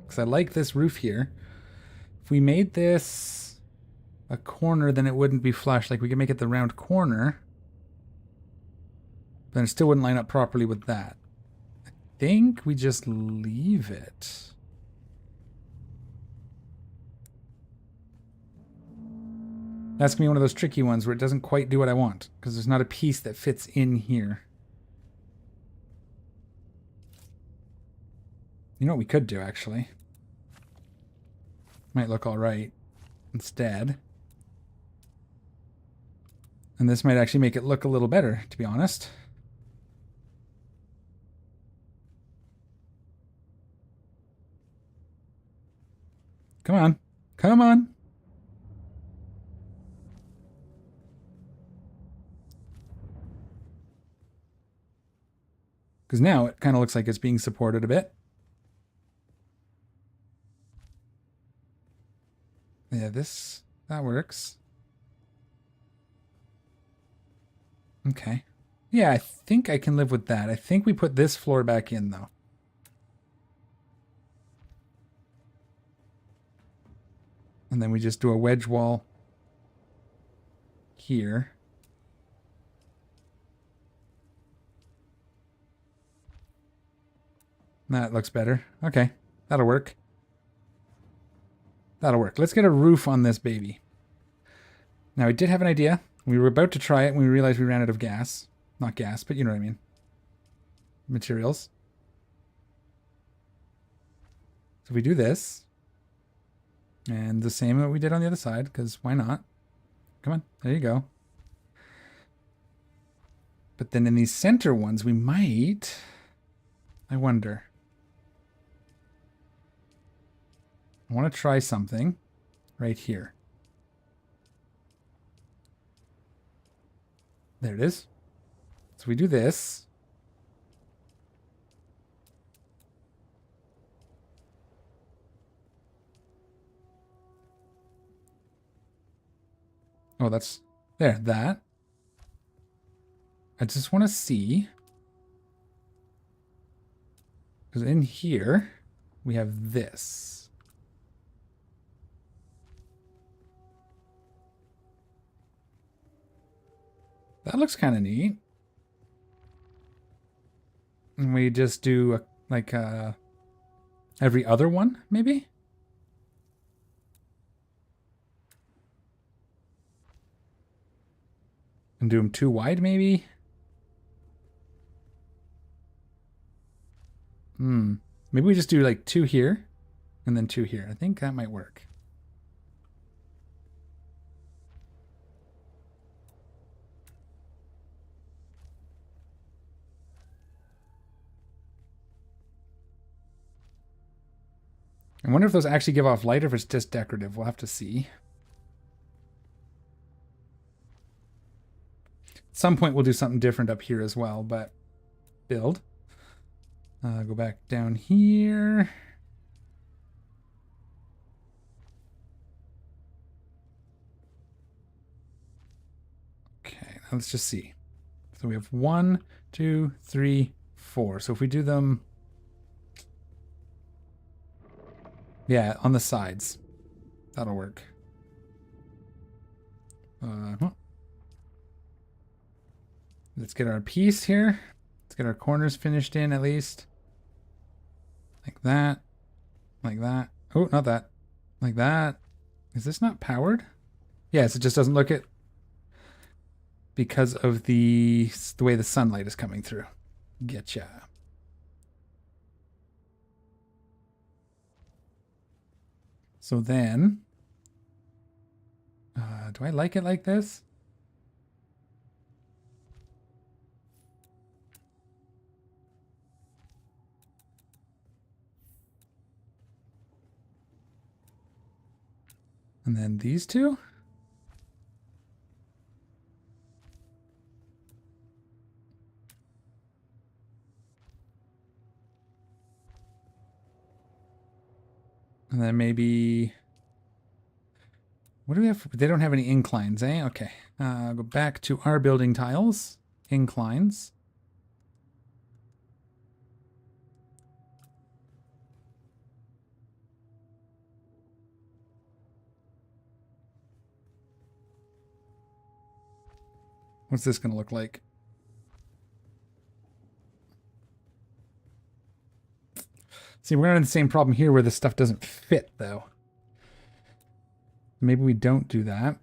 Because I like this roof here. If we made this a corner, then it wouldn't be flush. Like, we could make it the round corner. But then it still wouldn't line up properly with that. I think we just leave it. That's going to be one of those tricky ones where it doesn't quite do what I want, because there's not a piece that fits in here. You know what we could do, actually? Might look alright instead. And this might actually make it look a little better, to be honest. Come on. Come on. Because now it kind of looks like it's being supported a bit. Yeah, that works. Okay. Yeah, I think I can live with that. I think we put this floor back in, though. And then we just do a wedge wall here. That looks better. Okay, that'll work. That'll work. Let's get a roof on this baby. Now, I did have an idea. We were about to try it when we realized we ran out of gas. Not gas, but you know what I mean. Materials. So we do this. And the same that we did on the other side, because why not? Come on, there you go. But then in these center ones, we might... I wonder... I want to try something right here. There it is. So we do this. Oh, that's there, that. I just want to see. Because in here, we have this. That looks kind of neat. And we just do like every other one, maybe? And do them too wide, maybe? Maybe we just do like 2 here and then 2 here. I think that might work. I wonder if those actually give off light or if it's just decorative. We'll have to see. At some point we'll do something different up here as well, but build. Go back down here. Okay, now let's just see. So we have 1, 2, 3, 4. So if we do them, yeah, on the sides, that'll work. Let's get our piece here. Let's get our corners finished in at least. Like that. Like that. Oh, not that. Like that. Is this not powered? Yes, it just doesn't look it because of the way the sunlight is coming through. Getcha. So then, do I like it like this? And then these two? And then maybe... What do we have? They don't have any inclines, eh? Okay. Go back to our building tiles. Inclines. What's this going to look like? See, we're in the same problem here where this stuff doesn't fit, though. Maybe we don't do that.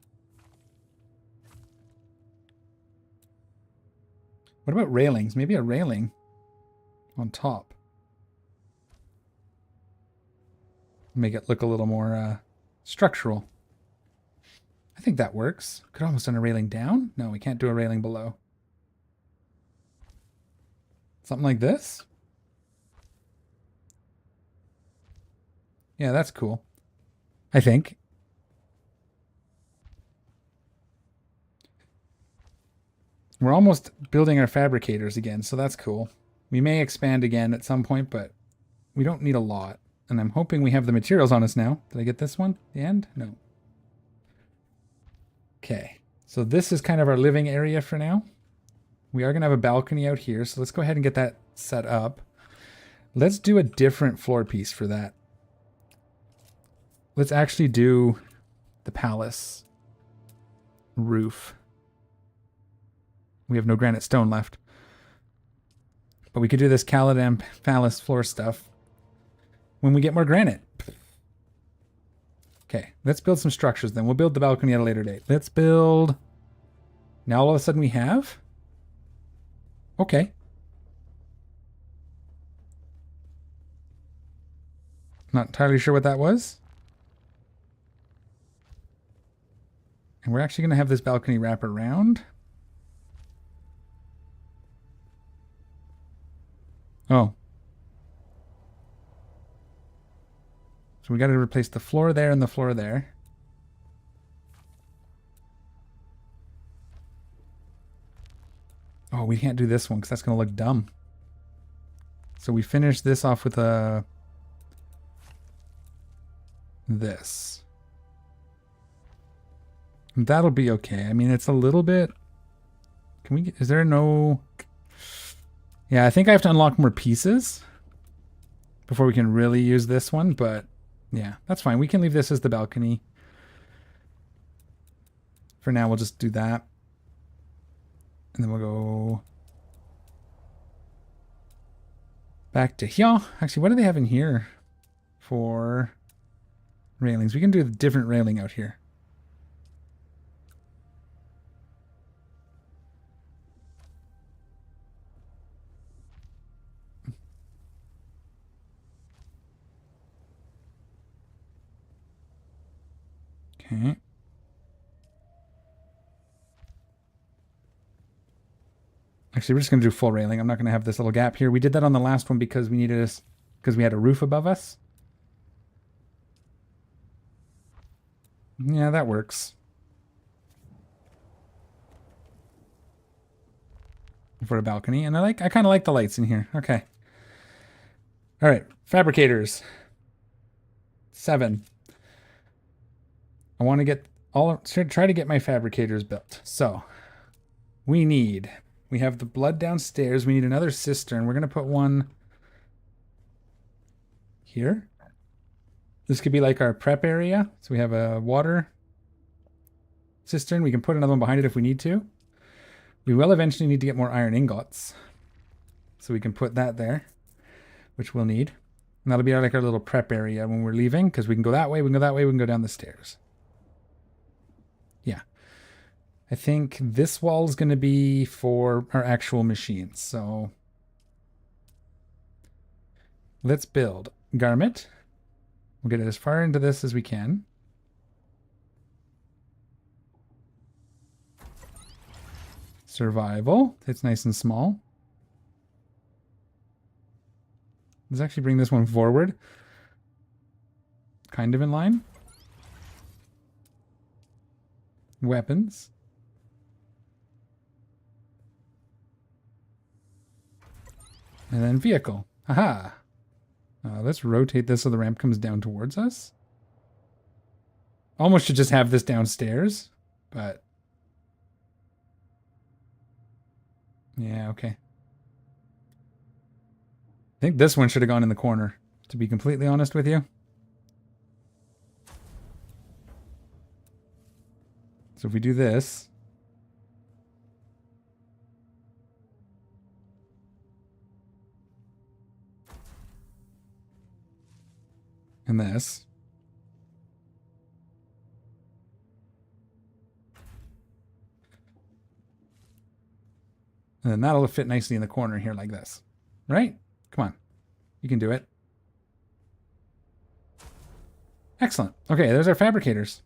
What about railings? Maybe a railing on top. Make it look a little more structural. I think that works. Could almost done a railing down. No, we can't do a railing below. Something like this? Yeah, that's cool. I think. We're almost building our fabricators again, so that's cool. We may expand again at some point, but we don't need a lot. And I'm hoping we have the materials on us now. Did I get this one? The end? No. Okay. So this is kind of our living area for now. We are going to have a balcony out here, so let's go ahead and get that set up. Let's do a different floor piece for that. Let's actually do the palace roof. We have no granite stone left. But we could do this Caladan Palace floor stuff when we get more granite. Okay, let's build some structures then. We'll build the balcony at a later date. Let's build... Now all of a sudden we have? Okay. Not entirely sure what that was. And we're actually going to have this balcony wrap around. Oh. So we got to replace the floor there and the floor there. Oh, we can't do this one because that's going to look dumb. So we finish this off with a... this. And that'll be okay. I mean, it's a little bit... Can we get... Is there no... Yeah, I think I have to unlock more pieces before we can really use this one, but yeah, that's fine. We can leave this as the balcony. For now, we'll just do that. And then we'll go back to here. Actually, what do they have in here for railings? We can do a different railing out here. Actually, we're just going to do full railing. I'm not going to have this little gap here. We did that on the last one because we needed us, because we had a roof above us. Yeah, that works. For a balcony. And I kind of like the lights in here. Okay. All right. Fabricators. 7. I want to get try to get my fabricators built. So we have the blood downstairs. We need another cistern. We're going to put one here. This could be like our prep area. So we have a water cistern. We can put another one behind it if we need to. We will eventually need to get more iron ingots. So we can put that there, which we'll need. And that'll be like our little prep area when we're leaving, because we can go that way, we can go that way, we can go down the stairs. Yeah. I think this wall is going to be for our actual machines. So let's build garment. We'll get it as far into this as we can. Survival. It's nice and small. Let's actually bring this one forward. Kind of in line. Weapons. And then vehicle. Haha. Let's rotate this so the ramp comes down towards us. Almost should just have this downstairs, but... yeah, okay. I think this one should have gone in the corner, to be completely honest with you. So if we do this... and this... and then that'll fit nicely in the corner here like this. Right? Come on. You can do it. Excellent. Okay, there's our fabricators.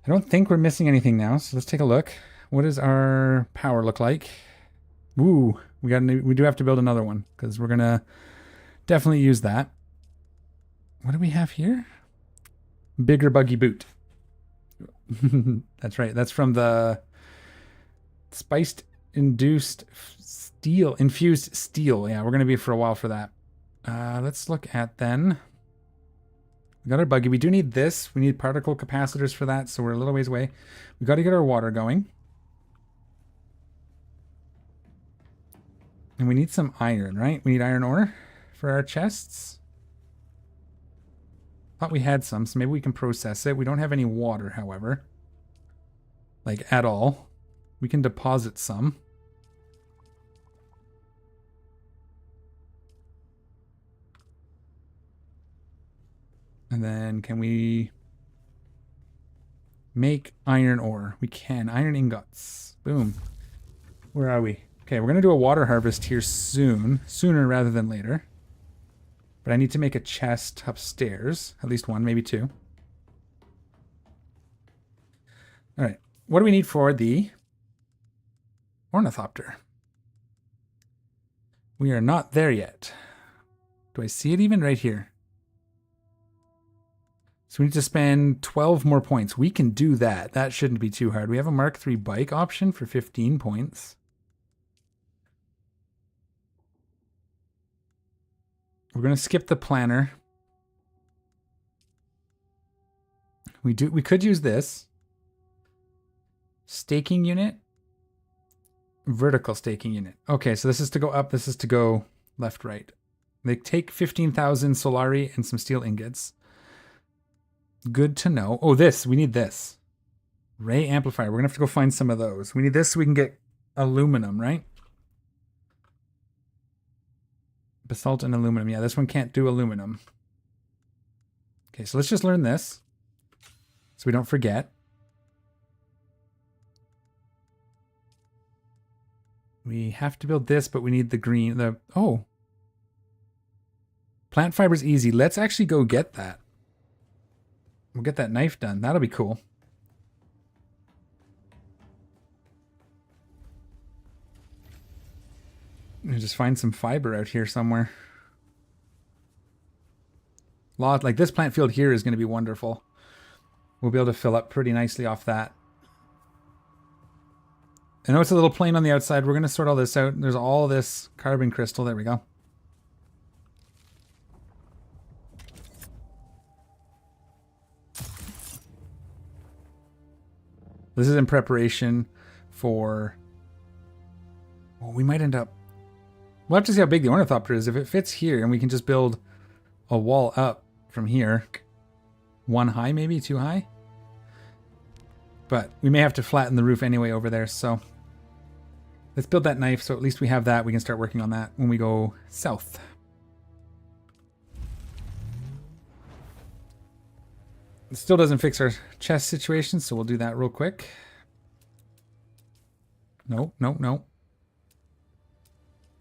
I don't think we're missing anything now, so let's take a look. What does our power look like? Ooh, we do have to build another one, because we're going to definitely use that. What do we have here? Bigger buggy boot. That's right. That's from the spiced infused steel. Yeah, we're going to be for a while for that. Let's look at then. We got our buggy. We do need this. We need particle capacitors for that, so we're a little ways away. We got to get our water going. And we need some iron, right? We need iron ore for our chests. Thought we had some, so maybe we can process it. We don't have any water, however. Like, at all. We can deposit some. And then can we make iron ore? We can. Iron ingots. Boom. Where are we? Okay, we're going to do a water harvest here soon. Sooner rather than later. But I need to make a chest upstairs. At least one, maybe two. Alright. What do we need for the ornithopter? We are not there yet. Do I see it even right here? So we need to spend 12 more points. We can do that. That shouldn't be too hard. We have a Mark III bike option for 15 points. We're going to skip the planner. We could use this. Staking unit. Vertical staking unit. Okay, so this is to go up. This is to go left, right. They take 15,000 solari and some steel ingots. Good to know. Oh, this. We need this. Ray amplifier. We're going to have to go find some of those. We need this so we can get aluminum, right? Basalt and aluminum. Yeah, this one can't do aluminum. Okay, so let's just learn this so we don't forget. We have to build this, but we need the green. Oh. Plant fiber's easy. Let's actually go get that. We'll get that knife done. That'll be cool. Just find some fiber out here somewhere. Lot like this plant field here is going to be wonderful. We'll be able to fill up pretty nicely off that. I know it's a little plain on the outside. We're going to sort all this out. There's all this carbon crystal. There we go. This is in preparation for... Well, we might end up... We'll have to see how big the ornithopter is. If it fits here and we can just build a wall up from here. One high, maybe? Two high? But we may have to flatten the roof anyway over there, so... Let's build that knife, so at least we have that. We can start working on that when we go south. It still doesn't fix our chest situation, so we'll do that real quick. No, no, no.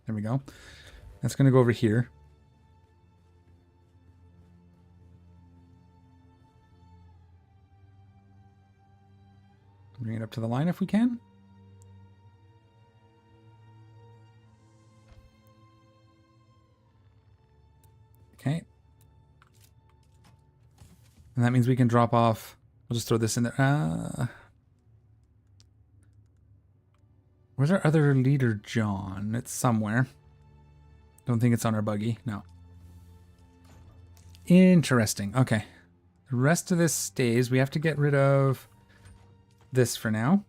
There we go. That's going to go over here. Bring it up to the line if we can. Okay. And that means we can drop off. We'll just throw this in there. Where's our other leader, John? It's somewhere. Don't think it's on our buggy. No. Interesting. Okay. The rest of this stays. We have to get rid of this for now.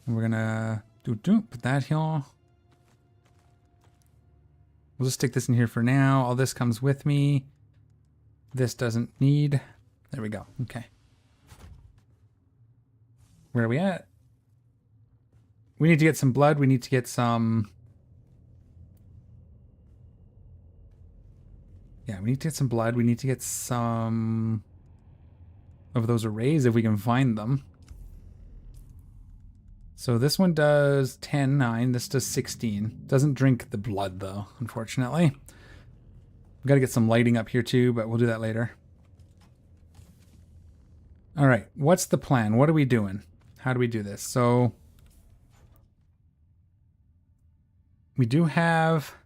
And we're gonna put that here. We'll just stick this in here for now. All this comes with me. This doesn't need. There we go. Okay. Where are we at? We need to get some blood. We need to get some... Yeah, we need to get some blood. We need to get some of those arrays if we can find them. So this one does 10, 9. This does 16. Doesn't drink the blood, though, unfortunately. We've got to get some lighting up here, too, but we'll do that later. All right, what's the plan? What are we doing? How do we do this? So we do have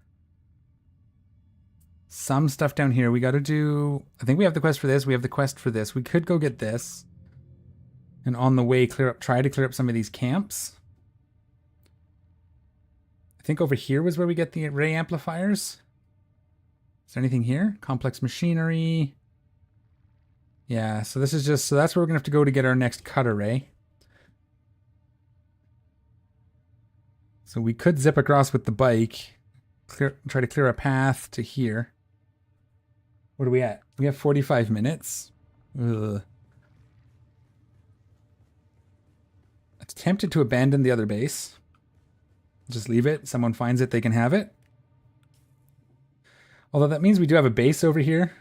some stuff down here. We got to do... I think we have the quest for this. We have the quest for this. We could go get this. And on the way, try to clear up some of these camps. I think over here was where we get the array amplifiers. Is there anything here? Complex machinery. Yeah, so this is just... So that's where we're going to have to go to get our next cut array. So we could zip across with the bike. Try to clear a path to here. What are we at? We have 45 minutes. Ugh. I'm tempted to abandon the other base. Just leave it. Someone finds it, they can have it. Although that means we do have a base over here.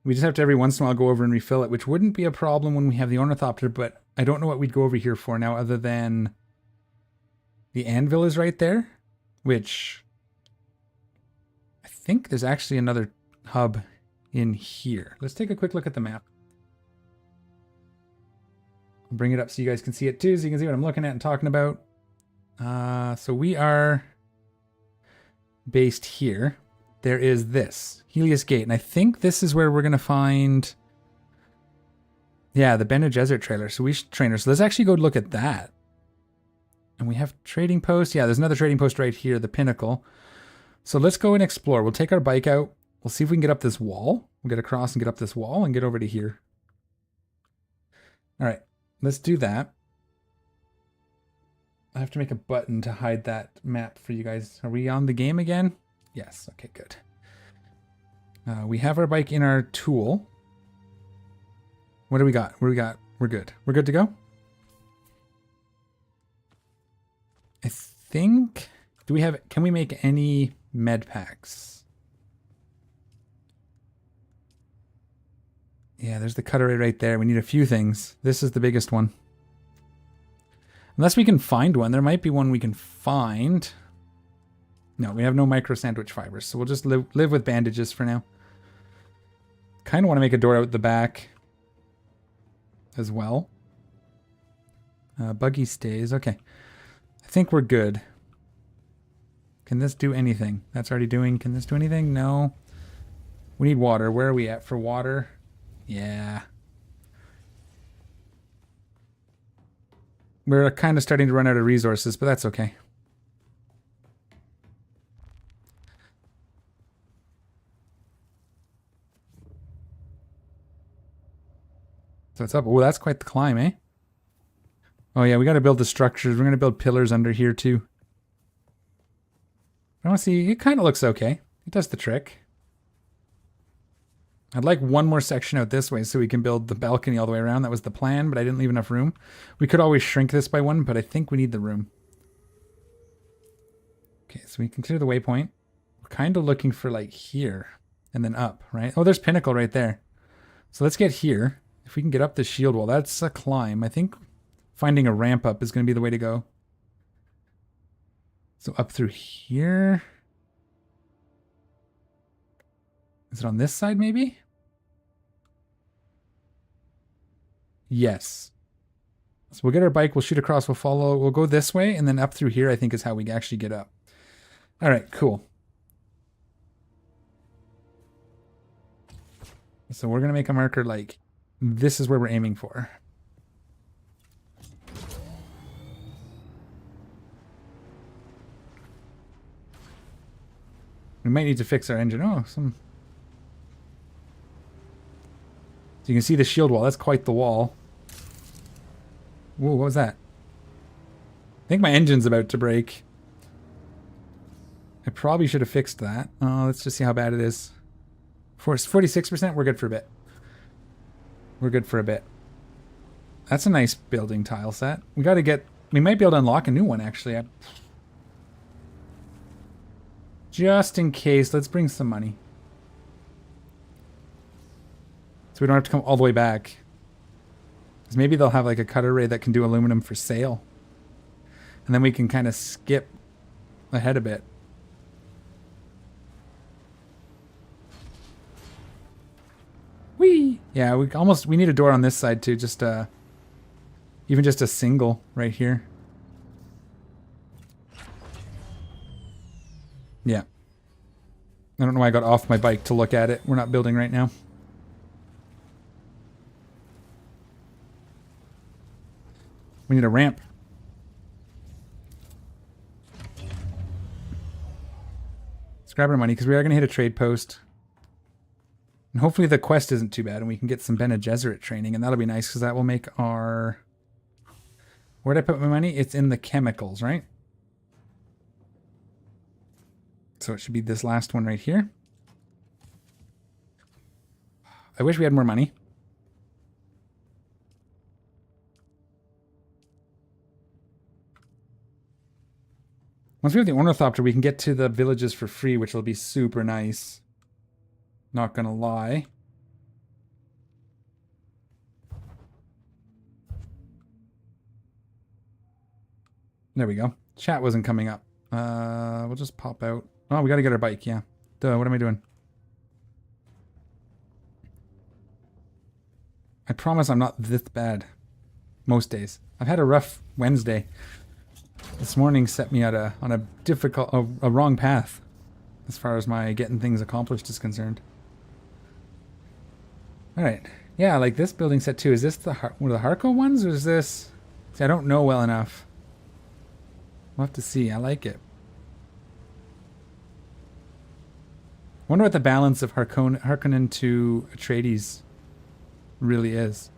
We just have to every once in a while go over and refill it, which wouldn't be a problem when we have the ornithopter, but I don't know what we'd go over here for now other than the anvil is right there, which I think there's actually another hub in here. Let's take a quick look at the map. I'll bring it up so you guys can see it too, so you can see what I'm looking at and talking about. So we are based here. There is this, Helios Gate, and I think this is where we're going to find, yeah, the Bene Gesserit trailer. So we should trainer. So let's actually go look at that. And we have trading post. Yeah, there's another trading post right here, the Pinnacle. So let's go and explore. We'll take our bike out. We'll see if we can get up this wall. We'll get across and get up this wall and get over to here. All right, let's do that. I have to make a button to hide that map for you guys. Are we on the game again? Yes. Okay, good. We have our bike in our tool. What do we got? What do we got? We're good. We're good to go? I think... Do we have... Can we make any med packs? Yeah, there's the cut array right there. We need a few things. This is the biggest one. Unless we can find one. There might be one we can find. No, we have no micro sandwich fibers, so we'll just live with bandages for now. Kind of want to make a door out the back as well. Buggy stays. Okay. think we're good. Can this do anything? That's already doing. Can this do anything? No. We need water. Where are we at for water? Yeah. We're kind of starting to run out of resources, but that's okay. So it's up. Oh, that's quite the climb, eh? Oh yeah, we got to build the structures. We're going to build pillars under here too. I want to see. It kind of looks okay. It does the trick. I'd like one more section out this way so we can build the balcony all the way around. That was the plan, but I didn't leave enough room. We could always shrink this by one, but I think we need the room. Okay, so we can clear the waypoint. We're kind of looking for like here and then up, right? Oh, there's Pinnacle right there. So let's get here. If we can get up the shield wall, that's a climb. I think finding a ramp up is going to be the way to go. So up through here. Is it on this side maybe? Yes. So we'll get our bike, we'll shoot across, we'll follow, we'll go this way, and then up through here I think is how we actually get up. All right, cool. So we're going to make a marker like this is where we're aiming for. We might need to fix our engine. Oh, some... So you can see the shield wall. That's quite the wall. Whoa, what was that? I think my engine's about to break. I probably should have fixed that. Oh, let's just see how bad it is. For 46%, we're good for a bit. We're good for a bit. That's a nice building tile set. We got to get... We might be able to unlock a new one, actually. Just in case, let's bring some money. So we don't have to come all the way back. Because maybe they'll have like a cut array that can do aluminum for sale. And then we can kind of skip ahead a bit. Whee! Yeah, we need a door on this side too. Just even just a single right here. Yeah. I don't know why I got off my bike to look at it. We're not building right now. We need a ramp. Let's grab our money because we are going to hit a trade post. And hopefully the quest isn't too bad and we can get some Bene Gesserit training. And that'll be nice because that will make our... Where'd I put my money? It's in the chemicals, right? So it should be this last one right here. I wish we had more money. Once we have the Ornithopter, we can get to the villages for free, which will be super nice. Not gonna lie. There we go. Chat wasn't coming up. We'll just pop out. Oh, we gotta get our bike, yeah. Duh, what am I doing? I promise I'm not this bad. Most days. I've had a rough Wednesday. This morning set me on a difficult, a wrong path. As far as my getting things accomplished is concerned. Alright. Yeah, like this building set too. Is this one of the Harco ones, or is this... See, I don't know well enough. We'll have to see. I like it. Wonder what the balance of Harkonnen to Atreides really is.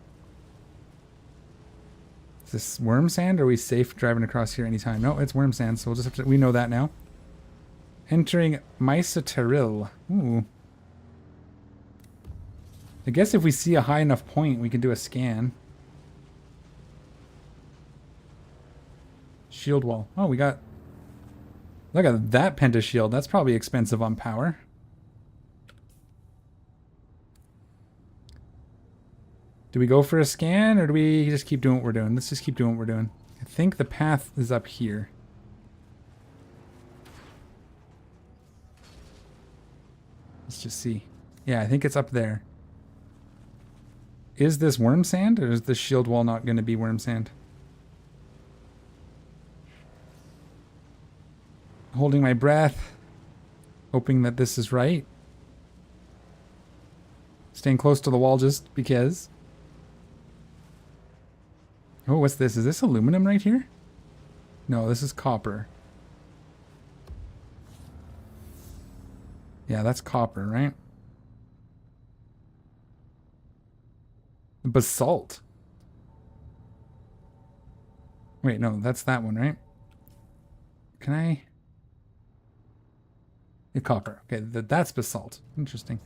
Is this worm sand? Are we safe driving across here anytime? No, it's worm sand, so we'll just have to... We know that now. Entering Mysa Terril. Ooh. I guess if we see a high enough point, we can do a scan. Shield wall. Oh, we got... Look at that pentashield. That's probably expensive on power. Do we go for a scan, or do we just keep doing what we're doing? Let's just keep doing what we're doing. I think the path is up here. Let's just see. Yeah, I think it's up there. Is this worm sand, or is the shield wall not going to be worm sand? holding my breath, hoping that this is right. Staying close to the wall just because. Oh, what's this? Is this aluminum right here? No, this is copper. Yeah, that's copper, right? Basalt. Wait, no, that's that one, right? Can I? Yeah, copper. Okay, that's basalt. Interesting.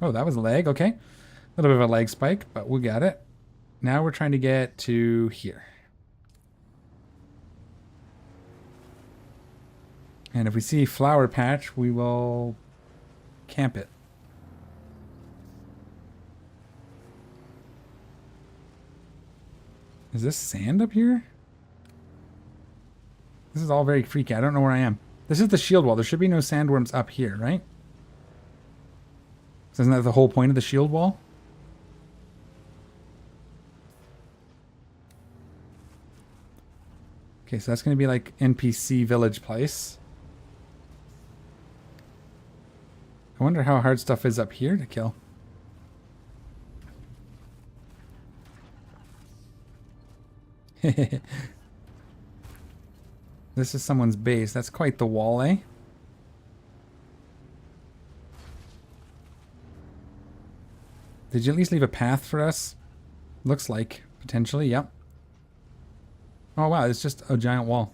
Oh, that was a lag. Okay. A little bit of a lag spike, but we got it. Now we're trying to get to here. And if we see flower patch, we will camp it. Is this sand up here? This is all very freaky. I don't know where I am. This is the shield wall. There should be no sandworms up here, right? Isn't that the whole point of the shield wall? Okay, so that's going to be like NPC village place. I wonder how hard stuff is up here to kill. This is someone's base. That's quite the wall, eh? Did you at least leave a path for us? Looks like. Potentially, yep. Oh wow, it's just a giant wall.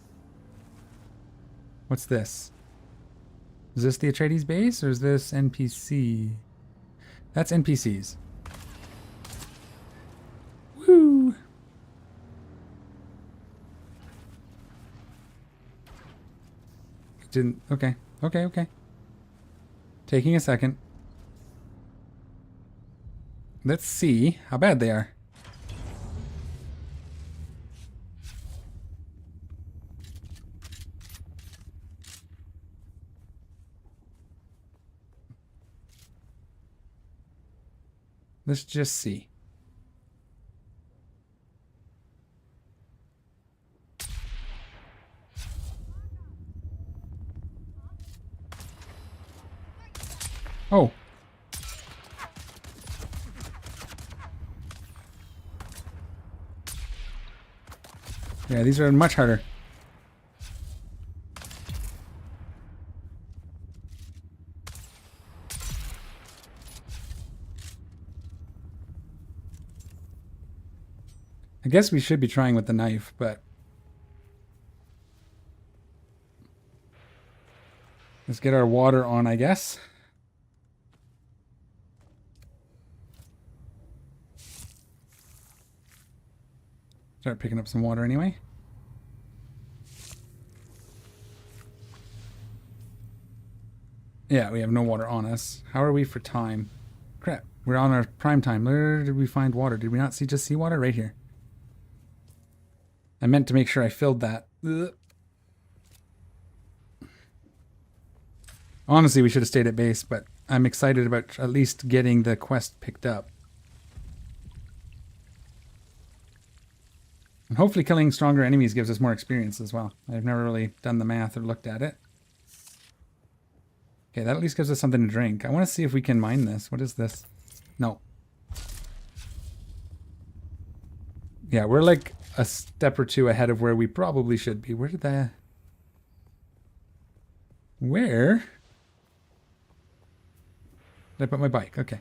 What's this? Is this the Atreides base or is this NPC? That's NPCs. Woo! Didn't. Okay. Okay. Taking a second. Let's see how bad they are. Let's just see. Oh. Yeah, these are much harder. I guess we should be trying with the knife, but let's get our water on, I guess. Start picking up some water anyway. Yeah, we have no water on us. How are we for time? Crap, we're on our prime time. Where did we find water? Did we not just see water? Right here. I meant to make sure I filled that. Ugh. Honestly, we should have stayed at base, but I'm excited about at least getting the quest picked up. And hopefully killing stronger enemies gives us more experience as well. I've never really done the math or looked at it. Okay, that at least gives us something to drink. I want to see if we can mine this. What is this? No. Yeah, we're like a step or two ahead of where we probably should be. Where did that... Where did I put my bike? Okay.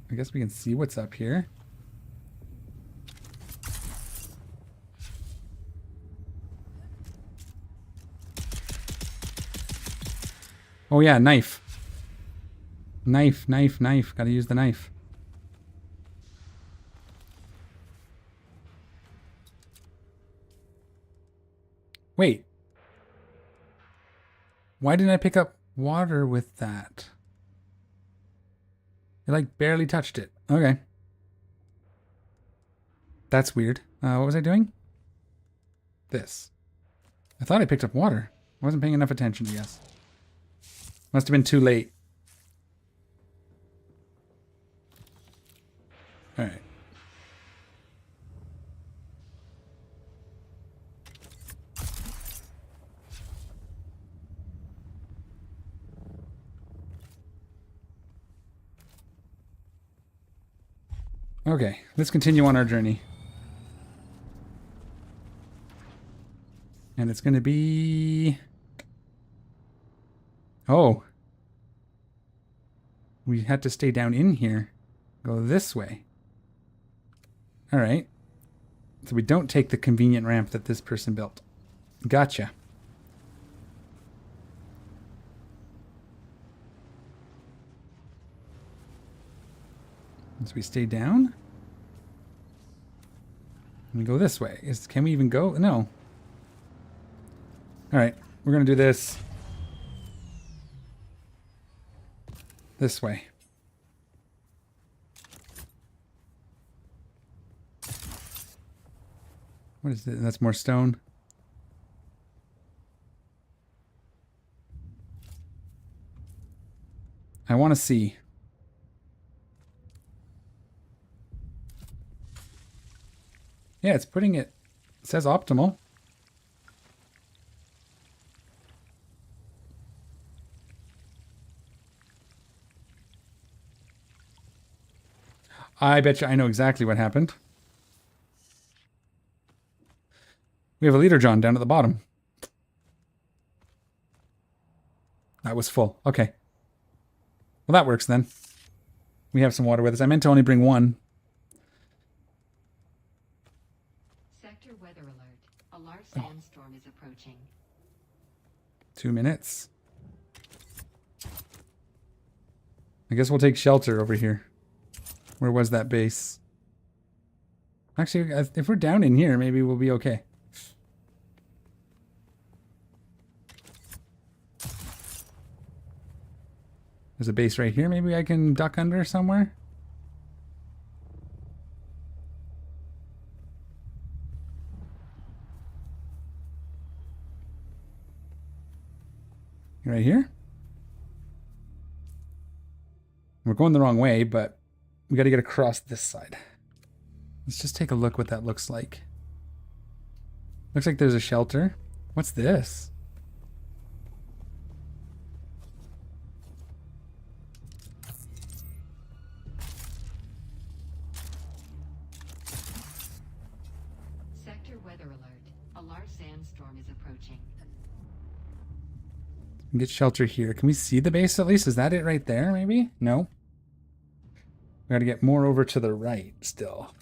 I guess we can see what's up here. Oh yeah, knife. Knife. Gotta use the knife. Wait. Why didn't I pick up water with that? It like barely touched it. Okay. That's weird. What was I doing? This. I thought I picked up water. I wasn't paying enough attention, I guess. Must have been too late. Alright. Okay, let's continue on our journey. And it's going to be... Oh. We had to stay down in here. Go this way. All right. So we don't take the convenient ramp that this person built. Gotcha. So we stay down. And we go this way. Can we even go? No. All right. We're going to do this way. What is it? That's more stone. I want to see. Yeah, it's putting it. It says optimal. I bet you I know exactly what happened. We have a leader John down at the bottom. That was full. Okay. Well, that works then. We have some water with us. I meant to only bring one. Sector weather alert. A large sandstorm is approaching. 2 minutes. I guess we'll take shelter over here. Where was that base? Actually, if we're down in here, maybe we'll be okay. There's a base right here. Maybe I can duck under somewhere. Right here. We're going the wrong way, but we got to get across this side. Let's just take a look what that looks like. Looks like there's a shelter. What's this? Sector weather alert. A large sandstorm is approaching. Get shelter here. Can we see the base at least? Is that it right there, maybe? No. We got to get more over to the right still.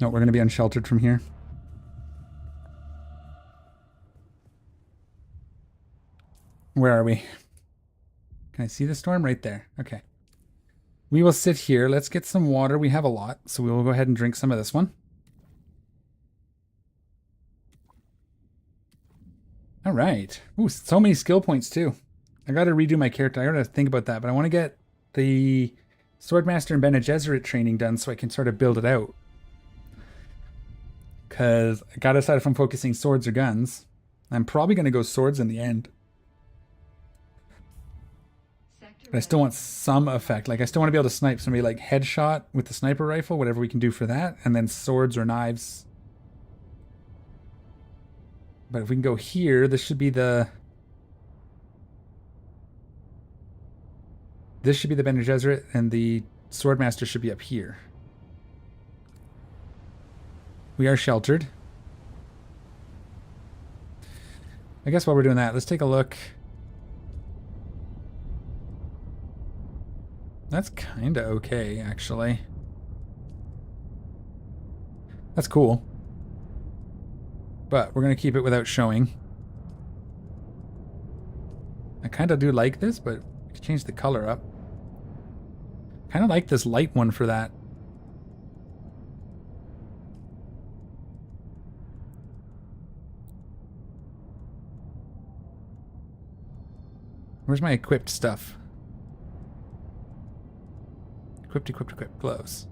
No, we're going to be unsheltered from here. Where are we? Can I see the storm? Right there. Okay. We will sit here. Let's get some water. We have a lot, so we will go ahead and drink some of this one. All right. Ooh, so many skill points too. I got to redo my character. I got to think about that, but I want to get the Swordmaster and Bene Gesserit training done so I can sort of build it out. Because I got to decide if I'm focusing swords or guns. I'm probably going to go swords in the end. But I still want some effect. Like, I still want to be able to snipe somebody, like headshot with the sniper rifle, whatever we can do for that. And then swords or knives. But if we can go here, this should be the... This should be the Bene Gesserit, and the Swordmaster should be up here. We are sheltered. I guess while we're doing that, let's take a look. That's kind of okay, actually. That's cool. But we're going to keep it without showing. I kind of do like this, but we can change the color up. Kind of like this light one for that. Where's my equipped stuff? Equipped, equipped, equipped. Gloves.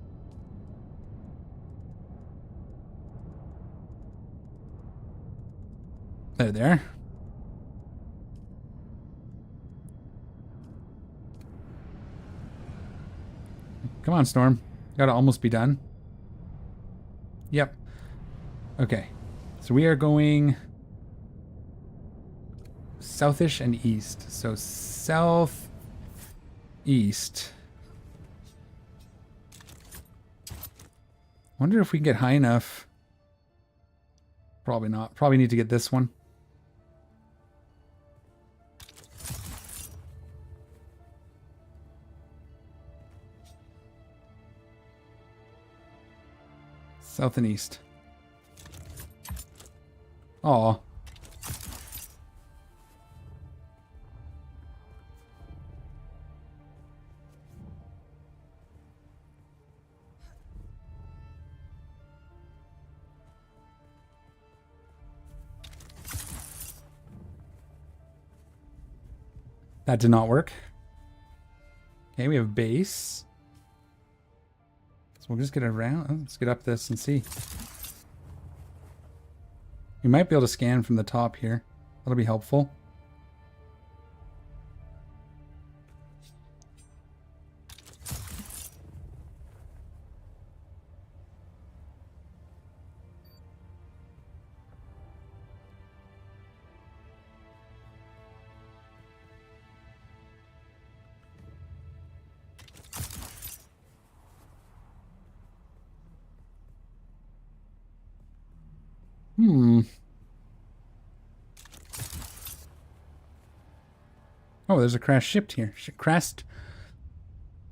There. Come on, Storm. Gotta almost be done. Yep. Okay. So we are going... Southish and east. So south east. Wonder if we can get high enough. Probably not. Probably need to get this one. South and east. Aw. That did not work. Okay, we have base. So we'll just get around. Let's get up this and see. We might be able to scan from the top here. That'll be helpful. Oh, there's a crashed ship here. Crashed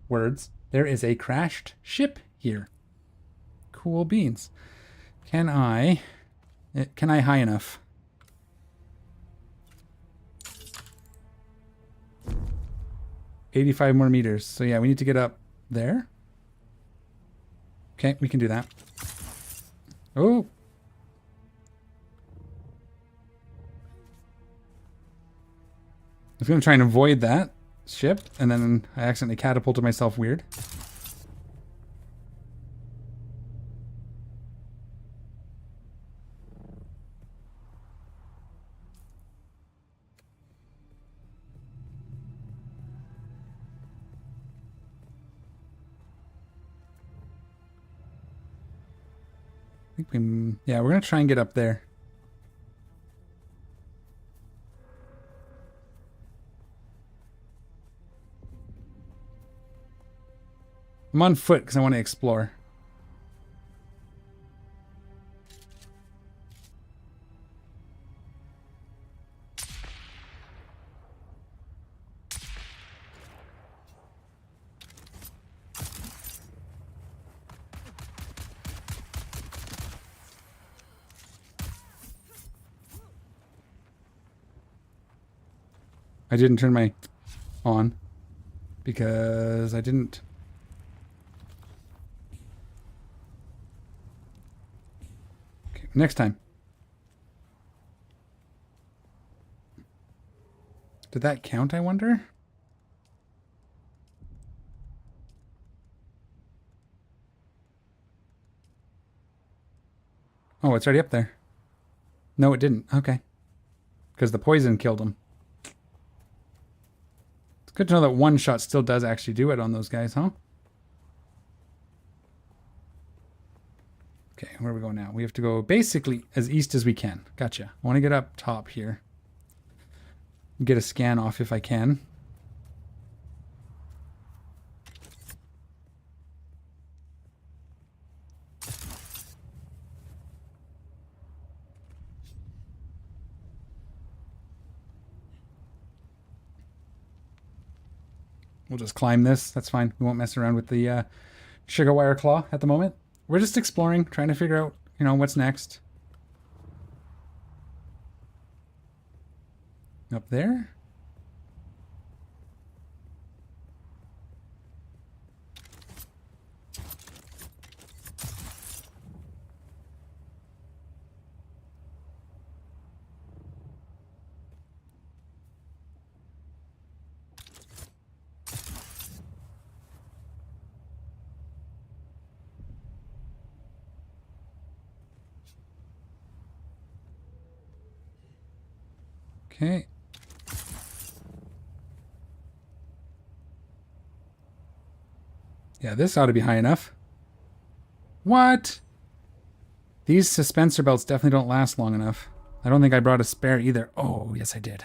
words. There is a crashed ship here. Cool beans. Can I high enough? $85 more meters. So yeah, we need to get up there. Okay, we can do that. Oh. I was going to try and avoid that ship, and then I accidentally catapulted myself weird. I think yeah, we're going to try and get up there. I'm on foot because I want to explore. I didn't turn my on because I didn't. Okay, next time. Did that count, I wonder? Oh, it's already up there. No, it didn't. Okay. Because the poison killed him. It's good to know that one shot still does actually do it on those guys, huh? Okay, where are we going now? We have to go basically as east as we can. Gotcha. I want to get up top here. Get a scan off if I can. We'll just climb this. That's fine. We won't mess around with the sugar wire claw at the moment. We're just exploring, trying to figure out, you know, what's next. Up there? Okay. Yeah, this ought to be high enough. What? These suspensor belts definitely don't last long enough. I don't think I brought a spare either. Oh, yes I did.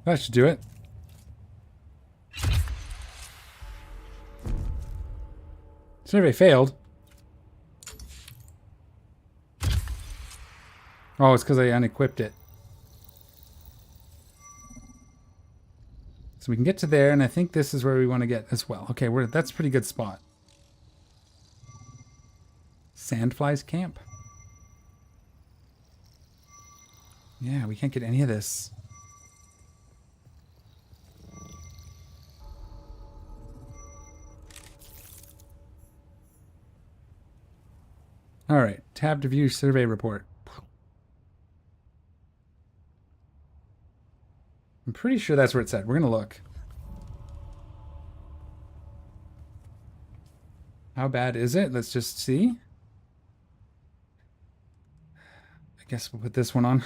That should do it. Survey failed. Oh, it's because I unequipped it. So we can get to there, and I think this is where we want to get as well. Okay, that's a pretty good spot. Sandflies camp? Yeah, we can't get any of this. All right, tab to view survey report. I'm pretty sure that's where it said. We're going to look. How bad is it? Let's just see. I guess we'll put this one on.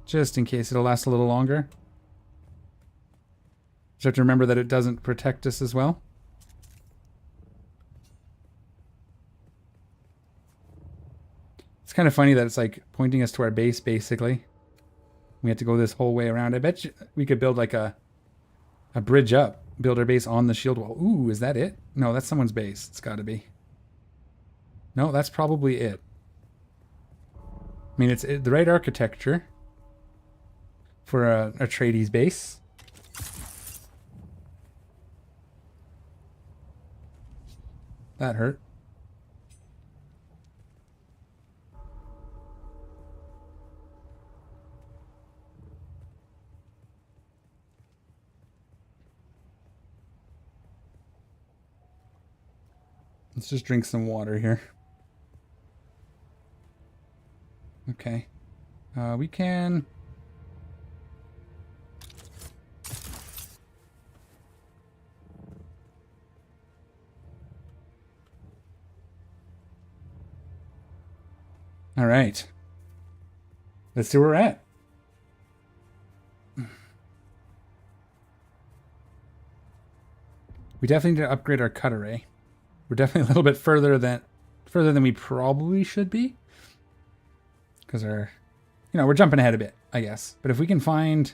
Just in case it'll last a little longer. Just have to remember that it doesn't protect us as well. It's kind of funny that it's like pointing us to our base, basically. We have to go this whole way around. I bet you we could build like a bridge up. Build our base on the shield wall. Ooh, is that it? No, that's someone's base. It's got to be. No, that's probably it. I mean, it's the right architecture for a Atreides base. That hurt. Let's just drink some water here. Okay. We can... All right. Let's see where we're at. We definitely need to upgrade our cut array. We're definitely a little bit further than we probably should be. Because we're jumping ahead a bit, I guess. But if we can find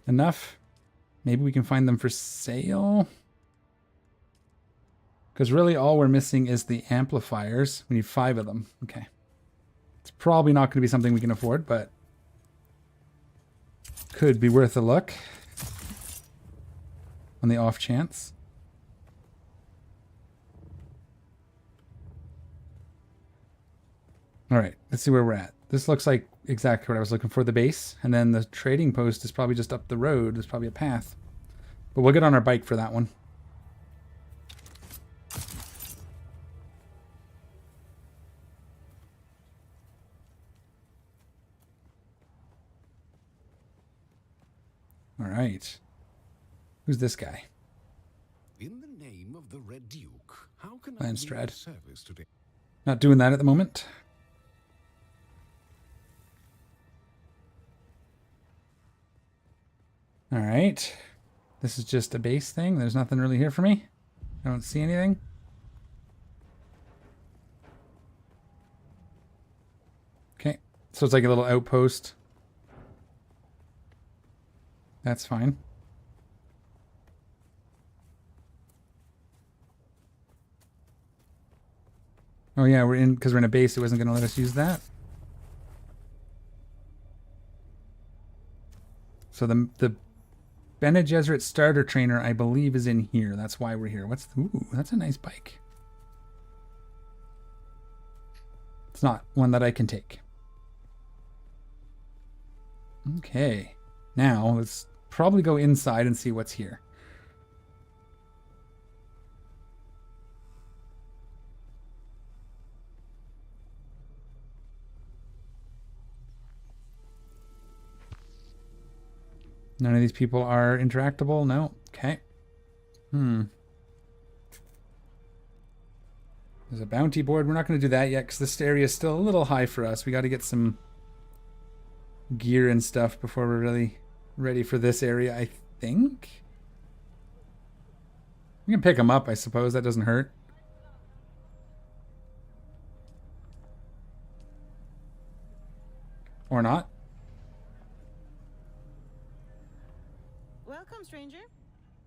enough, maybe we can find them for sale. Because really all we're missing is the amplifiers. We need 5 of them. Okay. It's probably not going to be something we can afford, but could be worth a look on the off chance. All right, let's see where we're at. This looks like exactly what I was looking for, the base. And then the trading post is probably just up the road. There's probably a path. But we'll get on our bike for that one. All right. Who's this guy? In the name of the Red Duke, how can Landstrad. I be of service today? Not doing that at the moment. All right. This is just a base thing. There's nothing really here for me. I don't see anything. Okay. So it's like a little outpost. That's fine. Oh yeah, because we're in a base, it wasn't going to let us use that. So the Bene Gesserit starter trainer, I believe, is in here. That's why we're here. Ooh, that's a nice bike. It's not one that I can take. Okay. Now, let's probably go inside and see what's here. None of these people are interactable? No? Okay. There's a bounty board. We're not going to do that yet because this area is still a little high for us. We got to get some gear and stuff before we're really ready for this area, I think. We can pick them up, I suppose. That doesn't hurt. Or not. stranger.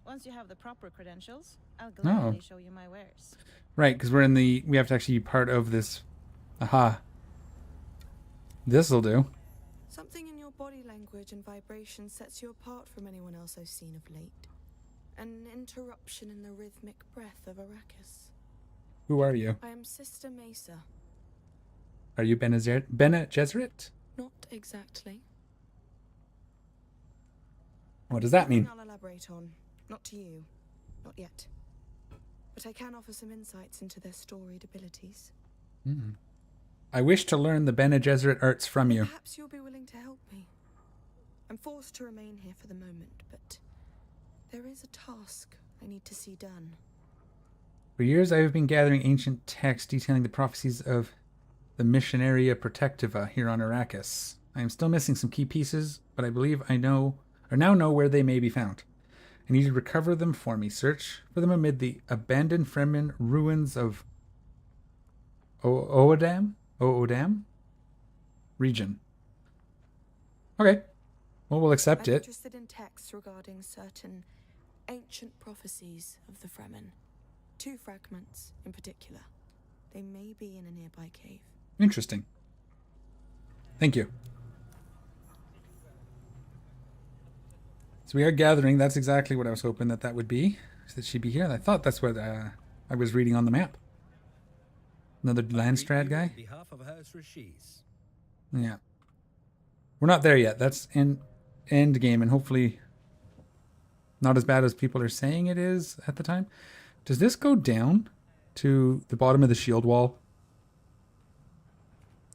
Once you have the proper credentials, I'll Oh. gladly show you my wares. Right, because we're in the... We have to actually be part of this. Aha. This'll do. Something in your body language and vibration sets you apart from anyone else I've seen of late. An interruption in the rhythmic breath of Arrakis. Who are you? I am Sister Mesa. Are you Bene Gesserit? Not exactly. What does that mean? Nothing I'll elaborate on. Not to you. Not yet. But I can offer some insights into their storied abilities. I wish to learn the Bene Gesserit arts from you. Perhaps you'll be willing to help me. I'm forced to remain here for the moment, but there is a task I need to see done. For years I have been gathering ancient texts detailing the prophecies of the Missionaria Protectiva here on Arrakis. I am still missing some key pieces, but I believe I now know where they may be found. I need to recover them for me. Search for them amid the abandoned Fremen ruins of Oodam region. Okay. Well, we'll accept I'm it. interested in texts regarding certain ancient prophecies of the Fremen. 2 fragments in particular. They may be in a nearby cave. Interesting. Thank you. So we are gathering. That's exactly what I was hoping that would be. That she'd be here. And I thought that's what I was reading on the map. Another Landstrad guy. On behalf of House Rashis. Yeah. We're not there yet. That's end game, and hopefully not as bad as people are saying it is at the time. Does this go down to the bottom of the shield wall?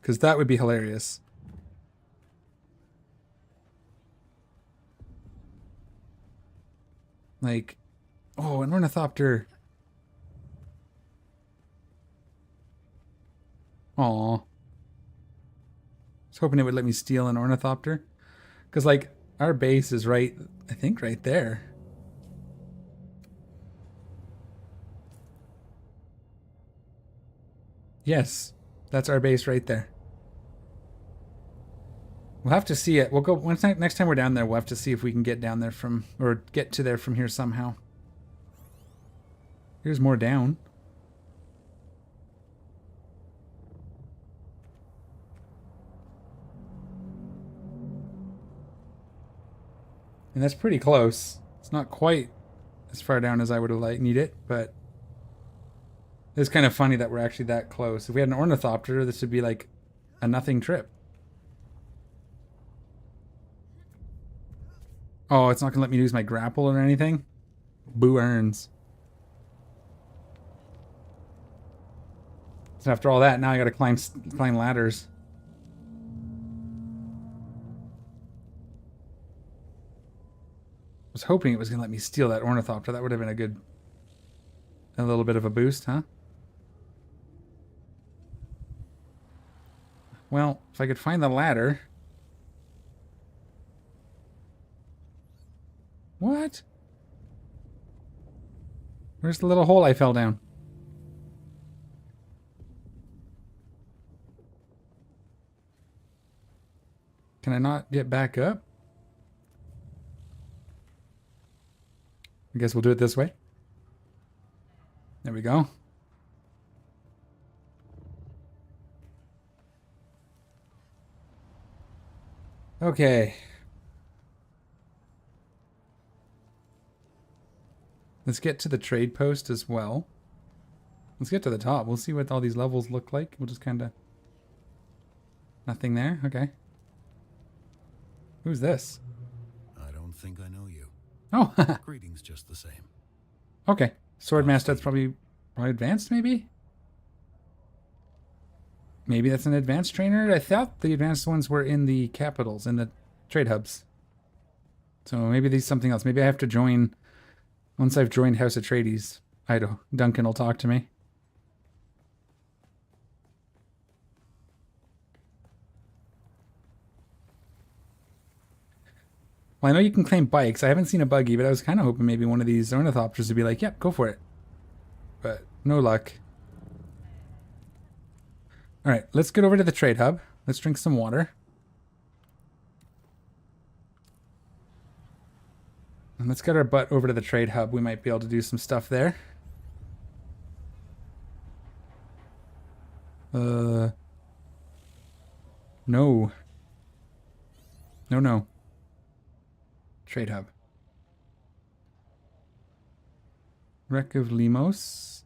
Because that would be hilarious. Like, oh, an ornithopter. Aw. I was hoping it would let me steal an ornithopter. Because, like, our base is right, I think, right there. Yes, that's our base right there. We'll have to see it. We'll go next time we're down there. We'll have to see if we can get down there from, or get to there from here somehow. Here's more down. And that's pretty close. It's not quite as far down as I would have needed it, but it's kind of funny that we're actually that close. If we had an ornithopter, this would be like a nothing trip. Oh, it's not going to let me use my grapple or anything? Boo earns. So after all that, now I got to climb ladders. I was hoping it was going to let me steal that ornithopter. That would have been a little bit of a boost, huh? Well, if I could find the ladder. What? Where's the little hole I fell down? Can I not get back up? I guess we'll do it this way. There we go. Okay. Let's get to the trade post as well. Let's get to the top. We'll see what all these levels look like. We'll just kind of... Nothing there? Okay. Who's this? I don't think I know you. Oh, Greetings just the same. okay. Swordmaster, that's probably advanced, maybe? Maybe that's an advanced trainer? I thought the advanced ones were in the capitals, in the trade hubs. So maybe these something else. Maybe I have to join... Once I've joined House Atreides, Duncan will talk to me. Well, I know you can claim bikes. I haven't seen a buggy, but I was kind of hoping maybe one of these ornithopters would be like, yep, go for it. But no luck. All right, let's get over to the trade hub. Let's drink some water. And let's get our butt over to the trade hub. We might be able to do some stuff there. No. No, no. Trade hub. Wreck of Limos.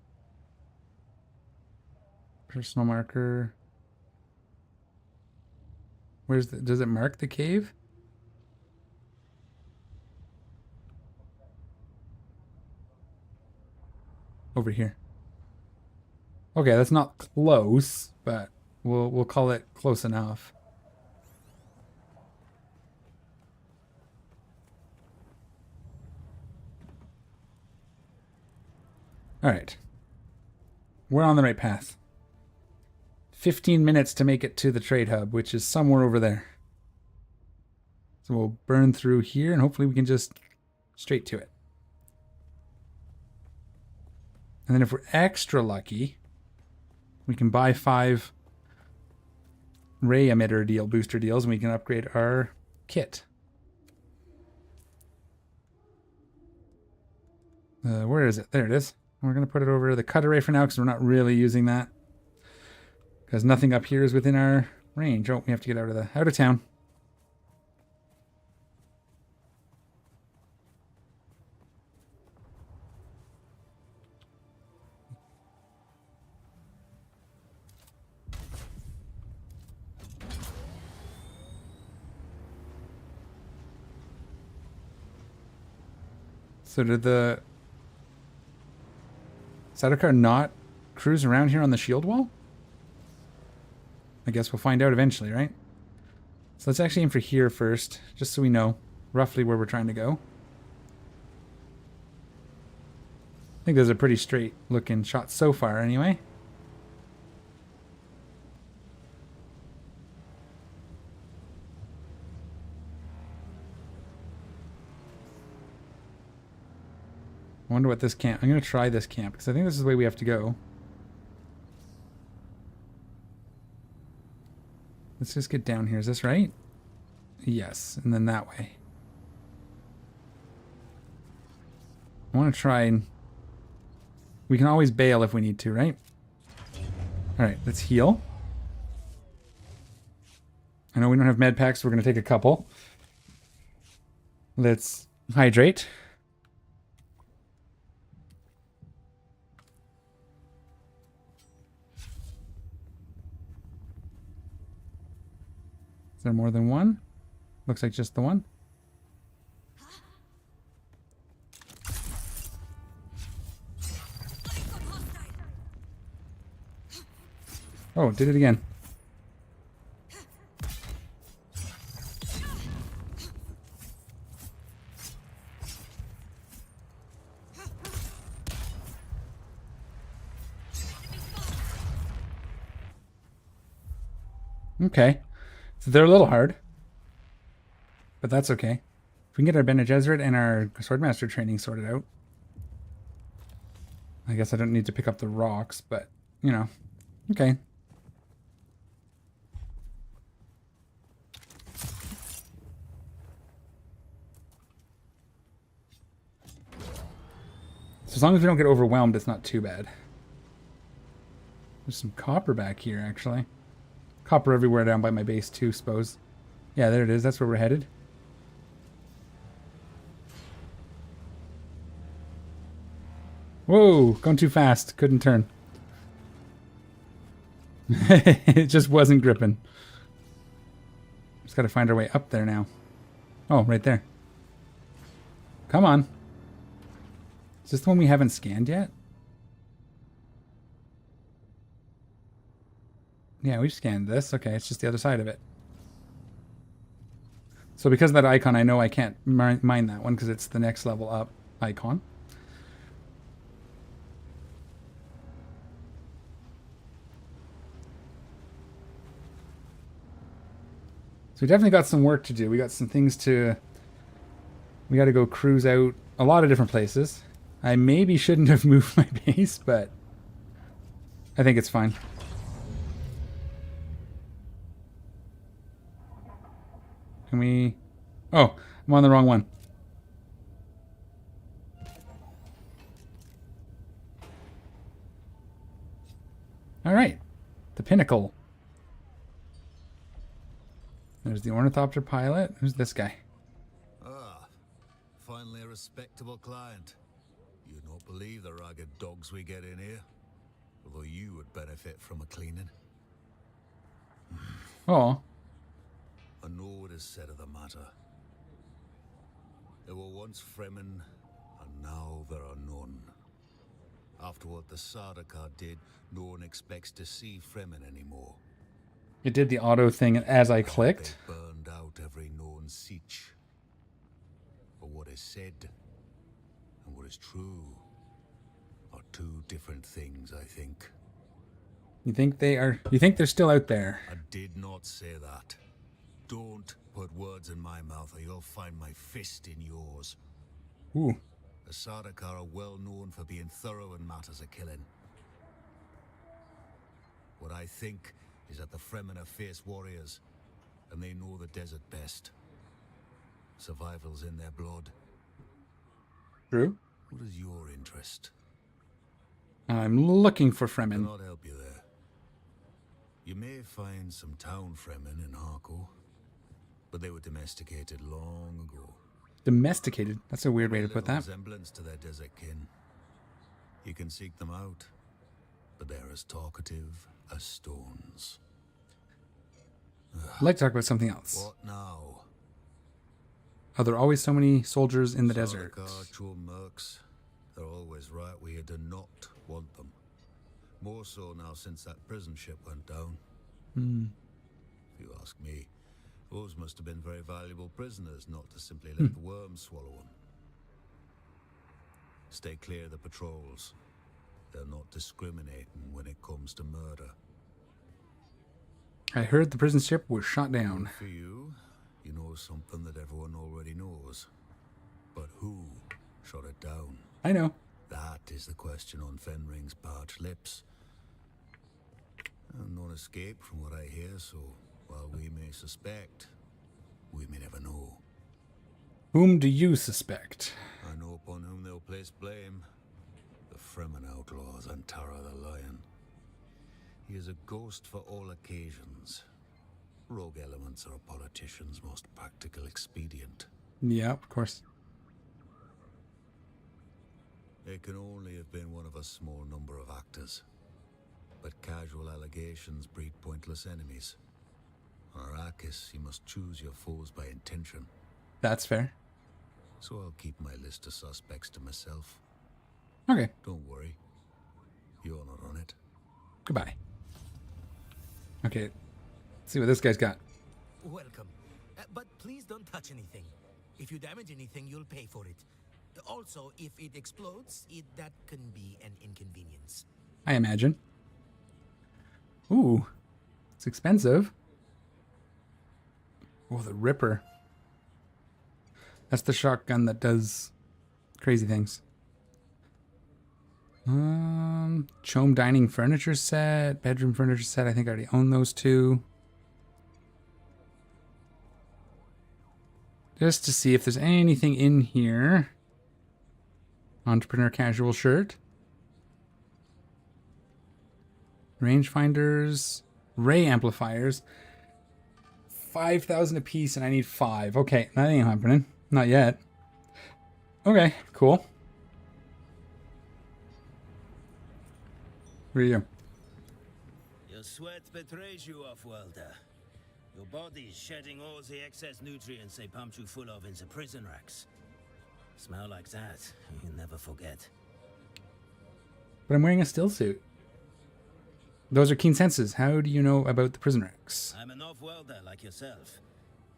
Personal marker. Where's the... Does it mark the cave? Over here. Okay, that's not close, but we'll call it close enough. All right. We're on the right path. 15 minutes to make it to the trade hub, which is somewhere over there. So we'll burn through here and hopefully we can just straight to it. And then if we're extra lucky, we can buy 5 ray emitter booster deals and we can upgrade our kit. Where is it? There it is. We're going to put it over the cut array for now because we're not really using that. Because nothing up here is within our range. Oh, we have to get out of town. So did the Sardaukar not cruise around here on the shield wall? I guess we'll find out eventually, right? So let's actually aim for here first, just so we know roughly where we're trying to go. I think there's a pretty straight looking shot so far anyway. I wonder what this camp... I'm going to try this camp, because I think this is the way we have to go. Let's just get down here. Is this right? Yes, and then that way. I want to try and... We can always bail if we need to, right? Alright, let's heal. I know we don't have med packs, so we're going to take a couple. Let's hydrate. Is there more than one? Looks like just the one. Oh, did it again. Okay. So they're a little hard. But that's okay. If we can get our Bene Gesserit and our Swordmaster training sorted out. I guess I don't need to pick up the rocks, but, you know. Okay. So as long as we don't get overwhelmed, it's not too bad. There's some copper back here, actually. Copper everywhere down by my base too, suppose. Yeah, there it is. That's where we're headed. Whoa, going too fast. Couldn't turn. It just wasn't gripping. Just gotta find our way up there now. Oh, right there. Come on. Is this the one we haven't scanned yet? Yeah, we've scanned this. Okay, it's just the other side of it. So because of that icon, I know I can't mine that one because it's the next level up icon. So we definitely got some work to do. We got some things to... We got to go cruise out a lot of different places. I maybe shouldn't have moved my base, but I think it's fine. Can we... Oh, I'm on the wrong one. All right. The pinnacle. There's the ornithopter pilot. Who's this guy? Ah, finally a respectable client. You don't believe the ragged dogs we get in here. Although you would benefit from a cleaning. Oh. I know what is said of the matter. There were once Fremen, and now there are none. After what the Sardaukar did, no one expects to see Fremen anymore. It did the auto thing as I clicked. They burned out every known siege. But what is said and what is true are two different things, I think. You think they're still out there? I did not say that. Don't put words in my mouth or you'll find my fist in yours. Ooh. The Sardaukar are well known for being thorough in matters of killing. What I think is that the Fremen are fierce warriors, and they know the desert best. Survival's in their blood. True. What is your interest? I'm looking for Fremen. Cannot help you there. You may find some town Fremen in Harko, but they were domesticated long ago. Domesticated? That's a weird way to put that. Resemblance to their desert kin. You can seek them out, but they're as talkative as stones. I'd like to talk about something else. What now? Are there always so many soldiers in the desert? Sardaukar, true mercs. They're always right where you do not want them. More so now since that prison ship went down. If you ask me, those must have been very valuable prisoners, not to simply let the worms swallow them. Stay clear of the patrols. They're not discriminating when it comes to murder. I heard the prison ship was shot down. For you, you know something that everyone already knows. But who shot it down? I know. That is the question on Fenring's parched lips. And none escape from what I hear, so while we may suspect, we may never know. Whom do you suspect? I know upon whom they'll place blame. The Fremen outlaws and Tara the Lion. He is a ghost for all occasions. Rogue elements are a politician's most practical expedient. Yeah, of course. It can only have been one of a small number of actors. But casual allegations breed pointless enemies. On Arrakis, you must choose your foes by intention. That's fair. So I'll keep my list of suspects to myself. Okay. Don't worry. You're not on it. Goodbye. Okay. Let's see what this guy's got. Welcome. But please don't touch anything. If you damage anything, you'll pay for it. Also, if it explodes, that can be an inconvenience. I imagine. Ooh. It's expensive. Oh, the Ripper. That's the shotgun that does crazy things. Chome dining furniture set, bedroom furniture set. I think I already own those two. Just to see if there's anything in here. Entrepreneur casual shirt. Rangefinders. Ray amplifiers. 5,000 a piece and I need 5. Okay, that ain't happening. Not yet. Okay, cool. Who are you? Your sweat betrays you, off-worlder. Your body's shedding all the excess nutrients they pumped you full of in the prison racks. Smell like that, you never forget. But I'm wearing a still suit. Those are keen senses. How do you know about the prison racks? I'm an off-worlder like yourself.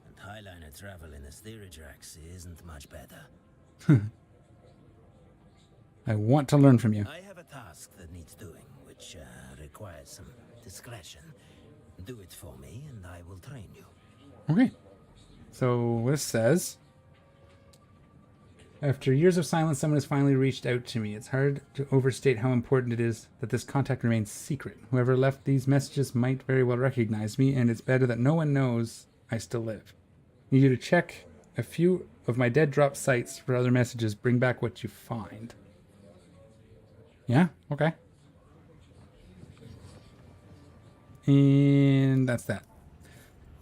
And Highliner travel in the steerage racks isn't much better. I want to learn from you. I have a task that needs doing, which requires some discretion. Do it for me, and I will train you. Okay. So this says, after years of silence, someone has finally reached out to me. It's hard to overstate how important it is that this contact remains secret. Whoever left these messages might very well recognize me, and it's better that no one knows I still live. Need you to check a few of my dead drop sites for other messages. Bring back what you find. Yeah? Okay. And that's that.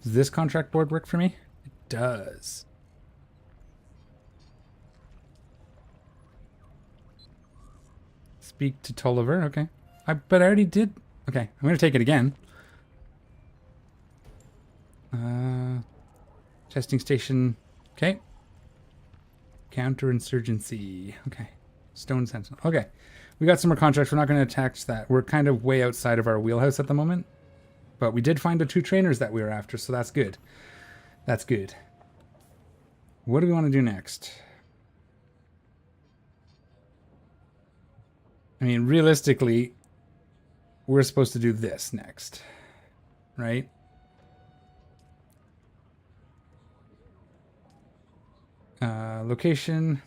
Does this contract board work for me? It does. Speak to Tolliver. Okay. But I already did. Okay. I'm going to take it again. Testing station. Okay. Counterinsurgency. Okay. Stone Sentinel. Okay. We got some more contracts. We're not going to attach that. We're kind of way outside of our wheelhouse at the moment. But we did find the 2 trainers that we were after, so that's good. That's good. What do we want to do next? I mean, realistically, we're supposed to do this next, right? Location.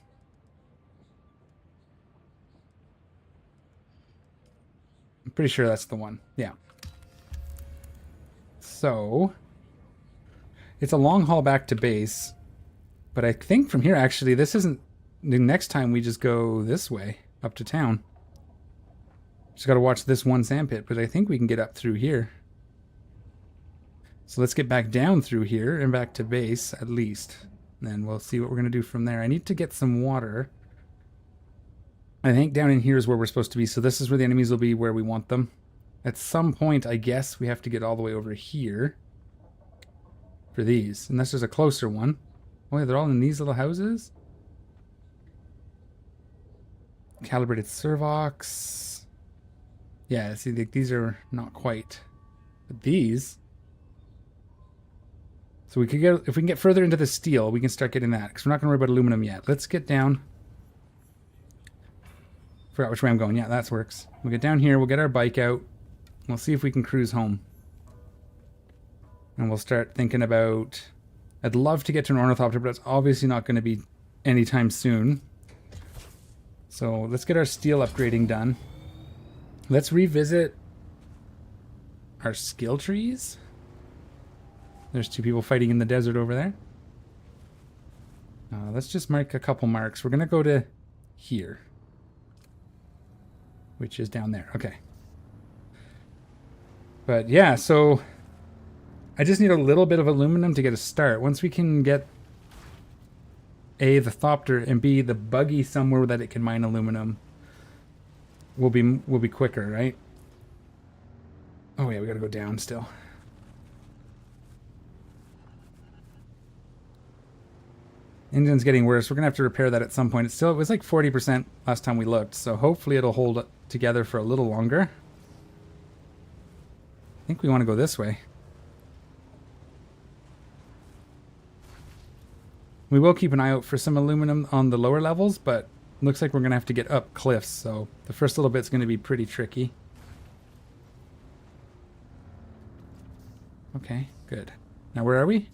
I'm pretty sure that's the one. Yeah. So, it's a long haul back to base, but I think from here, actually, this isn't... The next time we just go this way, up to town. Just got to watch this one sandpit, but I think we can get up through here. So let's get back down through here and back to base, at least. And then we'll see what we're going to do from there. I need to get some water. I think down in here is where we're supposed to be, so this is where the enemies will be, where we want them. At some point, I guess, we have to get all the way over here for these. Unless there's a closer one. Oh, yeah, they're all in these little houses? Calibrated servox. Yeah, see, these are not quite. But these... So we could get, if we can get further into the steel, we can start getting that. Because we're not going to worry about aluminum yet. Let's get down. Forgot which way I'm going. Yeah, that works. We'll get down here. We'll get our bike out. We'll see if we can cruise home. And we'll start thinking about... I'd love to get to an ornithopter, but it's obviously not going to be anytime soon. So let's get our steel upgrading done. Let's revisit our skill trees. There's 2 people fighting in the desert over there. Let's just mark a couple marks. We're going to go to here. Which is down there. Okay. But yeah, so I just need a little bit of aluminum to get a start. Once we can get A, the Thopter, and B, the buggy somewhere that it can mine aluminum, we'll be quicker, right? Oh yeah, we gotta go down still. Engine's getting worse. We're gonna have to repair that at some point. It was like 40% last time we looked, so hopefully it'll hold together for a little longer. I think we want to go this way. We will keep an eye out for some aluminum on the lower levels, but it looks like we're gonna have to get up cliffs, so the first little bit's gonna be pretty tricky. Okay, good. Now where are we?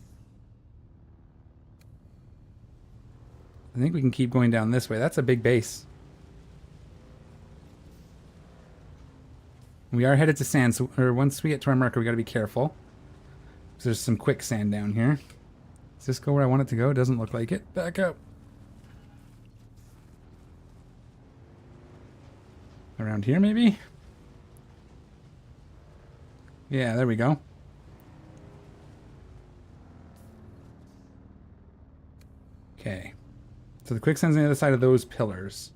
I think we can keep going down this way. That's a big base. We are headed to sand, so once we get to our marker, we got to be careful. There's some quicksand down here. Does this go where I want it to go? It doesn't look like it. Back up. Around here, maybe? Yeah, there we go. Okay. So the quicksand's on the other side of those pillars.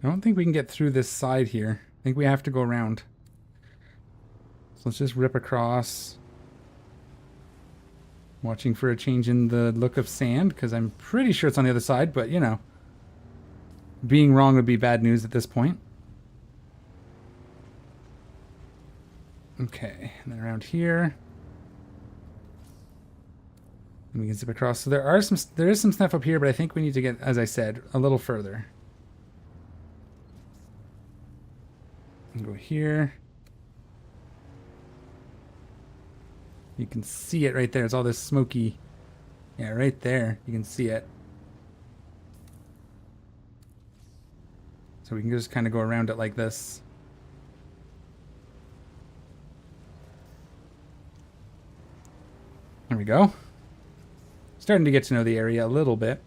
I don't think we can get through this side here. I think we have to go around. So let's just rip across. Watching for a change in the look of sand, because I'm pretty sure it's on the other side, but you know. Being wrong would be bad news at this point. Okay, and then around here. And we can zip across. So there is some stuff up here, but I think we need to get, as I said, a little further. And go here. You can see it right there. It's all this smoky. Yeah, right there. You can see it. So we can just kind of go around it like this. There we go. Starting to get to know the area a little bit.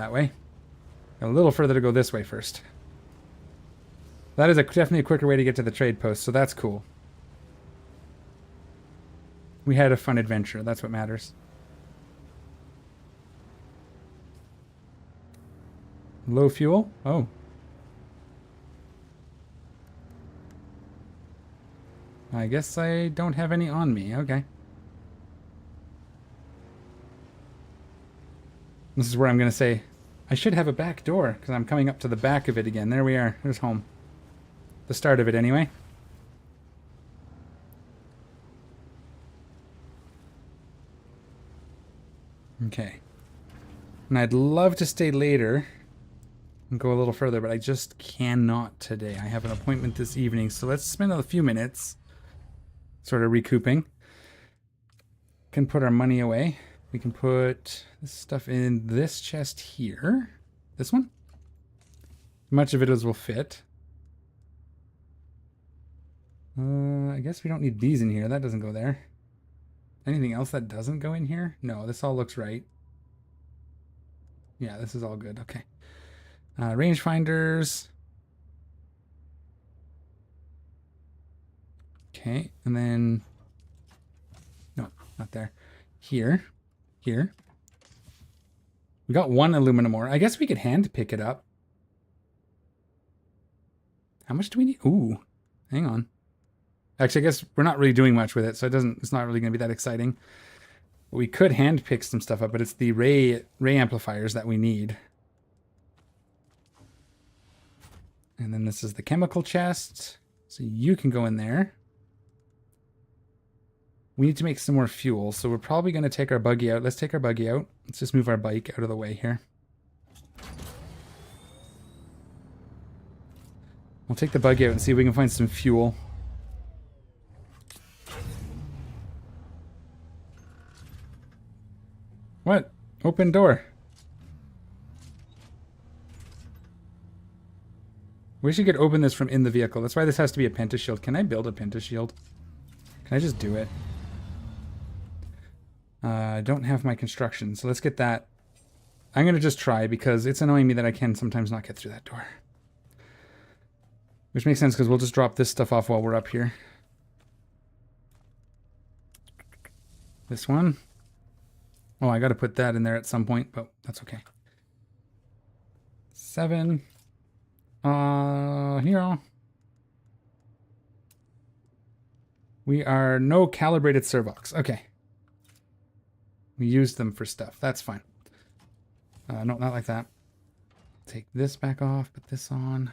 that way. A little further to go this way first. That is definitely a quicker way to get to the trade post, so that's cool. We had a fun adventure. That's what matters. Low fuel? Oh. I guess I don't have any on me. Okay. This is where I'm going to say, I should have a back door, because I'm coming up to the back of it again. There we are. There's home. The start of it, anyway. Okay. And I'd love to stay later and go a little further, but I just cannot today. I have an appointment this evening, so let's spend a few minutes sort of recouping. Can put our money away. We can put this stuff in this chest here. This one? Much of it as will fit. I guess we don't need these in here. That doesn't go there. Anything else that doesn't go in here? No, this all looks right. Yeah, this is all good. Okay. Rangefinders. Okay, and then... No, not there. Here. Here. We got one aluminum ore. I guess we could hand pick it up. How much do we need? Ooh, hang on. Actually, I guess we're not really doing much with it, so it's not really going to be that exciting. We could hand pick some stuff up, but it's the ray amplifiers that we need. And then this is the chemical chest. So you can go in there. We need to make some more fuel, so we're probably going to take our buggy out. Let's take our buggy out. Let's just move our bike out of the way here. We'll take the buggy out and see if we can find some fuel. What? Open door. Wish you could open this from in the vehicle. That's why this has to be a pentashield. Can I build a pentashield? Can I just do it? I don't have my construction, so let's get that. I'm going to just try because it's annoying me that I can sometimes not get through that door. Which makes sense because we'll just drop this stuff off while we're up here. This one. Oh, I got to put that in there at some point, but that's okay. 7. Here. We are no calibrated servox. Okay. We used them for stuff. That's fine. No, not like that. Take this back off. Put this on.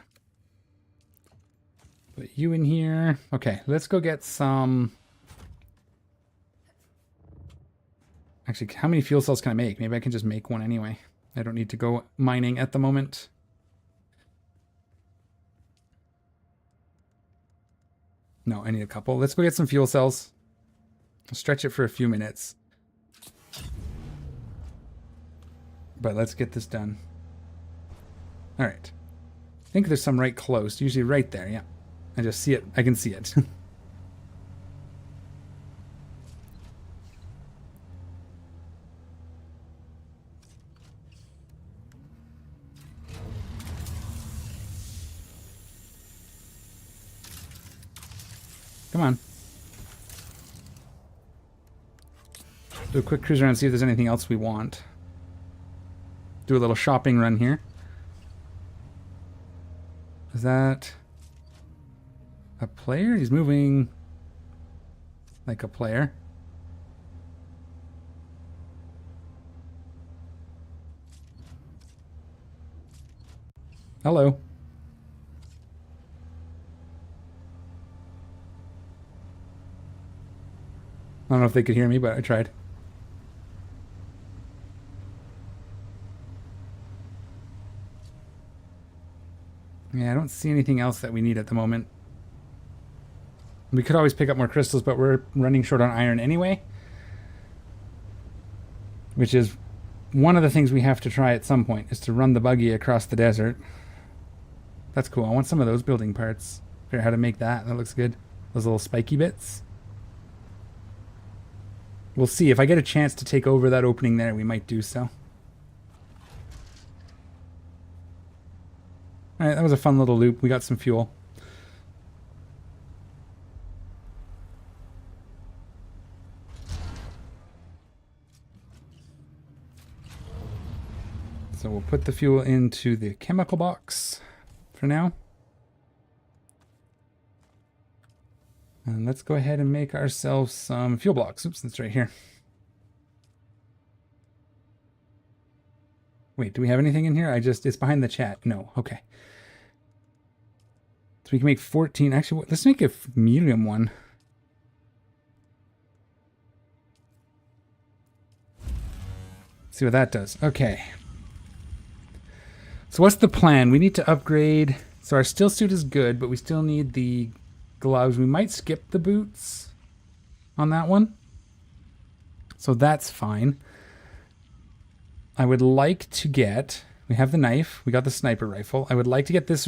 Put you in here. Okay, let's go get some... Actually, how many fuel cells can I make? Maybe I can just make one anyway. I don't need to go mining at the moment. No, I need a couple. Let's go get some fuel cells. I'll stretch it for a few minutes. But let's get this done. All right. I think there's some right close. Usually right there, yeah. I just see it. I can see it. Come on. Do a quick cruise around and see if there's anything else we want. Do a little shopping run here. Is that a player? He's moving like a player. Hello. I don't know if they could hear me, but I tried. Yeah, I don't see anything else that we need at the moment. We could always pick up more crystals, but we're running short on iron anyway. Which is one of the things we have to try at some point, is to run the buggy across the desert. That's cool. I want some of those building parts. Figure out how to make that. That looks good. Those little spiky bits. We'll see. If I get a chance to take over that opening there, we might do so. All right, that was a fun little loop. We got some fuel. So we'll put the fuel into the chemical box for now. And let's go ahead and make ourselves some fuel blocks. Oops, that's right here. Wait, do we have anything in here? It's behind the chat. No, okay. So we can make 14. Actually, let's make a medium one. See what that does. Okay. So what's the plan? We need to upgrade. So our still suit is good, but we still need the gloves. We might skip the boots on that one. So that's fine. I would like to get, we have the knife, we got the sniper rifle. I would like to get this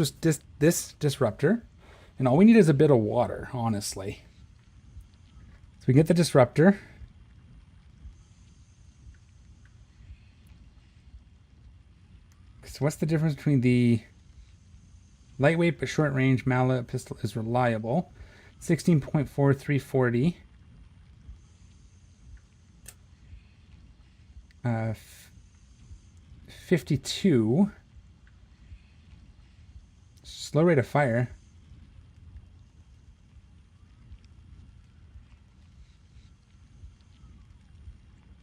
disruptor. And all we need is a bit of water, honestly. So we get the disruptor. So what's the difference between the lightweight but short range mallet pistol is reliable? 16.4, 340. 52. Slow rate of fire.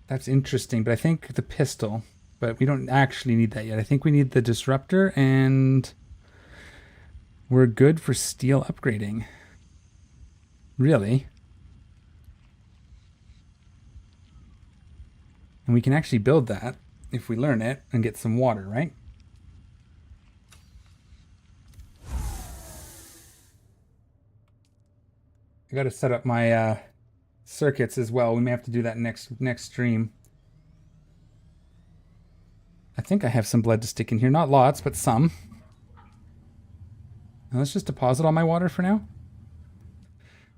That's interesting, but I think the pistol, but we don't actually need that yet. I think we need the disruptor, and we're good for steel upgrading. Really? And we can actually build that if we learn it and get some water, right? I got to set up my circuits as well. We may have to do that next stream. I think I have some blood to stick in here. Not lots, but some. Now let's just deposit all my water for now,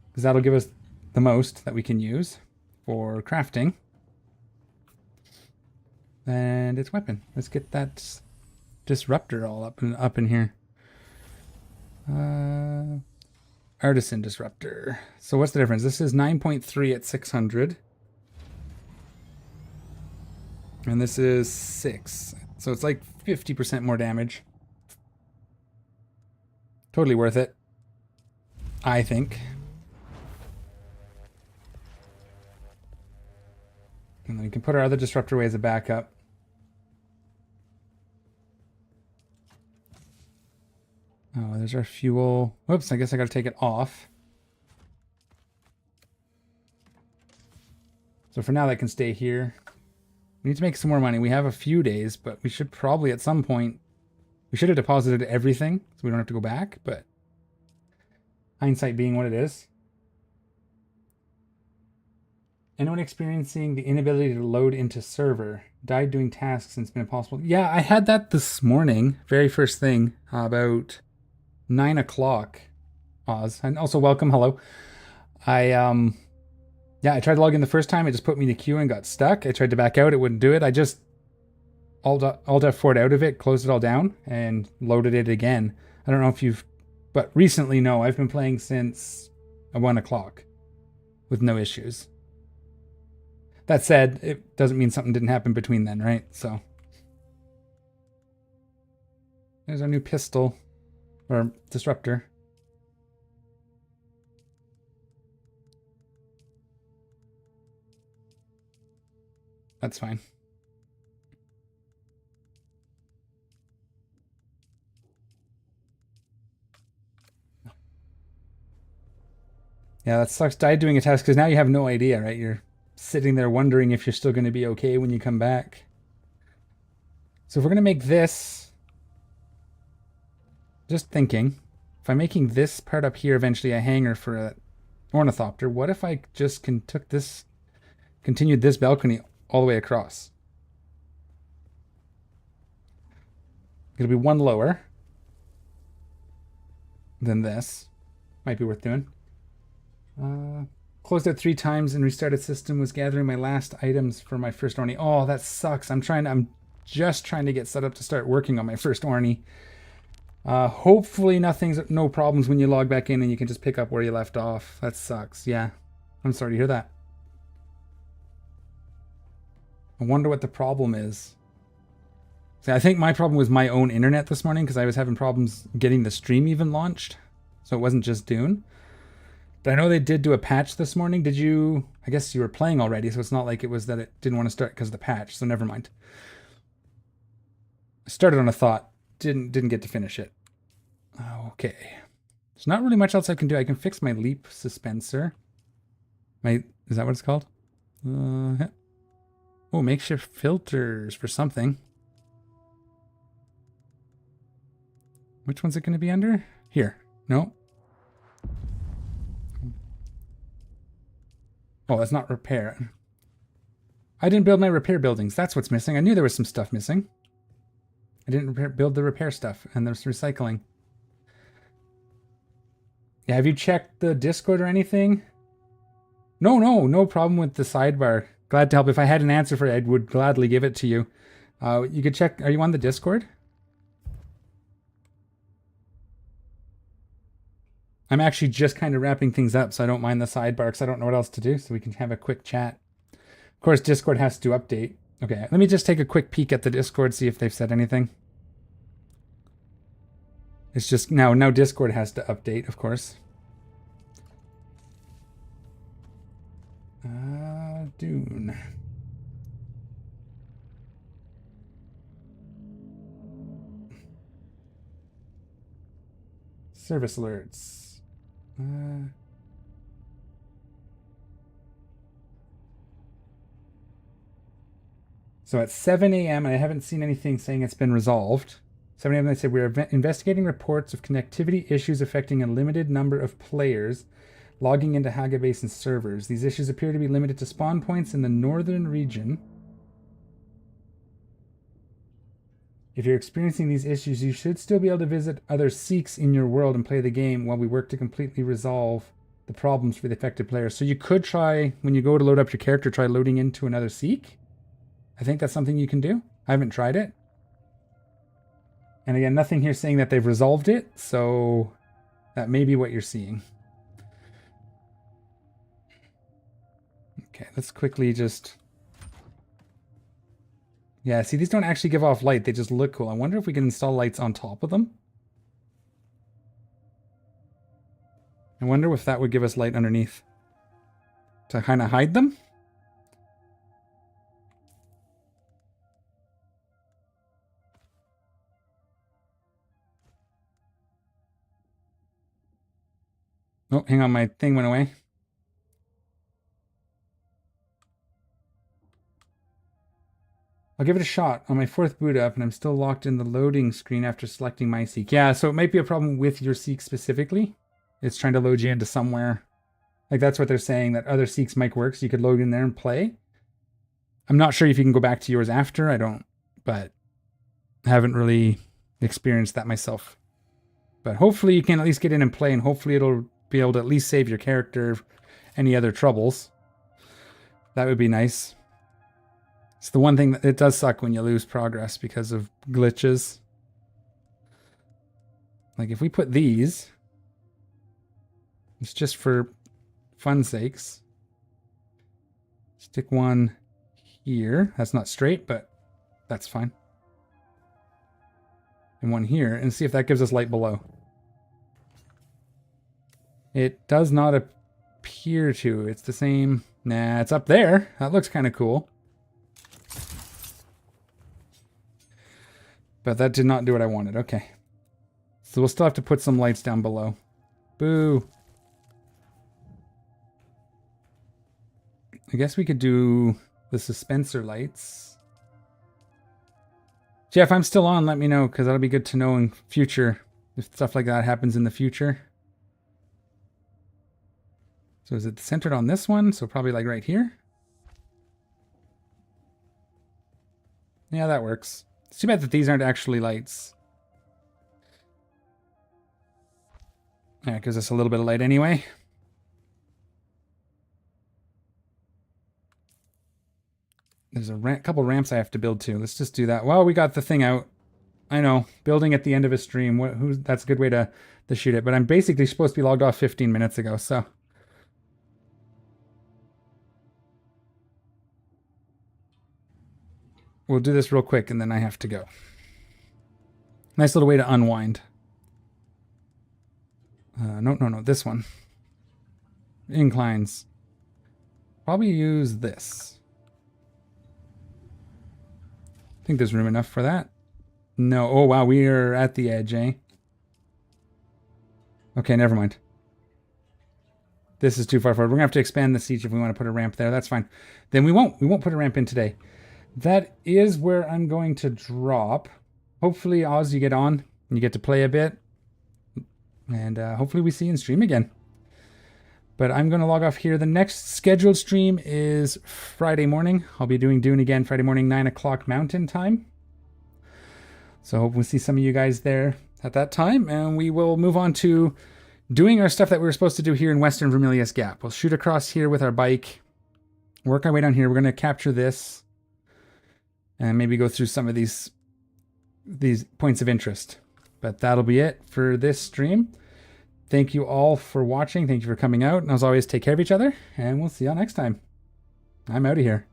because that'll give us the most that we can use for crafting. And its weapon. Let's get that disruptor all up in here. Artisan disruptor. So what's the difference? This is 9.3 at 600. And this is 6. So it's like 50% more damage. Totally worth it, I think. And then we can put our other disruptor away as a backup. Oh, there's our fuel. Whoops, I guess I got to take it off. So for now, that can stay here. We need to make some more money. We have a few days, but we should probably at some point... We should have deposited everything, so we don't have to go back, but... Hindsight being what it is. Anyone experiencing the inability to load into server? Died doing tasks and it's been impossible. Yeah, I had that this morning. Very first thing. About 9 o'clock. Oz. And also welcome. Hello. Yeah, I tried to log in the first time. It just put me in the queue and got stuck. I tried to back out. It wouldn't do it. I just Alt F4'd out of it, closed it all down, and loaded it again. I don't know if you've... But recently, no. I've been playing since 1 o'clock with no issues. That said, it doesn't mean something didn't happen between then, right? So there's our new pistol or disruptor. That's fine. Yeah, that sucks. Died doing a task because now you have no idea, right? You're sitting there wondering if you're still going to be okay when you come back. So if we're going to make this, just thinking, if I'm making this part up here eventually a hangar for a ornithopter, what if I just continued this balcony all the way across? It'll be one lower than this. Might be worth doing. Closed it 3 times and restarted system. Was gathering my last items for my first Orny. Oh, that sucks. I'm just trying to get set up to start working on my first Orny. Hopefully no problems when you log back in and you can just pick up where you left off. That sucks. Yeah. I'm sorry to hear that. I wonder what the problem is. See, I think my problem was my own internet this morning because I was having problems getting the stream even launched. So it wasn't just Dune. But I know they did do a patch this morning. Did you? I guess you were playing already, so it's not like it was that it didn't want to start because of the patch. So never mind. I started on a thought, didn't get to finish it. Okay. There's not really much else I can do. I can fix my leap suspensor. Is that what it's called? Oh, makeshift filters for something. Which one's it going to be under? Here. No. Oh, that's not repair. I didn't build my repair buildings. That's what's missing. I knew there was some stuff missing. I didn't build the repair stuff, and there's recycling. Yeah, have you checked the Discord or anything? No problem with the sidebar. Glad to help. If I had an answer for it, I would gladly give it to you. You could check. Are you on the Discord? I'm actually just kind of wrapping things up, so I don't mind the sidebar because I don't know what else to do, so we can have a quick chat. Of course, Discord has to update. Okay, let me just take a quick peek at the Discord, see if they've said anything. It's just now Discord has to update, of course. Dune. Service alerts. So at 7 a.m., and I haven't seen anything saying it's been resolved. 7 a.m. they said we are investigating reports of connectivity issues affecting a limited number of players logging into Haga Basin servers. These issues appear to be limited to spawn points in the northern region. If you're experiencing these issues, you should still be able to visit other Seeks in your world and play the game while we work to completely resolve the problems for the affected players. So you could try, when you go to load up your character, try loading into another Seek. I think that's something you can do. I haven't tried it. And again, nothing here saying that they've resolved it, so that may be what you're seeing. Okay, let's quickly just... Yeah, see, these don't actually give off light. They just look cool. I wonder if we can install lights on top of them. I wonder if that would give us light underneath. To kind of hide them? Oh, hang on, my thing went away. I'll give it a shot on my 4th boot up, and I'm still locked in the loading screen after selecting my Seek. Yeah, so it might be a problem with your Seek specifically. It's trying to load you into somewhere. Like, that's what they're saying, that other Seeks might work, so you could load in there and play. I'm not sure if you can go back to yours after. I don't, but I haven't really experienced that myself. But hopefully you can at least get in and play, and hopefully it'll be able to at least save your character any other troubles. That would be nice. It's the one thing that it does suck when you lose progress because of glitches. Like if we put these, it's just for fun sakes. Stick one here. That's not straight, but that's fine. And one here, and see if that gives us light below. It does not appear to. It's the same. Nah, it's up there. That looks kind of cool. But that did not do what I wanted. Okay. So we'll still have to put some lights down below. Boo. I guess we could do the suspensor lights. Jeff, I'm still on. Let me know, because that'll be good to know in future if stuff like that happens in the future. So is it centered on this one? So probably like right here. Yeah, that works. It's too bad that these aren't actually lights. Yeah, it gives us a little bit of light anyway. There's a couple ramps I have to build too. Let's just do that. Well, we got the thing out. I know. Building at the end of a stream. That's a good way to shoot it. But I'm basically supposed to be logged off 15 minutes ago, so. We'll do this real quick and then I have to go. Nice little way to unwind. No, this one. Inclines. Probably use this. I think there's room enough for that. No. Oh, wow. We are at the edge, eh? Okay, never mind. This is too far forward. We're going to have to expand the siege if we want to put a ramp there. That's fine. Then we won't. We won't put a ramp in today. That is where I'm going to drop. Hopefully, Oz, you get on and you get to play a bit. And hopefully we see you in stream again. But I'm going to log off here. The next scheduled stream is Friday morning. I'll be doing Dune again Friday morning, 9 o'clock Mountain Time. So hope we'll see some of you guys there at that time. And we will move on to doing our stuff that we were supposed to do here in Western Vermilius Gap. We'll shoot across here with our bike. Work our way down here. We're going to capture this. And maybe go through some of these points of interest. But that'll be it for this stream. Thank you all for watching. Thank you for coming out. And as always, take care of each other. And we'll see y'all next time. I'm out of here.